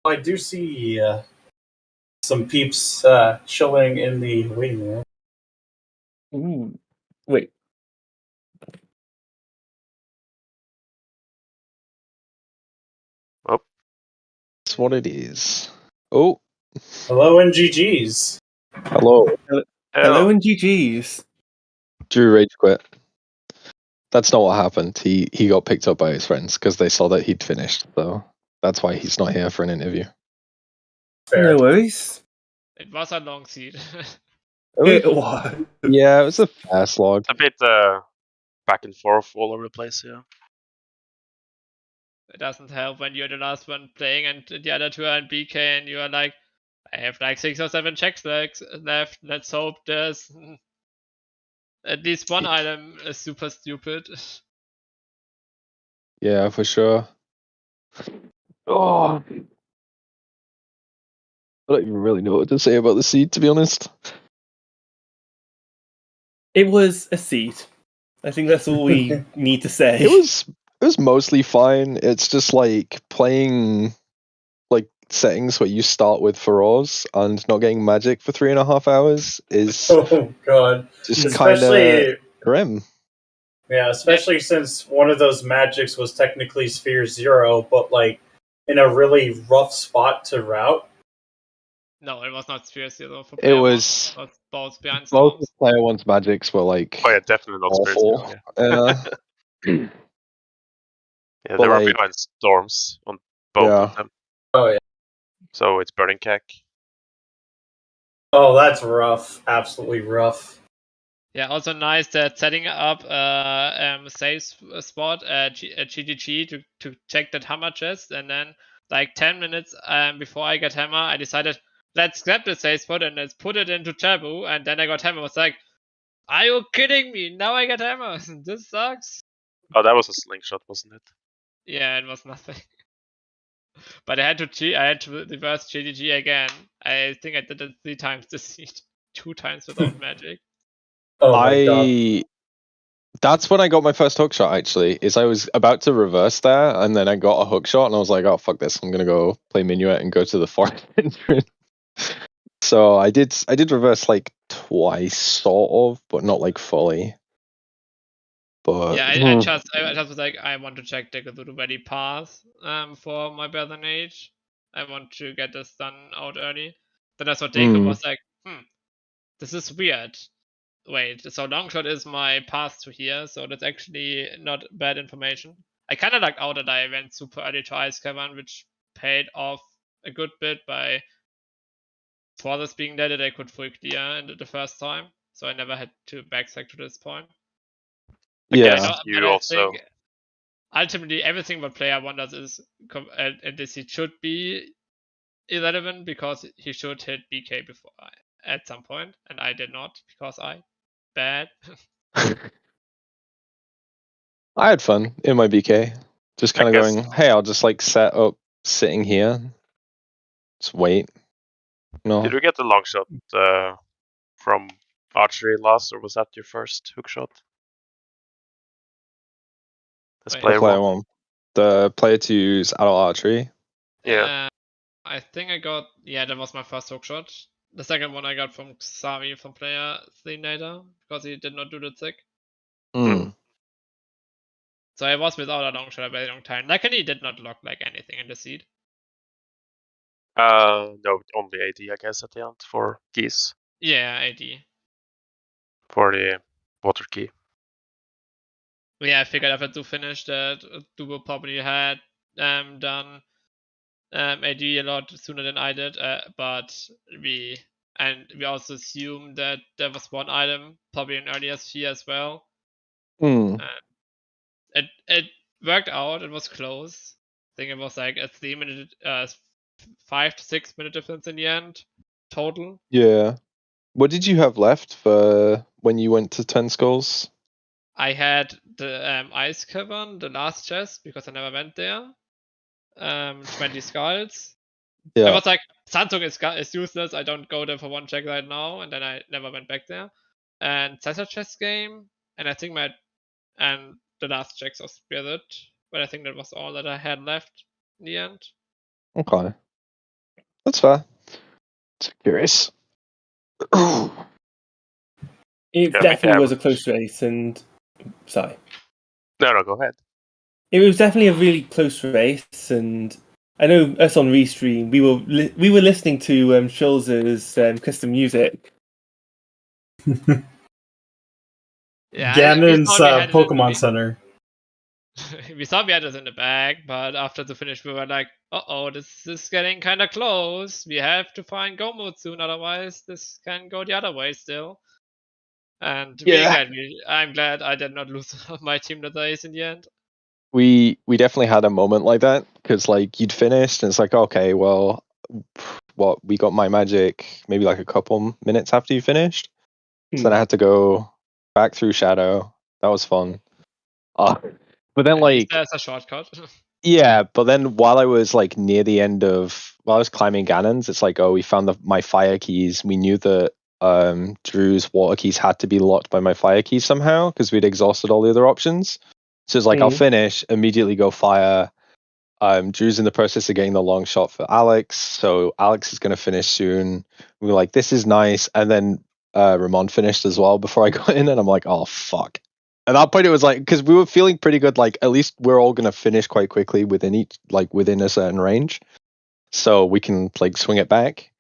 I do see some peeps chilling in the waiting room. Ooh. Wait. That's what it is. Oh, Hello, NGGs. hello. Hello and GG's. Drew rage quit. That's not what happened. He got picked up by his friends because they saw that he'd finished. So that's why he's not here for an interview. Fair. No worries. It was a long seed. It was. Yeah, it was a fast log. It's a bit back and forth all over the place, yeah. It doesn't help when you're the last one playing and the other two are in BK and you are like, I have like 6 or 7 checks left. Let's hope there's at least one item is super stupid. Yeah, for sure. Oh, I don't even really know what to say about the seed, to be honest. It was a seed. I think that's all we need to say. It was mostly fine. It's just like playing like settings where you start with Feroz and not getting magic for 3.5 hours is Oh god. just kind of Especially, grim. yeah, especially since one of those magics was technically Sphere 0, but like in a really rough spot to route. No, it was not Sphere 0 for It player was one. It was both behind both storms. the player one's magics were like Oh yeah, definitely not Spirit awful. Zero, Yeah. yeah, But they were like- behind storms on both of Yeah. them. Oh yeah. So it's burning cack. Oh, that's rough. Absolutely rough. Yeah, also nice that setting up safe spot at GGG to check that hammer chest, and then like 10 minutes before I get hammer, I decided let's grab the safe spot and let's put it into taboo, and then I got hammer. I was like, are you kidding me? Now I get hammer. This sucks. Oh, that was a slingshot, wasn't it? Yeah, it was nothing. But I had to reverse GGG again. I think I did it 3 times this seed. 2 times without magic. Oh my god. That's when I got my first hook shot, actually, is I was about to reverse there, and then I got a hook shot, and I was like, oh, fuck this, I'm gonna go play Minuet and go to the forest entrance. So I did reverse like twice, sort of, but not like fully. But Yeah, I just was like, I want to check the Cthulhu Valley path for my Brethren Age. I want to get this done out early. Then I saw Deku was like, this is weird. Wait, so Longshot is my path to here, so that's actually not bad information. I kind of lucked out that I went super early to Ice Cavern, which paid off a good bit by for this being dead that I could full clear in the first time, so I never had to backtrack to this point. yeah, You also think ultimately everything what player wonders is and this he should be irrelevant because he should hit BK before at some point, and I did not because I bad. I had fun in my BK. Just kind of guess- going, hey, I'll just like set up sitting here, just wait. No, Did you get the long shot from archery last, or was that your first hook shot? Let's Wait. play player one. one. The player two's adult archery. Yeah. I think I got that was my first hook shot. The second one I got from Xavi from player 3 later because he did not do the tick. Mm. So I was without a long shot a very long time. Luckily, he did not lock like anything in the seed. No, only AD, I guess, at the end for keys. Yeah, AD. For the water key. Yeah, I figured if I do finish that, Duo probably had done AD a lot sooner than I did, but we also assumed that there was one item, probably an earlier sphere as well. It worked out. It was close. I think it was like a 3 minute, 5 to 6 minute difference in the end. total. Yeah. What did you have left for when you went to 10 skulls? I had the Ice Cavern, the last chest, because I never went there. 20 skulls. I Yeah. was like, Samsung is useless. I don't go there for one check right now, and then I never went back there. And Cesar chess game, and I think the last checks of Spirit, but I think that was all that I had left in the end. Okay. That's fair. Just curious. It Yeah, definitely was a close race, and sorry. No, go ahead. It was definitely a really close race, and I know us on Restream, we were listening to Schulz's custom music. Yeah, Ganon's we thought we had Pokemon Center. we thought we had it in the bag, but after the finish, we were like, "Uh-oh, this is getting kind of close. We have to find go mode soon, otherwise this can go the other way still." And Yeah. I'm glad I did not lose my team that race in the end. We definitely had a moment like that because like you'd finished and it's like, okay, well, what we got my magic maybe like a couple minutes after you finished. So then I had to go back through Shadow. That was fun. But then At least like there's a shortcut. yeah, but then while I was like near the end of while I was climbing Ganon's, it's like, oh, we found my fire keys. We knew that Drew's water keys had to be locked by my fire keys somehow because we'd exhausted all the other options. So it's like I'll finish, immediately go fire. Drew's in the process of getting the long shot for Alex, so Alex is going to finish soon. We were like, this is nice, and then Ramon finished as well before I got in, and I'm like, oh fuck. At that point, it was like because we were feeling pretty good. Like at least we're all going to finish quite quickly within a certain range, so we can like swing it back.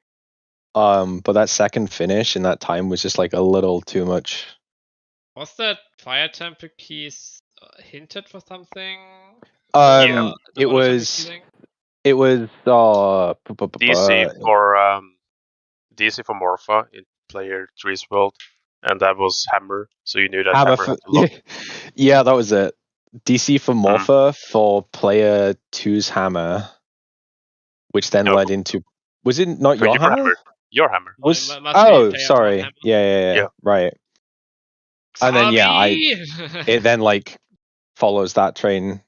But that second finish in that time was just like a little too much. Was that fire temple keys hinted for something? Yeah. It was DC for Morpha in player 3's world, and that was Hammer, so you knew that Hammer Hammer had to lock. yeah, that was it. DC for Morpha for player 2's Hammer, which then led into was it not your hammer? Your Hammer. Was must be sorry. hammer. Yeah, right. And then it then like follows that train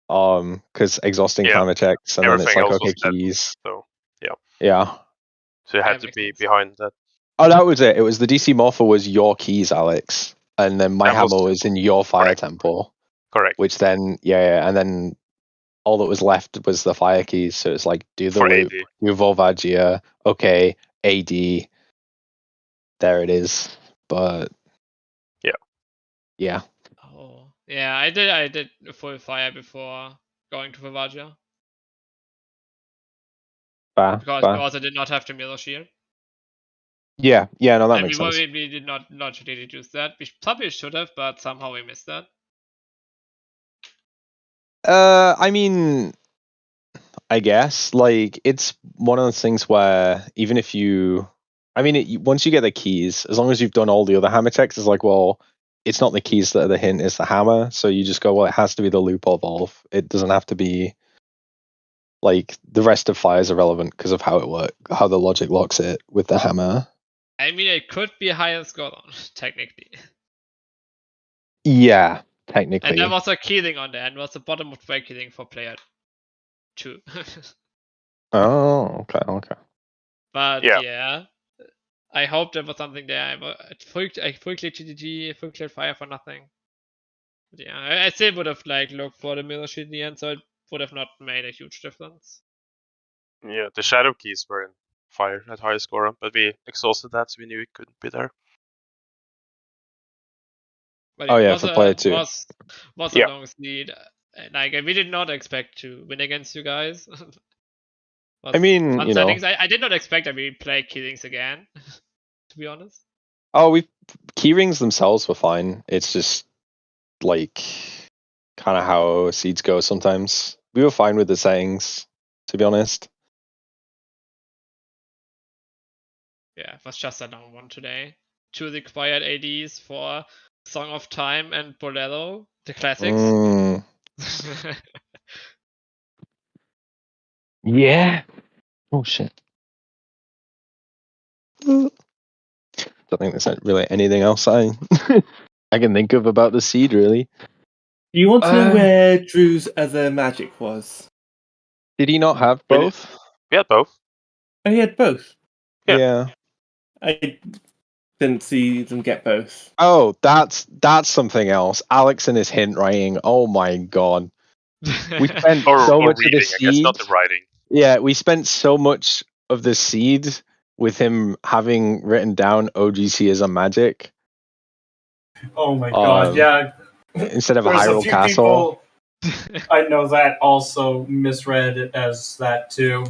because exhausting climate checks and everything then it's like else okay was dead, keys. so Yeah. So it had to be behind that. Oh, that was it. It was the DC Morpher was your keys, Alex, and then my hammer was in your fire temple. Correct. Which then and then all that was left was the fire keys. So it's like do the For loop, AD. do Volvagia, okay, AD. There it is. But yeah. Oh yeah, I did full fire before going to Volvagia. Because I did not have the mirror shield. Yeah, no, that makes sense. We did not really use that. We probably should have, but somehow we missed that. I mean, I guess like it's one of those things where even if you, once you get the keys, as long as you've done all the other hammer checks, it's like, well, it's not the keys that are the hint, it's the hammer. So you just go, well, it has to be the loop or evolve. It doesn't have to be like the rest of fire is irrelevant because of how it works, how the logic locks it with the hammer. I mean, it could be higher score on technically. Yeah, technically. And there was a killing on there, and was a bottom of tray killing for player 2. Oh, okay. But yeah, I hope there was something there. I full clear GGG, full clear fire for nothing. But yeah, I still would have like looked for the mirror shield in the end, so it would have not made a huge difference. Yeah, the shadow keys were in fire at high score, but we exhausted that, so we knew it couldn't be there. But for player 2. Was a long lead. Like we did not expect to win against you guys. I mean, you know, I did not expect that we play killings again. To be honest. Oh, key rings themselves were fine. It's just like kind of how seeds go sometimes. We were fine with the settings, to be honest. Yeah, it was just a long one today. 2 required ADs for Song of Time and Bolero, the classics. Yeah. Oh shit. Don't think there's really anything else I can think of about the seed, really. Do you want to know where Drew's other magic was? Did he not have both? We had both. Oh, he had both. Yeah. I didn't see them get both. Oh, that's something else. Alex and his hint writing. Oh my god. We spent so much reading, of the I guess, not seed. the writing. Yeah, we spent so much of the seed with him having written down OGC as a magic. Oh my god, yeah. Instead of There's a Hyrule few Castle. people I know that also misread it as that too.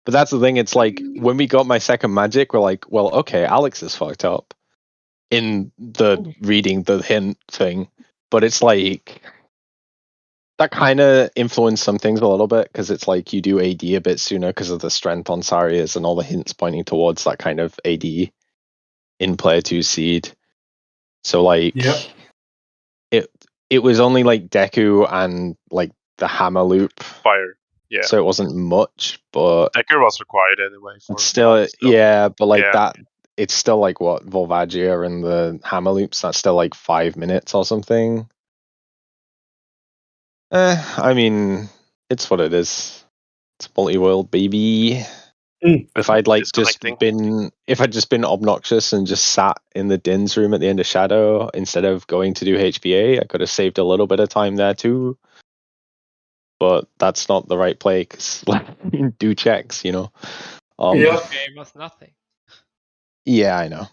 But that's the thing, it's like when we got my second magic, we're like, well, okay, Alex is fucked up in the reading the hint thing. But it's like that kind of influenced some things a little bit because it's like you do AD a bit sooner because of the strength on Sarias and all the hints pointing towards that kind of AD in player 2 seed. So like it was only like Deku and like the hammer loop. Fire. Yeah. So it wasn't much, but Deku was required anyway. it's still that it's still like what Volvagia and the hammer loops, that's still like 5 minutes or something. I mean, it's what it is. It's Multiworld, baby. If I'd like just been obnoxious and just sat in the Din's room at the end of Shadow instead of going to do HBA, I could have saved a little bit of time there too. But that's not the right play because do checks, you know. Game was nothing. Yeah, I know.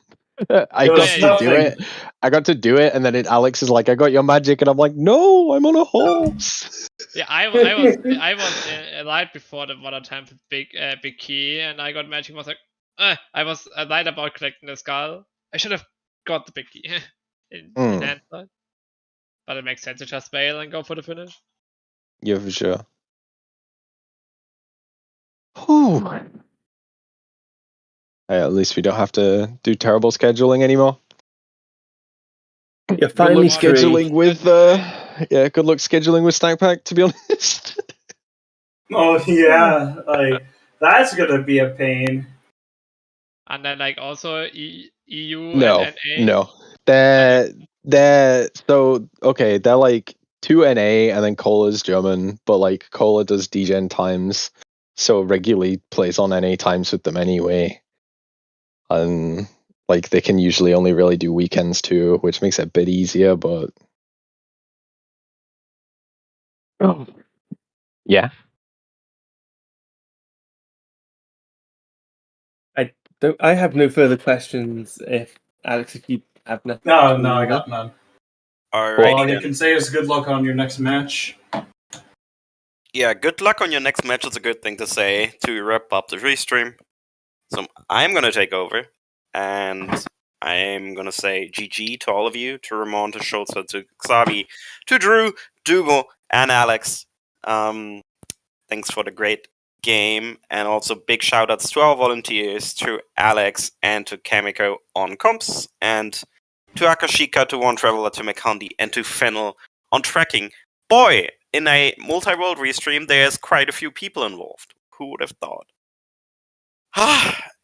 I got to do it, and then Alex is like, "I got your magic," and I'm like, "No, I'm on a horse." Yeah, I was light before the Water Temple big key, and I got magic. Was like, I was light about collecting the skull. I should have got the big key in hindsight, but it makes sense to just bail and go for the finish. Yeah, for sure. Whew. At least we don't have to do terrible scheduling anymore. You're finally scheduling with good luck scheduling with Stack Pack, to be honest. Oh yeah, like that's gonna be a pain. And then like also EU No, and NA. no, they're so okay. They're like 2 NA and then Cola's German, but like Cola does DGen times, so regularly plays on NA times with them anyway. And like they can usually only really do weekends too, which makes it a bit easier, but yeah. I have no further questions. If Alex, if you have nothing. No, I got none. Alrighty, all you can say is good luck on your next match. Yeah, good luck on your next match is a good thing to say to wrap up the restream. So I'm gonna take over, and I'm gonna say GG to all of you, to Ramon, to Schulze, to Xavi, to Drew, Dougal, and Alex. Thanks for the great game, and also big shoutouts to our volunteers, to Alex and to Kamiko on comps, and to Akashika, to One Traveler, to Mekandi, and to Fennel on tracking. Boy, in a multi-world restream, there's quite a few people involved. Who would have thought?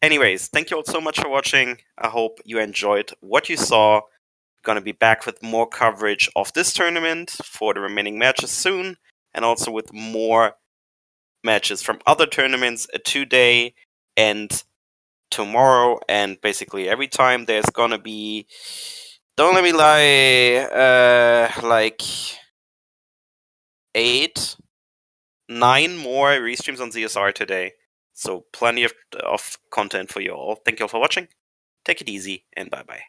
Anyways, thank you all so much for watching. I hope you enjoyed what you saw. We're gonna be back with more coverage of this tournament for the remaining matches soon, and also with more matches from other tournaments today and tomorrow, and basically every time there's gonna be, don't let me lie, like 8, 9 more restreams on ZSR today. So plenty of content for you all. Thank you all for watching. Take it easy, and bye-bye.